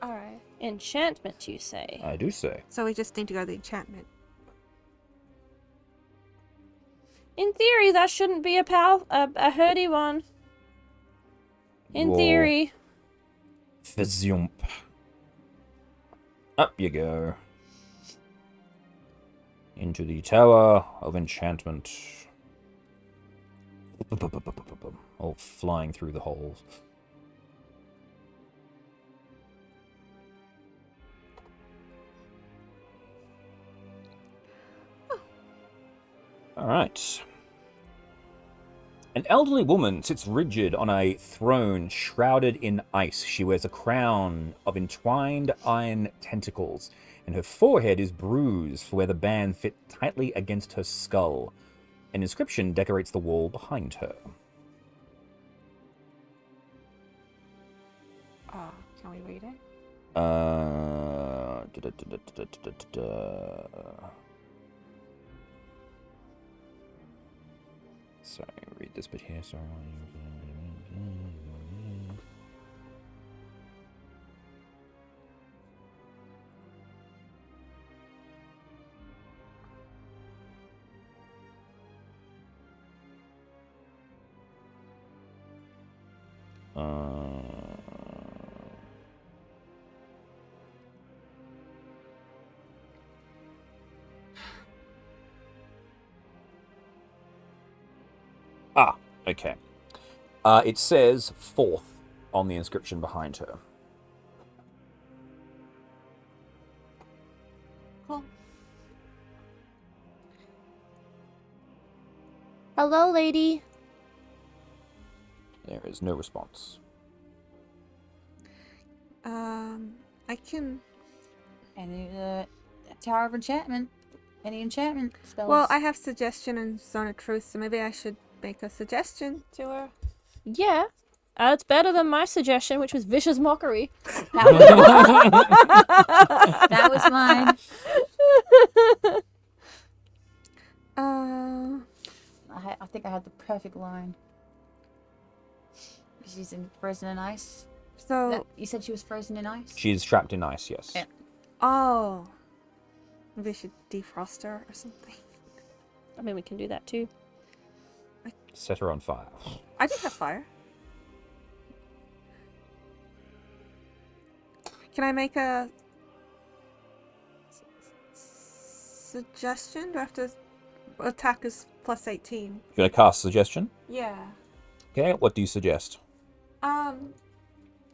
All right. Enchantment, you say? I do say. So we just need to go to the enchantment. In theory, that shouldn't be a hurdy one. In Whoa. theory. Fizzoomp. Up you go. Into the Tower of Enchantment. All flying through the holes. All right. An elderly woman sits rigid on a throne shrouded in ice. She wears a crown of entwined iron tentacles, and her forehead is bruised where the band fit tightly against her skull. An inscription decorates the wall behind her. Can we read it? Sorry, read this bit here. Sorry. Okay. It says fourth on the inscription behind her. Cool. Hello, lady. There is no response. I can. Any Tower of Enchantment. Any enchantment spells. Well, I have suggestion and zone of truth, so maybe I should make a suggestion to her. Yeah. It's better than my suggestion, which was vicious mockery. That was mine. I think I had the perfect line. She's frozen in ice. So. You said she was frozen in ice? She is trapped in ice, yes. Yeah. Oh. Maybe I should defrost her or something. I mean, we can do that too. Set her on fire. I do have fire. Can I make a suggestion? Do I have to attack is plus 18? You're going to cast suggestion? Yeah. Okay, what do you suggest?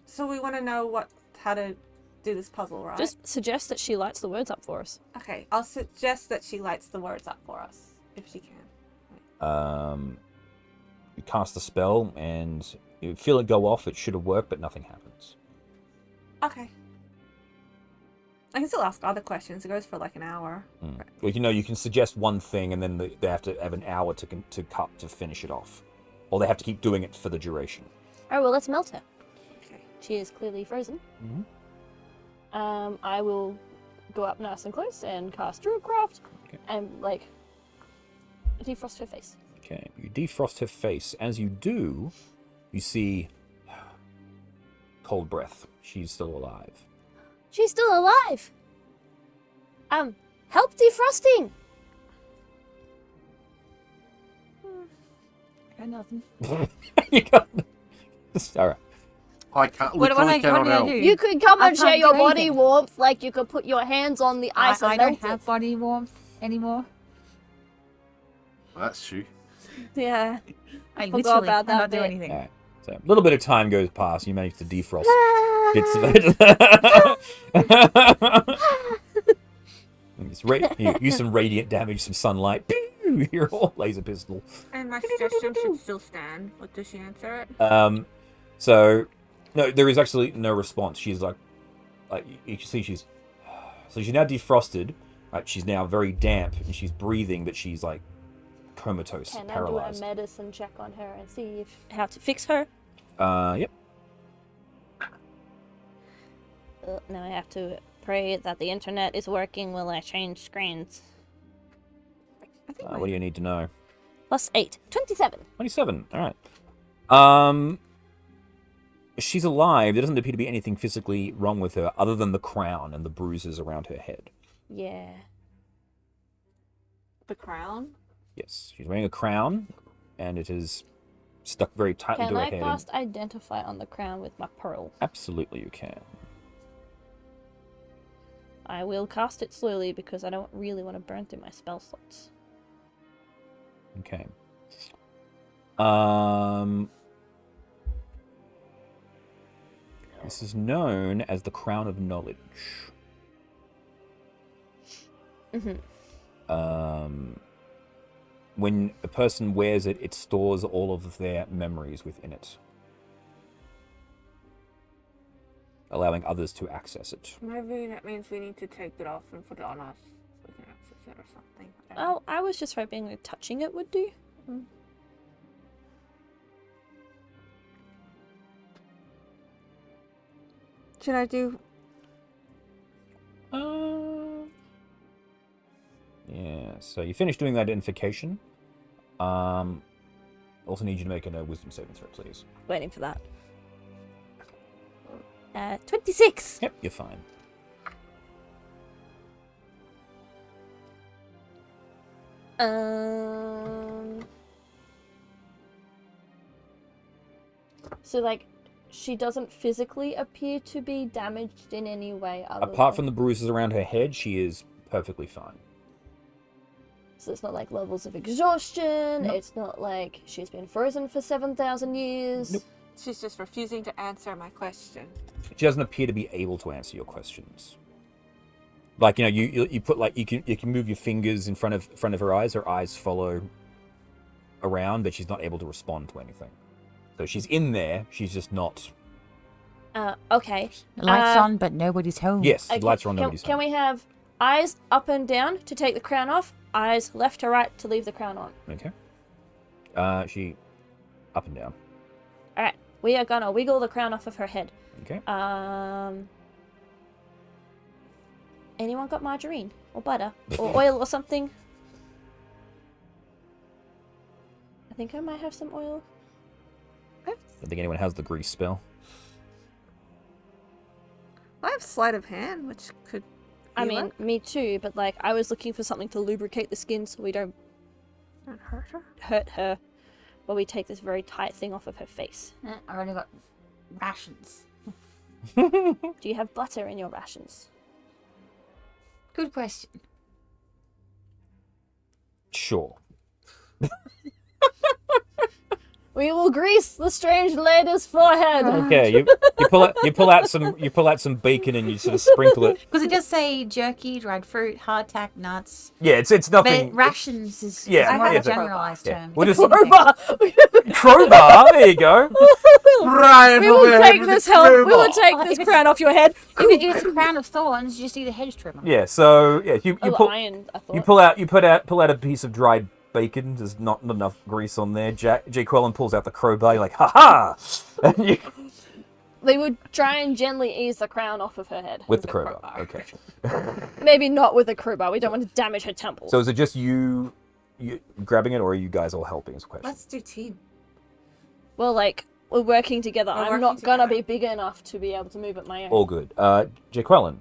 So we want to know how to do this puzzle, right? Just suggest that she lights the words up for us. Okay, I'll suggest that she lights the words up for us, if she can. You cast the spell, and you feel it go off. It should have worked, but nothing happens. Okay. I can still ask other questions. It goes for like an hour. Well, you can suggest one thing, and then they have to have an hour to cut to finish it off. Or they have to keep doing it for the duration. Alright, well, let's melt her. Okay. She is clearly frozen. Mm-hmm. I will go up nice and close and cast Druidcraft and, defrost her face. Okay, you defrost her face. As you do, you see cold breath. She's still alive. She's still alive! Help defrosting! I got nothing. You got... Alright. I can't. What do I do? You could come I and share can't your do body anything. warmth, like you could put your hands on the ice I and don't melt have it. body warmth anymore. Well, that's true. Yeah. I Forgot literally about that cannot do bit. anything. Alright. So, a little bit of time goes past. You manage to defrost bits of it. You use some radiant damage, some sunlight. Pew! Your whole laser pistol. And my suggestion should still stand. What does she answer it? So, no, there is actually no response. She's like you can see she's So she's now defrosted. Right, she's now very damp, and she's breathing, but she's like comatose, Can paralyzed. I do a medicine check on her and see how to fix her? Yep. Now I have to pray that the internet is working while I change screens. I think What do you need to know? +8. 27. 27. All right. She's alive. There doesn't appear to be anything physically wrong with her other than the crown and the bruises around her head. Yeah. the crown. Yes, she's wearing a crown, and it is stuck very tightly Can to her I head. cast Identify on the crown with my pearl? Absolutely, you can. I will cast it slowly because I don't really want to burn through my spell slots. Okay. This is known as the Crown of Knowledge. When a person wears it, it stores all of their memories within it, allowing others to access it. Maybe that means we need to take it off and put it on us so we can access it or something. I don't know. Oh, I was just hoping that touching it would do. Should I do? Yeah, so you finished doing the identification. Also need you to make a wisdom saving throw, please. Waiting for that. 26. Yep, you're fine. So like, she doesn't physically appear to be damaged in any way other Apart than... from the bruises around her head, she is perfectly fine. So it's not like levels of exhaustion. Nope. It's not like she's been frozen for 7,000 years. Nope. She's just refusing to answer my question. She doesn't appear to be able to answer your questions. Like, you know, you put like you can move your fingers in front of her eyes follow around, but she's not able to respond to anything. So she's in there, she's just not. Okay. The lights on, but nobody's home. Yes, the Okay, lights are on, nobody's Can home. we have eyes up and down to take the crown off, eyes left to right to leave the crown on? Okay. She up and down. Alright, we are gonna wiggle the crown off of her head. Okay. Anyone got margarine? Or butter? Or oil or something? I think I might have some oil. I don't think anyone has the grease spell. I have sleight of hand, which could. I heal mean, it. me too, but like, I was looking for something to lubricate the skin so we don't Don't hurt her. hurt her while we take this very tight thing off of her face. I already got rations. Do you have butter in your rations? Good question. Sure. We will grease the strange lady's forehead. Okay, you pull out some bacon and you sort of sprinkle it. Because it does say jerky, dried fruit, hardtack, nuts. Yeah, it's nothing. But rations is Yeah, more yeah, of a generalized yeah. term. We'll just Crowbar. crowbar. There you go. We will take this help. We will take this crown off your head. If it's a crown of thorns, you just need a hedge trimmer. Yeah. So yeah, you Oh, pull iron, I thought. you pull out a piece of dried bacon. There's not enough grease on there. J. Quellen pulls out the crowbar. You're like, ha ha! And you, They would try and gently ease the crown off of her head. with the crowbar. Okay. Maybe not with a crowbar. We don't want to damage her temple. So is it just you grabbing it, or are you guys all helping? Is the question. Let's do team. Well, like, we're working together. We're I'm working not gonna together. be big enough to be able to move it my own. All good. J. Quellen,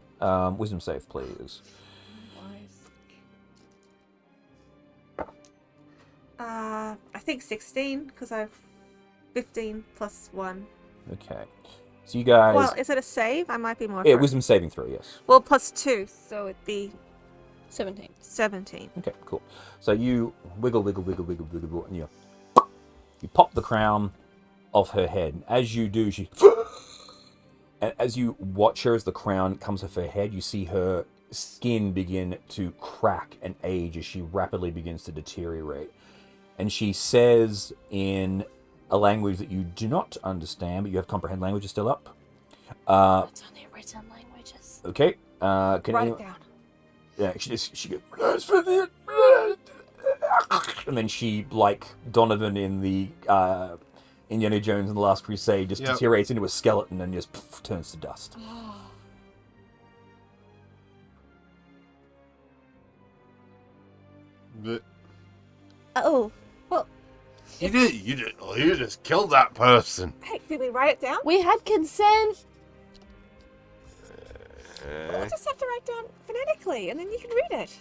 wisdom save, please. I think 16 because I've 15 plus 1. Okay. So you guys. Well, is it a save? I might be more. Yeah, first. wisdom saving throw. Yes. Well, plus 2, so it'd be 17. 17. Okay, cool. So you wiggle, and you pop the crown off her head. And as you do, and as you watch her as the crown comes off her head, you see her skin begin to crack and age as she rapidly begins to deteriorate. And she says in a language that you do not understand, but you have comprehend languages still up. It's only written languages. Okay. Can Write anyone... it down. Yeah, she goes, and then she, like Donovan in the Indiana Jones and the Last Crusade, just Yep. deteriorates into a skeleton and just turns to dust. But Oh, well, you just killed that person. Hey, did we write it down? we had consent. We'll just have to write down phonetically, and then you can read it.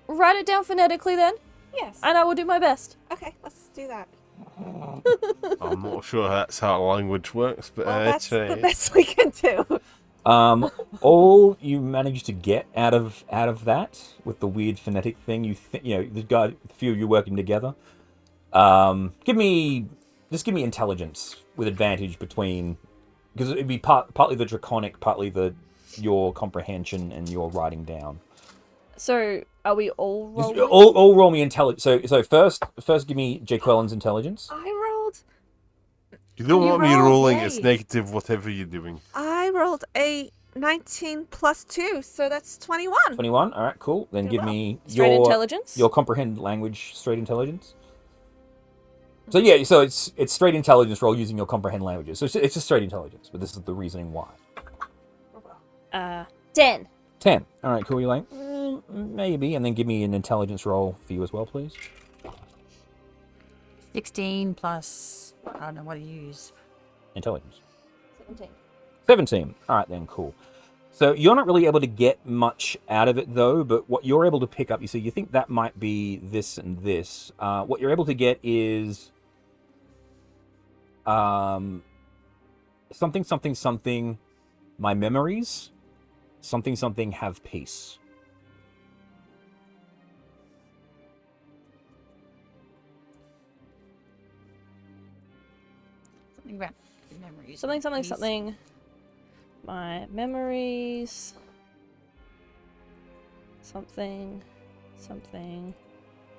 Write it down phonetically then, Yes. and I will do my best. Okay, let's do that. I'm not sure that's how language works, but Well, that's try. the best we can do. All you managed to get out of that with the weird phonetic thing, the few of you working together. Give me intelligence with advantage between, because it'd be partly the draconic, partly your comprehension and your writing down. So, are we all rolling? All roll me intelligence. So first give me Jaquelin's intelligence. I rolled You don't You want me rolled, rolling. yay. It's negative, whatever you're doing. a 19 plus 2, so that's 21. 21. All right, cool. Then Did give well. me Straight your intelligence? Your comprehend language straight intelligence. So yeah, so it's straight intelligence roll using your comprehend languages. So it's just straight intelligence, but this is the reasoning why. 10. 10. All right, cool. You're like, maybe, and then give me an intelligence roll for you as well, please. 16 plus, I don't know what to use. Intelligence. 17. 17. All right, then, cool. So you're not really able to get much out of it, though, but what you're able to pick up, you think that might be this and this. What you're able to get is something, my memories, something, have peace. Something about memories. Something. My memories. Something.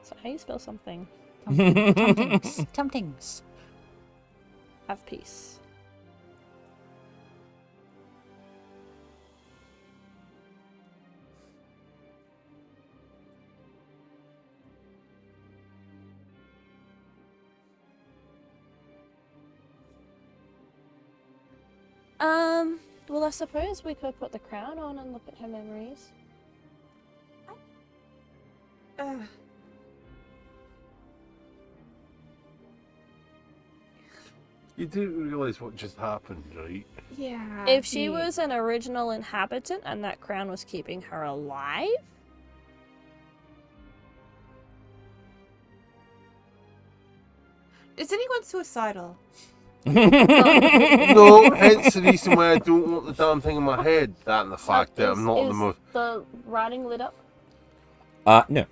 So how you spell something? Tumtings. Have peace. Well, I suppose we could put the crown on and look at her memories. You do realise what just happened, right? Yeah. If she was an original inhabitant and that crown was keeping her alive, Is anyone suicidal? No, hence the reason why I don't want the damn thing in my head. That and the fact that I'm not the is most. the writing lit up? No.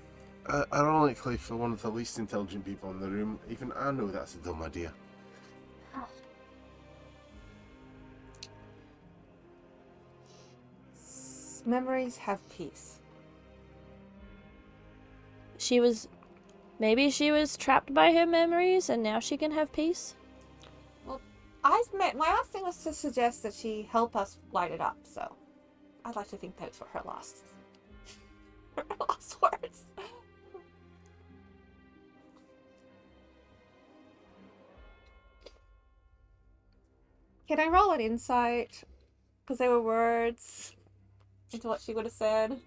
Ironically, for one of the least intelligent people in the room, even I know that's a dumb idea. Memories have peace. Maybe she was trapped by her memories and now she can have peace? My last thing was to suggest that she help us light it up, so I'd like to think those were her last words. Can I roll an insight? Because they were words into what she would have said.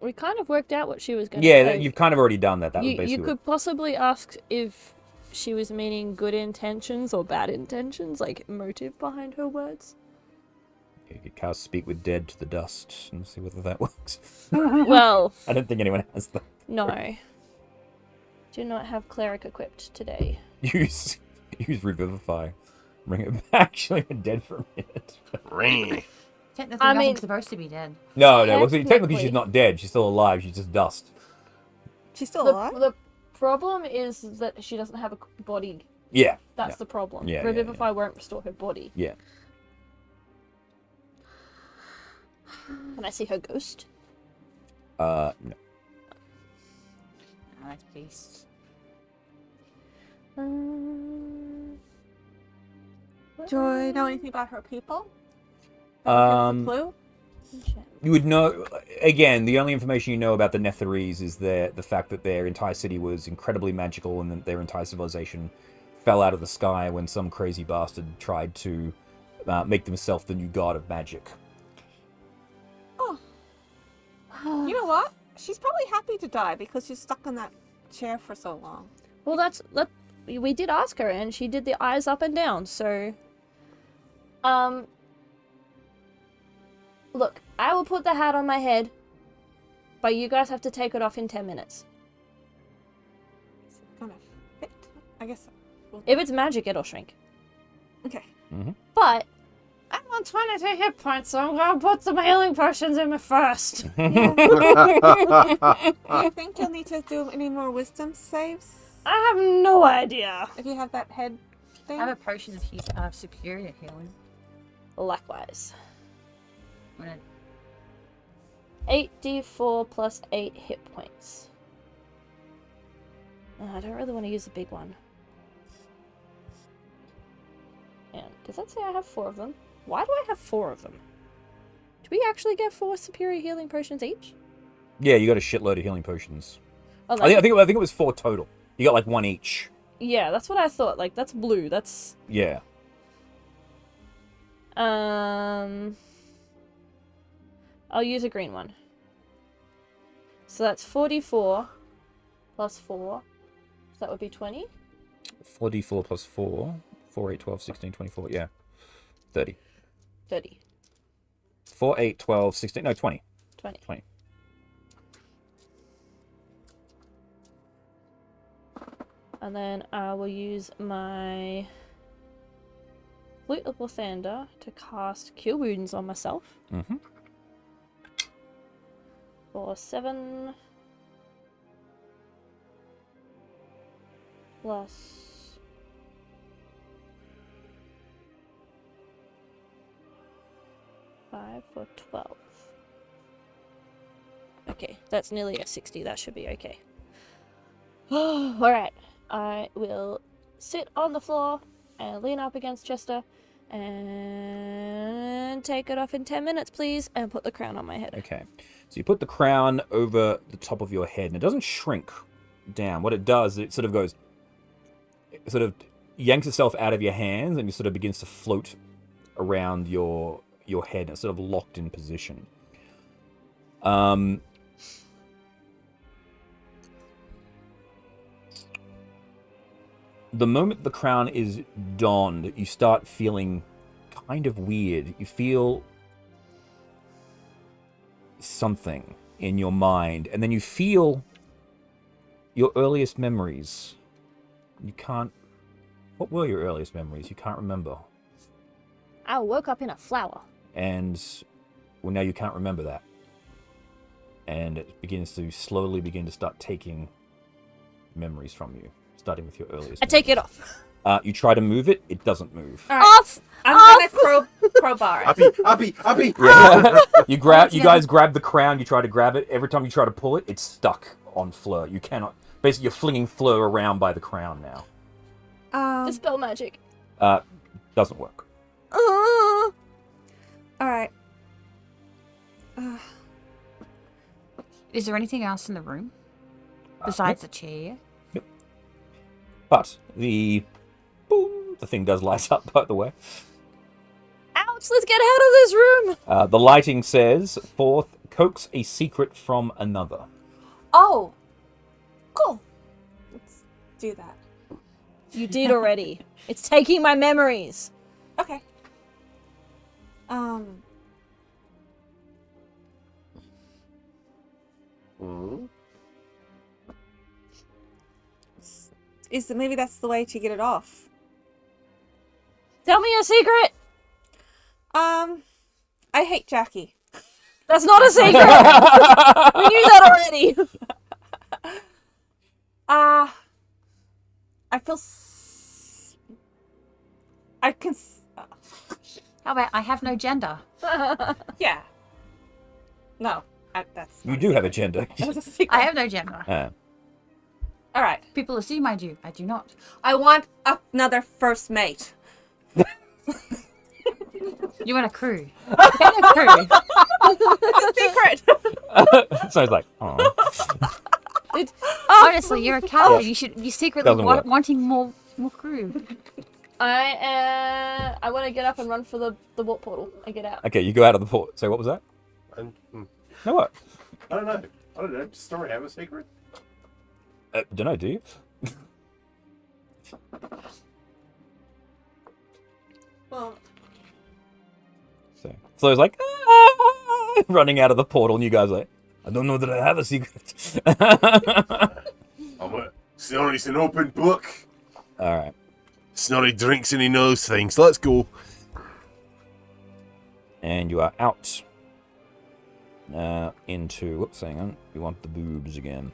We kind of worked out what she was going to Yeah, say. you've kind of already done that. That was You basically could possibly ask if she was meaning good intentions or bad intentions, like motive behind her words. You could cast Speak with Dead to the dust and see whether that works. Well, I don't think anyone has that. no. Do not have cleric equipped today. Use Revivify. Bring it back. Actually, been dead for a minute. Ring. Technically, I mean- nothing's supposed to be dead. No. Well, technically Technically. she's not dead. She's still alive. She's just dust. She's still alive? The problem is that she doesn't have a body. Yeah. That's the problem. Yeah, yeah, Revivify won't restore her body. Yeah. Can I see her ghost? No. Nice beast. Do I know anything about her people? Um, Clue? You would know, again, the only information you know about the Netherese is the fact that their entire city was incredibly magical and that their entire civilization fell out of the sky when some crazy bastard tried to make himself the new god of magic. Oh. You know what? She's probably happy to die because she's stuck in that chair for so long. Well, we did ask her, and she did the eyes up and down. So, look, I will put the hat on my head, but you guys have to take it off in 10 minutes. Is it gonna fit? I guess so. If it's magic, it'll shrink. Okay. But I'm on 22 hit points, so I'm gonna put some healing potions in me first. Do you think you'll need to do any more wisdom saves? I have no idea. If you have that head thing? I have a potion of superior healing. Likewise. I'm gonna 8d4 plus 8 hit points. I don't really want to use the big one. And does that say I have 4 of them? Why do I have 4 of them? Do we actually get 4 superior healing potions each? Yeah, you got a shitload of healing potions. Oh, I think it was 4 total. You got like 1 each. yeah, that's what I thought. Like, that's blue. That's... Yeah. I'll use a green one. So that's 44 plus 4. So that would be 20. 4d4 plus 4. 4, 8, 12, 16, 24. Yeah. 30. 30. 4, 8, 12, 16. No, 20. 20. 20. And then I will use my Flute of Lathander to cast Cure Wounds on myself. Mm-hmm. For 7 plus 5 for 12. Okay, that's nearly a 60. That should be okay. Alright, I will sit on the floor and lean up against Chester and take it off in 10 minutes, please, and put the crown on my head. Okay. So you put the crown over the top of your head, and it doesn't shrink down. What it does, it sort of goes... It sort of yanks itself out of your hands, and it sort of begins to float around your head, and it's sort of locked in position. The moment the crown is donned, you start feeling kind of weird. You feel something in your mind, and then you feel your earliest memories. You can't... What were your earliest memories? You can't remember. I woke up in a flower. And, well, now you can't remember that. And it begins to slowly begin to start taking memories from you, starting with your earliest I take it off. You try to move it, it doesn't move. All right. Off! I'm gonna crowbar it. Uppy. Yeah. You guys grab the crown, you try to grab it. Every time you try to pull it, it's stuck on Fleur. You cannot... Basically, you're flinging Fleur around by the crown now. Dispel magic. Doesn't work. All right. Is there anything else in the room besides the chair? But the thing does light up, by the way. Ouch, let's get out of this room! The lighting says, "Fourth, coax a secret from another." Oh, cool. Let's do that. You did already. It's taking my memories. Okay. Maybe that's the way to get it off. Tell me a secret! I hate Jackie. That's not a secret! We knew that already! I feel... I can... How about I have no gender? Yeah. No, that's... You do have a gender. That's a secret. I have no gender. All right. People assume I do. I do not. I want another first mate. You want a crew? Get a crew. Secret. So it's like, oh, Honestly, you're a captain. You should be secretly Doesn't work. wanting more crew. I want to get up and run for the warp portal and get out. okay, you go out of the port. So what was that? And, No, what? I don't know. Does Story have a secret? Don't know, do you? Well, So Flo's like, "Ah," running out of the portal, and you guys are like, I don't know that I have a secret. Snorri's an open book. All right. Snorri drinks and he knows things. Let's go. And you are out. Into, whoops, hang on. You want the boobs again.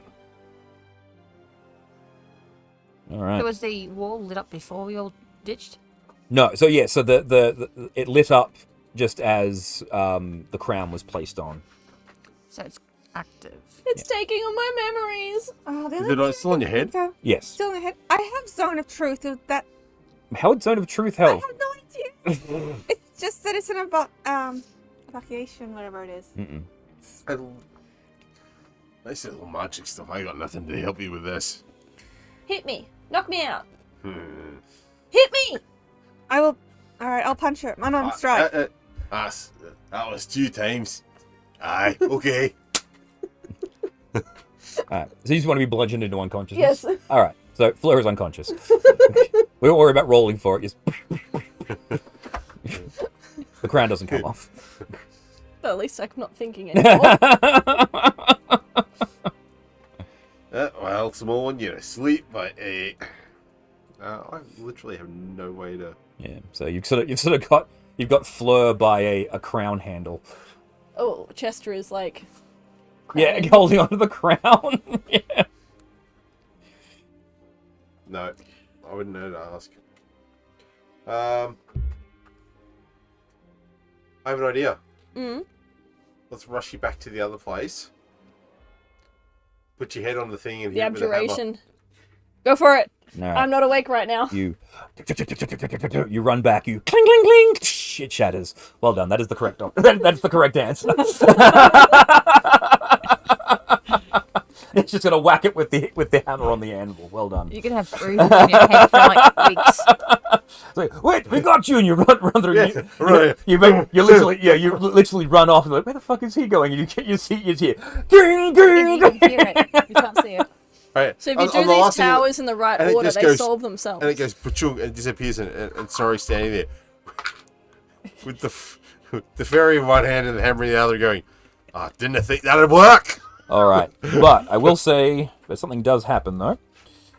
All right. So was the wall lit up before we all ditched? No, so yeah, so the it lit up just as the crown was placed on. So it's active. It's taking all my memories. oh, the Is other it still in your head? thing- Yes. Still in the head. I have Zone of Truth. That How would Zone of Truth I help? have no idea. It's just that it's an evacuation, whatever it is. Mm-mm. Nice little magic stuff. I got nothing to help you with this. Hit me. Knock me out. Hmm. Hit me. I will. All right, I'll punch her. Unarmed strike. That was 2 times. Aye, okay. All right. So you just want to be bludgeoned into unconsciousness? Yes. All right. So Fleur is unconscious. We don't worry about rolling for it. Just the crown doesn't come off. But at least I'm not thinking anymore. Well, small one, you're asleep, but I literally have no way to. Yeah. So you've got Fleur by a crown handle. Oh, Chester is like. Yeah, crying. holding onto the crown. Yeah. No, I wouldn't know to ask. I have an idea. Mm. Let's rush you back to the other place. Put your head on the thing and The hit it with a hammer. abjuration. Go for it. No. I'm not awake right now. You run back. You cling cling cling. It shatters. Well done. That is the correct. That's the correct answer. It's just gonna whack it with the hammer on the anvil. Well done. You could have bruises on your head for like weeks. It's like, wait, we got you, and you run through. Yeah, right. You literally run off and like, where the fuck is he going? And you see, ding, ding, You can ding. hear it. You can't see it. Right. So if you on do the these last thing- towers in the right and it order, just they goes- solve themselves. and it goes pachung and disappears, and Sorry standing there with the fairy in one hand and the hammer in the other, going, didn't I think that'd work? All right, but I will say that something does happen though.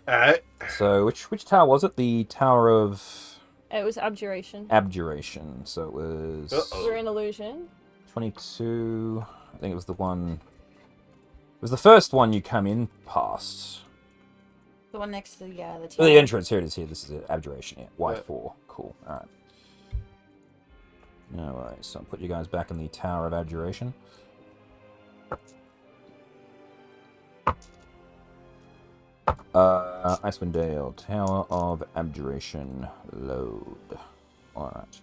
Alright. So which tower was it? The Tower of It was abjuration. Abjuration. So it was Uh-oh. We're in illusion. 22. I think it was the one. It was the first one you come in past. The one next to the Oh, tower. the entrance. Here it is. Here. This is it. Abjuration. Yeah. Y4. Cool. All right. No worries. So I'll put you guys back in the Tower of Abjuration. Icewind Dale, Tower of Abjuration, load. Alright.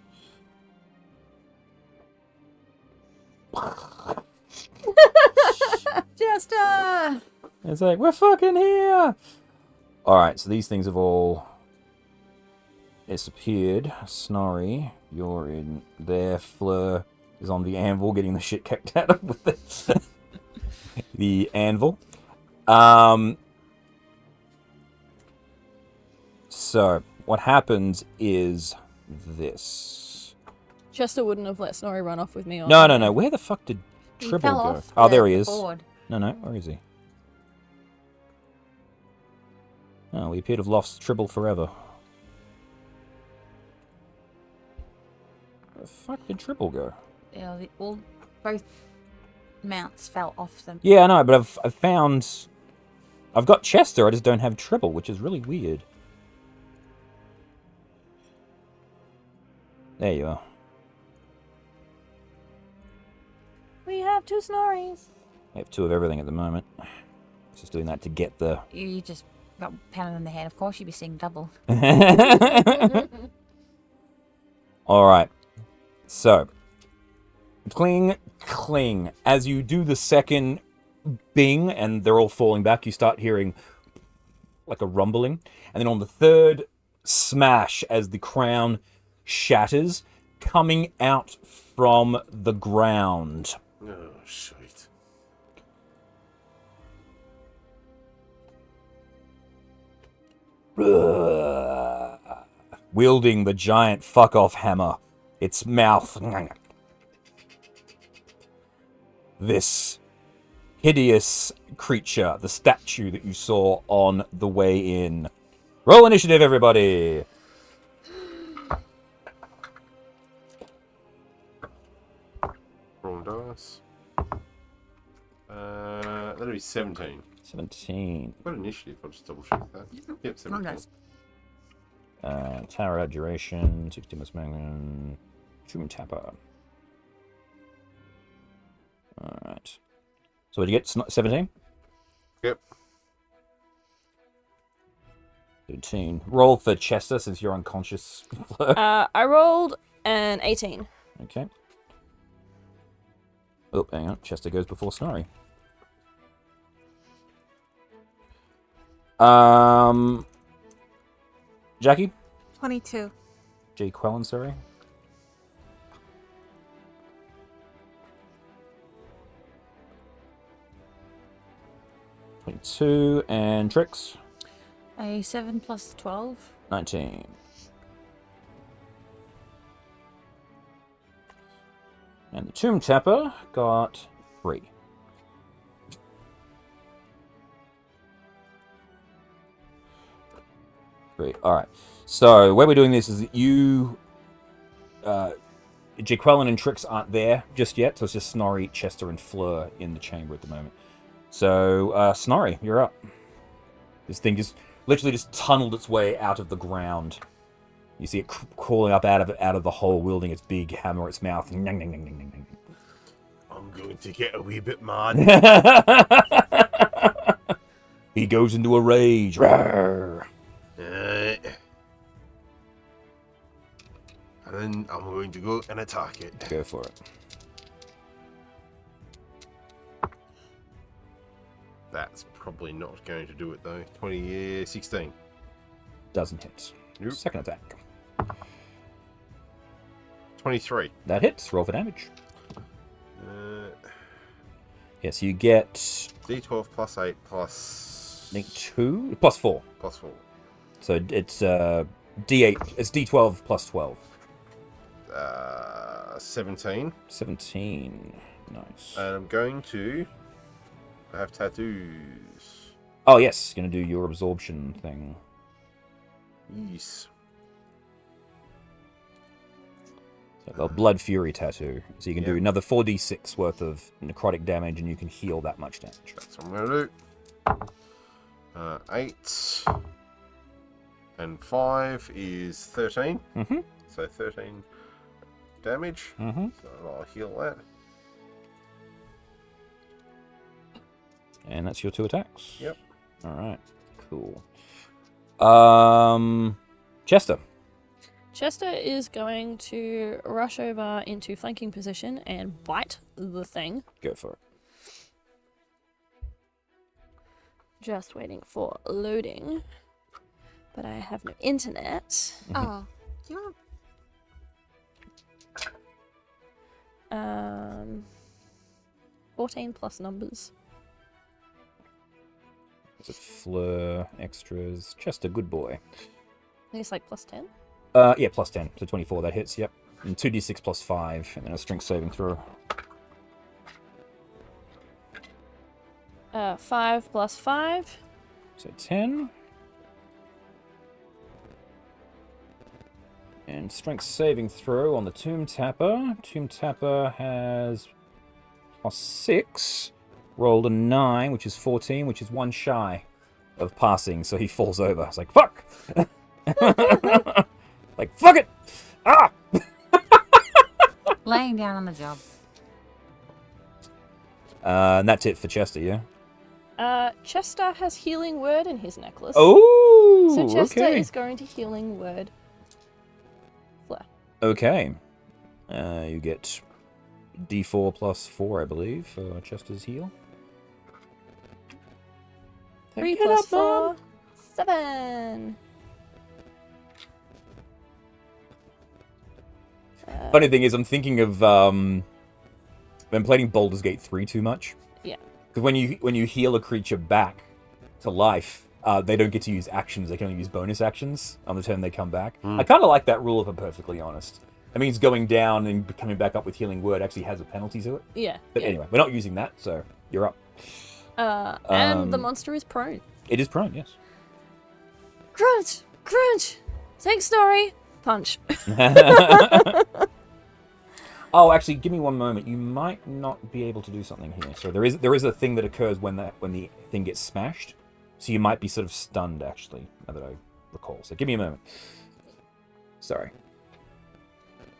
Jester! It's like, we're fucking here! Alright, so these things have all disappeared. Snorri, you're in there. Fleur is on the anvil, getting the shit kicked out of with the anvil. So, what happens is this. Chester wouldn't have let Snorri run off with me. No. Where the fuck did He Tribble fell go? off Oh, the there he is. board. No, where is he? Oh, we appear to have lost Tribble forever. Where the fuck did Tribble go? Yeah, both mounts fell off them. Yeah, I know, but I've found... I've got Chester, I just don't have Tribble, which is really weird. There you are. We have 2 Snorris. I have 2 of everything at the moment. Just doing that to get the... You just got pounded in the head. Of course you'd be seeing double. Alright. So, cling, cling. As you do the second bing, and they're all falling back, you start hearing like a rumbling. And then on the third smash, as the crown shatters, coming out from the ground. Oh, shit. Wielding the giant fuck-off hammer, its mouth. This hideous creature, the statue that you saw on the way in. Roll initiative, everybody! Wrong dice. That'll be 17. 17. What initiative? I'll just double check that. Yep, 17. Wrong dice. Tower duration, 60 minutes magnum, Tomb Tapper. Alright. So what did you get? 17? Yep. 13. Roll for Chester since you're unconscious. I rolled an 18. Okay. Oh, hang on. Chester goes before Snorri. Jackie? 22. J. Quellen, sorry. $22. And Trix? A 7 plus 12. 19. And the Tomb Tapper got 3. Alright. So, where we're doing this is that you... Jaqueline and Trix aren't there just yet, so it's just Snorri, Chester, and Fleur in the chamber at the moment. So, Snorri, you're up. This thing just literally just tunneled its way out of the ground. You see it crawling up out of the hole, wielding its big hammer, its mouth. I'm going to get a wee bit mad. He goes into a rage. Rawr. And then I'm going to go and attack it. Go for it. That's probably not going to do it though. 16. Doesn't hit. Nope. Second attack. 23. That hits. Roll for damage. Yes, you get D12 plus 8 plus... I think 2 plus 4. Plus 4. So it's D8. It's D12 plus 12. 17. 17. Nice. And I'm going to have tattoos. Oh yes, gonna do your absorption thing. Yes. So a blood fury tattoo. So you can do another 4d6 worth of necrotic damage, and you can heal that much damage. That's what I'm going to do. 8 and 5 is 13. Mm-hmm. So 13 damage. Mm-hmm. So I'll heal that. And that's your 2 attacks. Yep. All right. Cool. Chester. Chester is going to rush over into flanking position and bite the thing. Go for it. Just waiting for loading. But I have no internet. Oh. Do you want 14 plus numbers. Is it Fleur, extras? Chester, good boy. I think it's like plus 10. Yeah, plus 10. So 24, that hits, yep. And 2d6 plus 5, and then a strength saving throw. 5 plus 5. So 10. And strength saving throw on the Tomb Tapper. Tomb Tapper has plus 6. Rolled a 9, which is 14, which is 1 shy of passing, so he falls over. It's like, fuck! Like, fuck it! Ah! Laying down on the job. And that's it for Chester, yeah? Chester has healing word in his necklace. Oh! So Chester okay. is going to healing word Fleur. Okay. You get D4 plus 4, I believe, for Chester's heal. 3 Get plus up, Mom. 4, 7. Funny thing is, I'm thinking of I'm playing Baldur's Gate 3 too much. Yeah. Because when you heal a creature back to life, they don't get to use actions. They can only use bonus actions on the turn they come back. I kind of like that rule, if I'm perfectly honest. It means going down and coming back up with Healing Word actually has a penalty to it. Yeah. But anyway, we're not using that, so you're up. And the monster is prone. It is prone, yes. Crunch! Crunch! Thanks, Snorri! Punch. Oh, actually, give me one moment. You might not be able to do something here. So there is a thing that occurs when the thing gets smashed. So you might be sort of stunned, actually, now that I recall. So give me a moment. Sorry.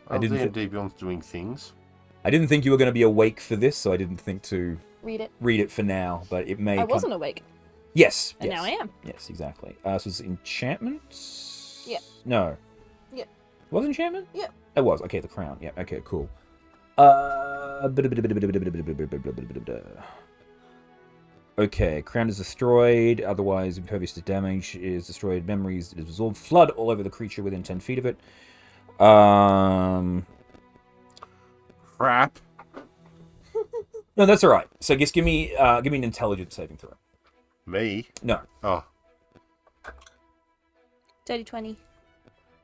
D&D Beyond's doing things. I didn't think you were going to be awake for this, so I didn't think to Read it for now. But it may. I wasn't awake. Yes. And yes. now I am. Yes, exactly. So it's enchantments. Yeah. No. Yeah. Was it enchantment? Yeah. It was. Okay, the crown. Yeah. Okay, cool. Okay, crown is destroyed. Otherwise, impervious to damage is destroyed. Memories is absorbed. Flood all over the creature within 10 feet of it. Crap. No, that's all right. So, just give me an intelligence saving throw. Me? No. Oh. Dirty 20.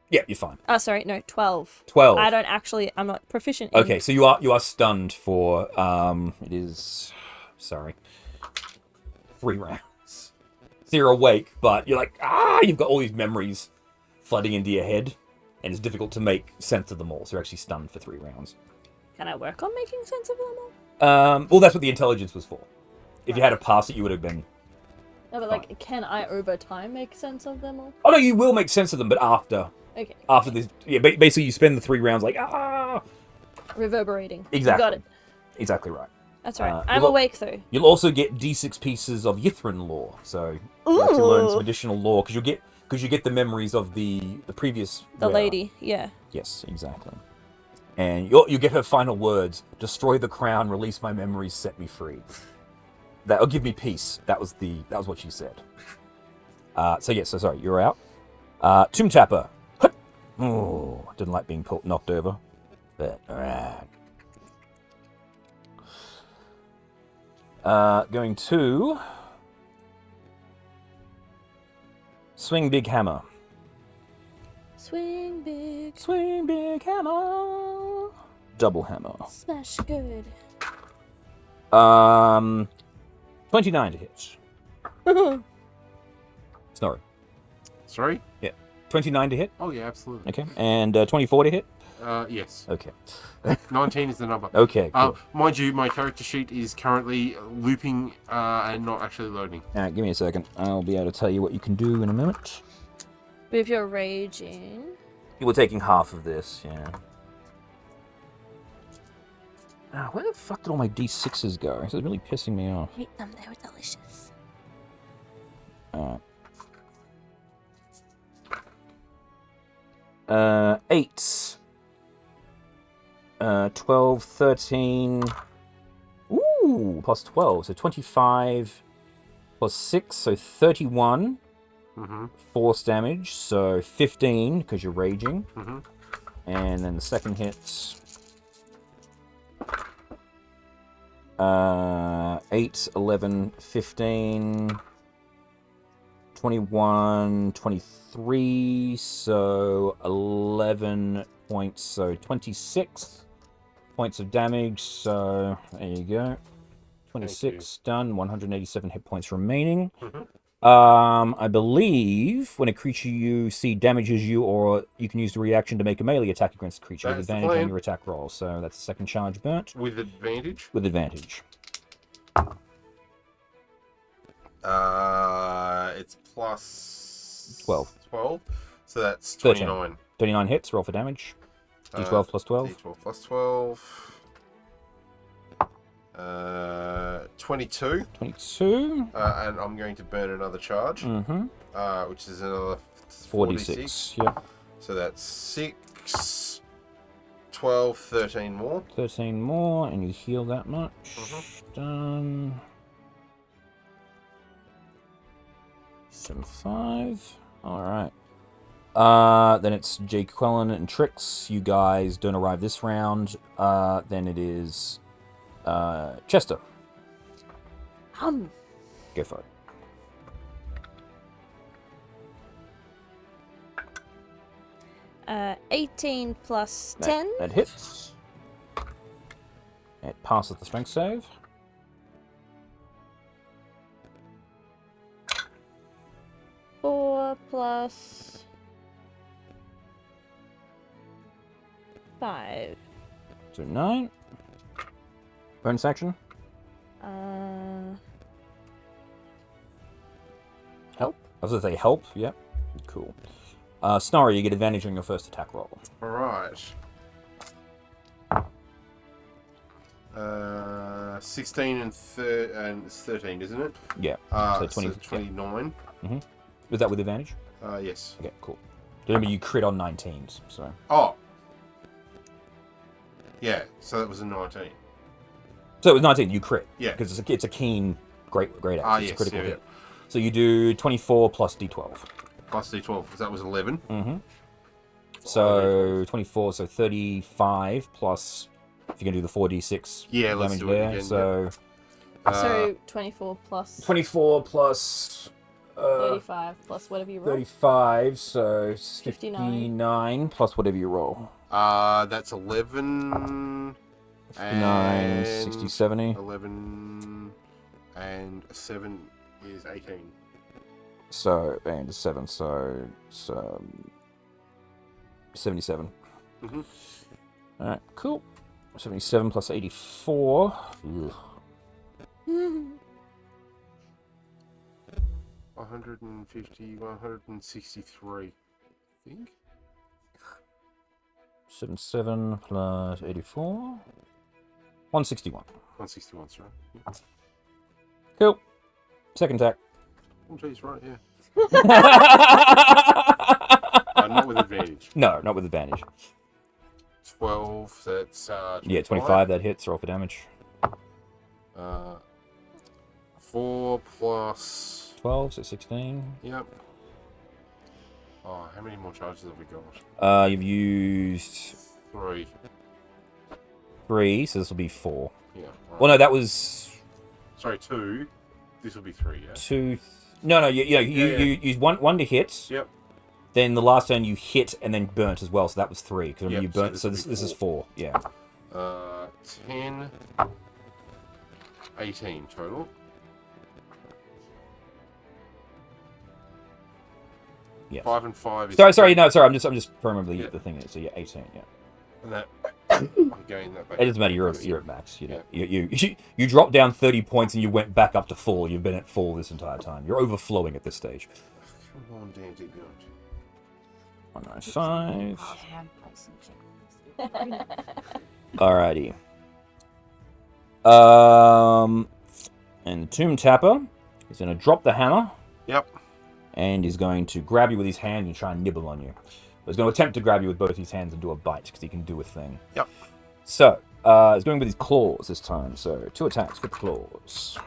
Yeah, you're fine. Oh, sorry, no, 12. 12. I'm not proficient in... Okay, so you are stunned for it is 3 rounds. So you're awake, but you're like, you've got all these memories flooding into your head, and it's difficult to make sense of them all. So you're actually stunned for 3 rounds. Can I work on making sense of them all? Well, that's what the intelligence was for. If you had to pass it, you would have been. No, but like, can I over time make sense of them all? Oh no, you will make sense of them, but after Okay. this, yeah, basically you spend the 3 rounds like Reverberating. Exactly. You got it. Exactly right. That's right. Uh, I'm you'll- awake though. You'll also get D6 pieces of Ythryn lore, so you have to learn some additional lore because you get the memories of the previous The wearer. lady, yeah. Yes, exactly. And you get her final words: "Destroy the crown, release my memories, set me free." That'll give me peace. That was what she said. So sorry, you're out. Tomb Tapper. Oh, didn't like being knocked over. But going to swing big hammer. Swing big, Swing big hammer. Double hammer. smash good. 29 to hit. Snorri. Sorry? 29 to hit. Oh, yeah, absolutely. Okay. And 24 to hit. Yes. Okay. 19 is the number. Okay. Cool. Mind you, my character sheet is currently looping and not actually loading. All right, give me a second. I'll be able to tell you what you can do in a minute. But if you're raging... You were taking half of this, yeah. Where the fuck did all my D6s go? This is really pissing me off. Hate them, they were delicious. Alright. 8. 12, 13. Ooh, plus 12. So 25 plus 6, so 31. Mm-hmm. Force damage, so 15 because you're raging. Mm-hmm. And then the second hits. 8, 11, 15, 21, 23, so 11 points, so 26 points of damage, so there you go. 26 done, 187 hit points remaining. Mm-hmm. I believe when a creature you see damages you, or you can use the reaction to make a melee attack against the creature with That's the advantage on plan. your attack roll. So that's the second charge burnt With advantage? with advantage. It's plus 12. 12. So that's 13. 29. 39 hits, roll for damage. D12 plus 12. D12 plus 12. 22. 22. And I'm going to burn another charge, Mm-hmm. which is another 46. Yeah. So that's 6, 12, 13 more. 13 more, and you heal that much. Done. 7-5. Alright. Then it's Jake Quellen and Trix. You guys don't arrive this round. Then it is Chester. Go for it. 18 plus 10. That hits. It passes the strength save. Four plus 5. So 9. Bonus action. Help. I was going to say help. Yep. Cool. Snorri, you get advantage on your first attack roll. All right. 16 and 13, isn't it? Yeah. So 20, 29. Yeah. Was that with advantage? Yes. Okay, cool. Remember, you crit on 19s, so. Oh. Yeah, so that was a 19. So it was 19, you crit. Yeah. Because it's a keen, great action. It's Yes, critical yeah. hit. So you do 24 plus d12. Plus D12, because that was 11. Mm-hmm. So 24, so 35 plus, if you're going to do the 4d6 Yeah, let's damage do it there. again, So So 24 plus 24 plus 35 plus whatever you roll. 35, so 59. 59 plus whatever you roll. That's 11. 59, and 60, 70. 11 and 7 is 18. So, and 7, so 77. Mm-hmm. Alright, cool. 77 plus 84. Ugh. 150, 163, I think. 77 plus 84. 161. 161, sorry. Cool. Second attack. Oh, geez, right, yeah. Not with advantage. No, not with advantage. 12, that's 25. Yeah, 25, that hits. Roll for damage. 4 plus... 12, so 16. Yep. Oh, how many more charges have we got? You've used 3. 3, so this will be 4. Yeah. Right. Well, no, that was Sorry, 2. This will be 3, yeah? 2. No, you used one to hit. Yep. Then the last turn you hit and then burnt as well, so that was 3. Because Yep, you so burnt, this so will this, be this is 4. 4. Yeah. 10, 18 total. Yeah. 5 and 5 is... Sorry. I'm just trying to remember Yeah. the thing. So yeah, 18. Yeah. And that... Again, that back. It doesn't matter. You're at max. You know. You dropped down 30 points and you went back up to full. You've been at full this entire time. You're overflowing at this stage. Come on, D&D Beyond. 195. Alrighty. And the Tomb Tapper is going to drop the hammer. Yep. And he's going to grab you with his hand and try and nibble on you. But he's going to attempt to grab you with both his hands and do a bite because he can do a thing. Yep. So, he's going with his claws this time. So, 2 attacks with the claws.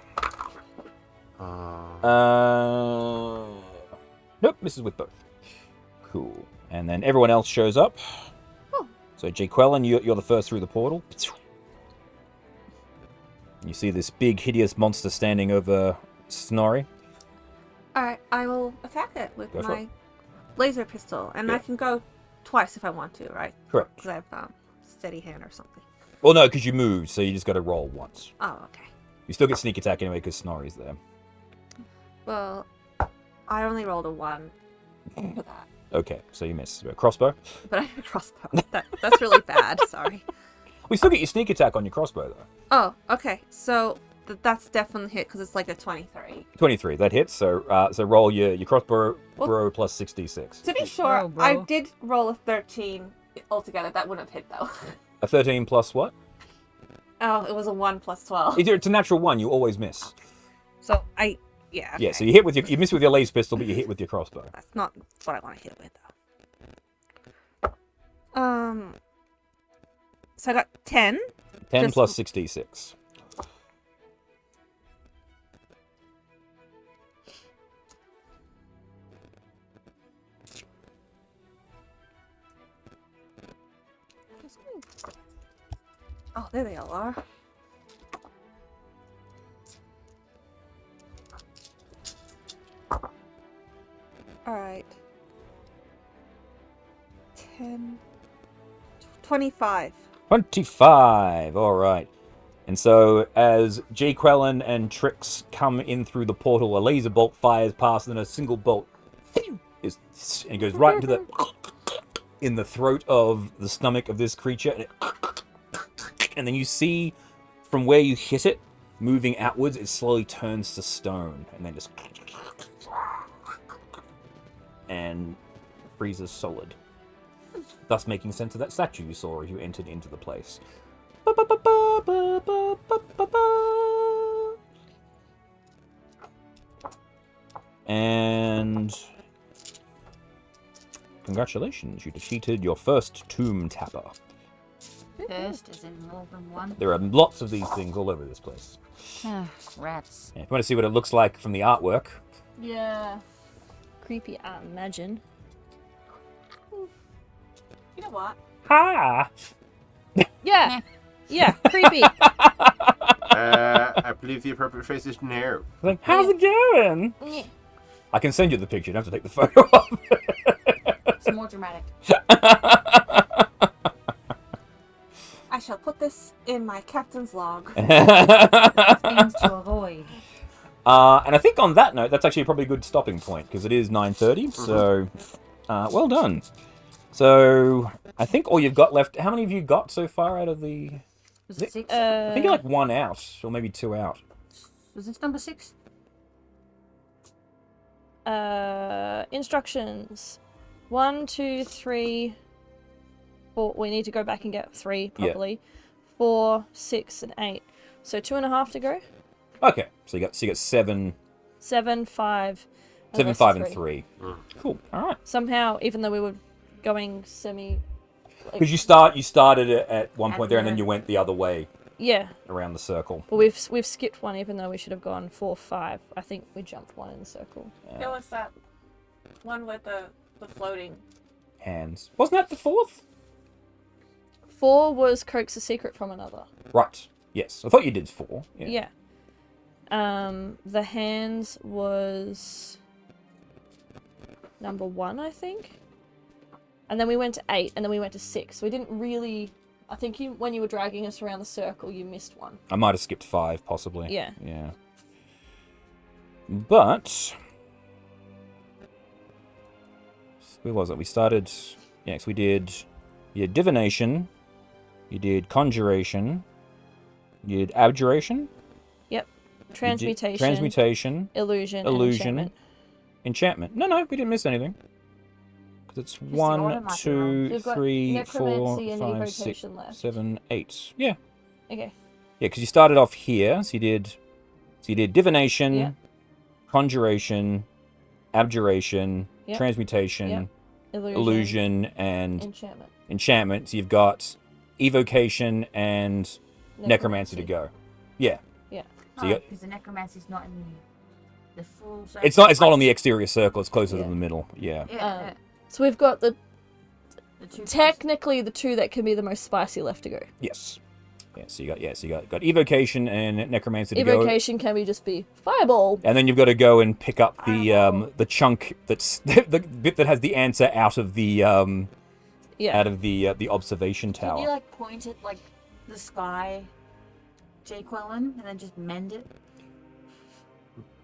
Nope, misses with both. Cool. And then everyone else shows up. Oh. So, Jake Quellen, you're the first through the portal. You see this big, hideous monster standing over Snorri. Alright, I will attack it with Go for my laser pistol. And I Yeah. can go twice if I want to, right? Correct. Because I have steady hand or something. Well, no, because you moved, so you just got to roll once. Oh, okay. You still get sneak attack anyway because Snorri's there. Well, I only rolled a 1 for that. Okay, so you miss. Crossbow? But I have a crossbow. That's really bad. Sorry. We still get your sneak attack on your crossbow, though. Oh, okay. So that's definitely hit because it's like a 23. 23, that hits. So roll your crossbow Well- plus 6d6. To be sure, Bro, bro. I did roll a 13 altogether. That wouldn't have hit though. A 13 plus what? Oh, it was a 1 plus 12. It's a natural 1, you always miss. So yeah. Yeah, Okay. so you miss with your laser pistol, but you hit with your crossbow. That's not what I want to hit with though. So I got 10. 10 Just- plus 6d6. Oh, there they all are. Alright. 10. 25. 25. All right. And so as J. Quellen and Trix come in through the portal, a laser bolt fires past, and then a single bolt and it goes right into the throat of the stomach of this creature, and then you see from where you hit it, moving outwards, it slowly turns to stone, and then just and freezes solid, thus making sense of that statue you saw as you entered into the place. And congratulations, you defeated your first tomb tapper. First, as in more than one. There are lots of these things all over this place. Rats. Yeah, if you want to see what it looks like from the artwork, Yeah. Creepy, I imagine. You know what? ha! Yeah. Yeah, creepy. I believe the appropriate phrase is no. Like, how's it going? Yeah. I can send you the picture. You don't have to take the photo of It's more dramatic. I shall put this in my captain's log. it. Things to avoid. And I think on that note, that's actually probably a good stopping point, because it is 9:30, so well done. So I think all you've got left, how many have you got so far out of the... Was it 6? I think you're like 1 out, or maybe 2 out. Was this number 6? Instructions. 1, 2, 3, 4. We need to go back and get 3 Yeah. properly. 4, 6, and 8. So 2.5 to go. Okay, so you got 7, 7, 5. 7, 5, and 3. Mm. Cool, alright. Somehow, even though we were going semi... Because you started it at one point there, and then Yeah. you went the other way Yeah, around the circle. but we've skipped one, even though we should have gone 4, 5. I think we jumped one in the circle. It was that one with the floating. Hands. Wasn't that the 4th? 4 was coax a secret from another. Right. Yes. I thought you did 4. Yeah. The hands was number 1, I think. And then we went to 8, and then we went to 6. We didn't really... I think when you were dragging us around the circle, you missed one. I might have skipped 5, possibly. Yeah. Yeah. But... where was it? We started... Yes, we did... You did divination. You did conjuration. You did abjuration. Yep. You did Transmutation. Transmutation. Illusion. And Illusion. enchantment. Enchantment. No, we didn't miss anything. Because it's the order 1, might be wrong. 2, We've got 3, 4, necromancy and 5, 6, evocation left. 7, 8. Yeah. Okay. Yeah, because you started off here, so you did divination, Yeah. conjuration, abjuration, Yep. transmutation, Yep. illusion, and Enchantment. enchantment. So you've got evocation and necromancy to go. Yeah. Yeah. So you got, Because the necromancy's not in the full circle. it's not on the exterior circle. It's closer Yeah. to the middle. Yeah. Yeah, So we've got the the two technically the 2 that can be the most spicy left to go. Yes. Yeah. So you got evocation and necromancy to go. Evocation can just be fireball. And then you've got to go and pick up the chunk that's the bit that has the answer out of the Yeah. out of the observation Can tower. you like point at like the sky, J. Quellen, and then just mend it?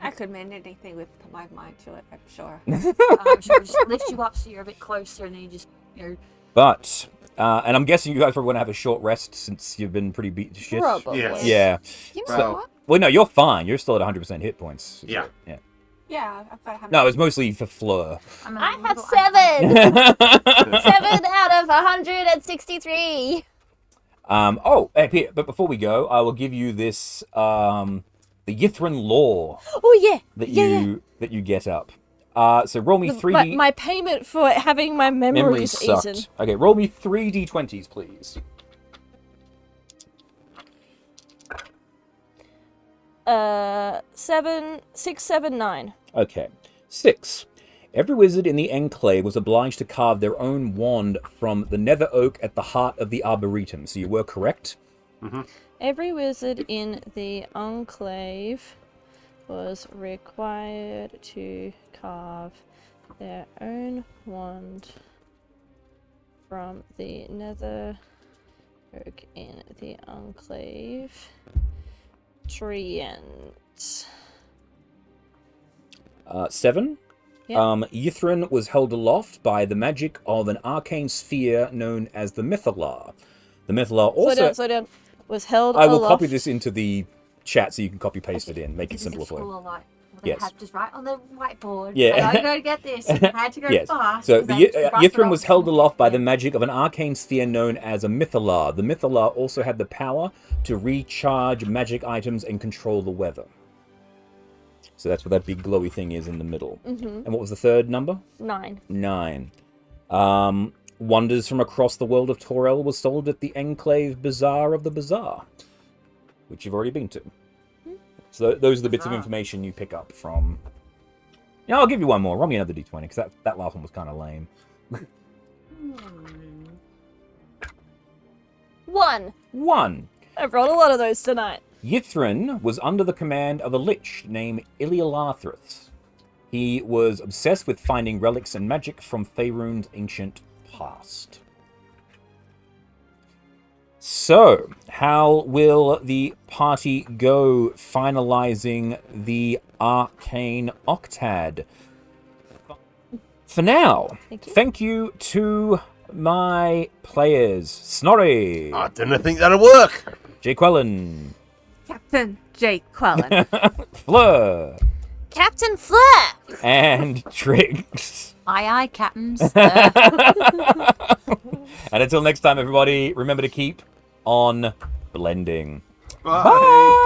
I could mend anything with my mind to it, I'm sure. Sure, just lift you up so you're a bit closer, and then you just But and I'm guessing you guys probably want to have a short rest since you've been pretty beat to shit. Probably. Yes. Yeah. You know Well- what? Well, no, you're fine. You're still at 100% hit points. Yeah. Yeah. Yeah, I've got 100. No, it's mostly for Fleur. I'm I have 7. 7 out of 163. Oh, hey, Peter, but before we go, I will give you this the Ythryn lore Oh yeah. that Yeah, you get up. So roll me yeah. 3D. My payment for having my memories sucked. eaten. Okay, roll me 3d20s, please. Six, seven, nine. Okay. 6. Every wizard in the Enclave was obliged to carve their own wand from the nether oak at the heart of the Arboretum. So you were correct. Every wizard in the Enclave was required to carve their own wand from the nether oak in the Enclave. Trient. 7. Yep. Ythryn was held aloft by the magic of an arcane sphere known as the Mythalar. The Mythalar also... Slow down. Was held I will aloft. copy this into the chat so you can copy-paste it in. Make it simpler for you. They Yes. had just write on the whiteboard. Yeah. I gotta get this. I had to go Yes. fast. So 'cause I had to write it Ythryn off. was held aloft by the magic of an arcane sphere known as a Mythalar. The Mythalar also had the power to recharge magic items and control the weather. So that's what that big glowy thing is in the middle. And what was the third number? 9. 9. Wonders from across the world of Torel was sold at the Enclave Bazaar of the Bazaar, which you've already been to. So those are the bits of information you pick up from... Yeah, I'll give you one more. Roll me another d20, because that last one was kind of lame. 1. 1. I've rolled a lot of those tonight. Ythryn was under the command of a lich named Ilialathrith. He was obsessed with finding relics and magic from Faerun's ancient past. So, how will the party go finalizing the Arcane Octad? For now, thank you to my players. Snorri, I didn't think that'd work. Jay Quellen, Captain Jake Quellen. Fleur, Captain Fleur! and Triggs. Aye, captains. And until next time, everybody, remember to keep on blending. Bye. Bye.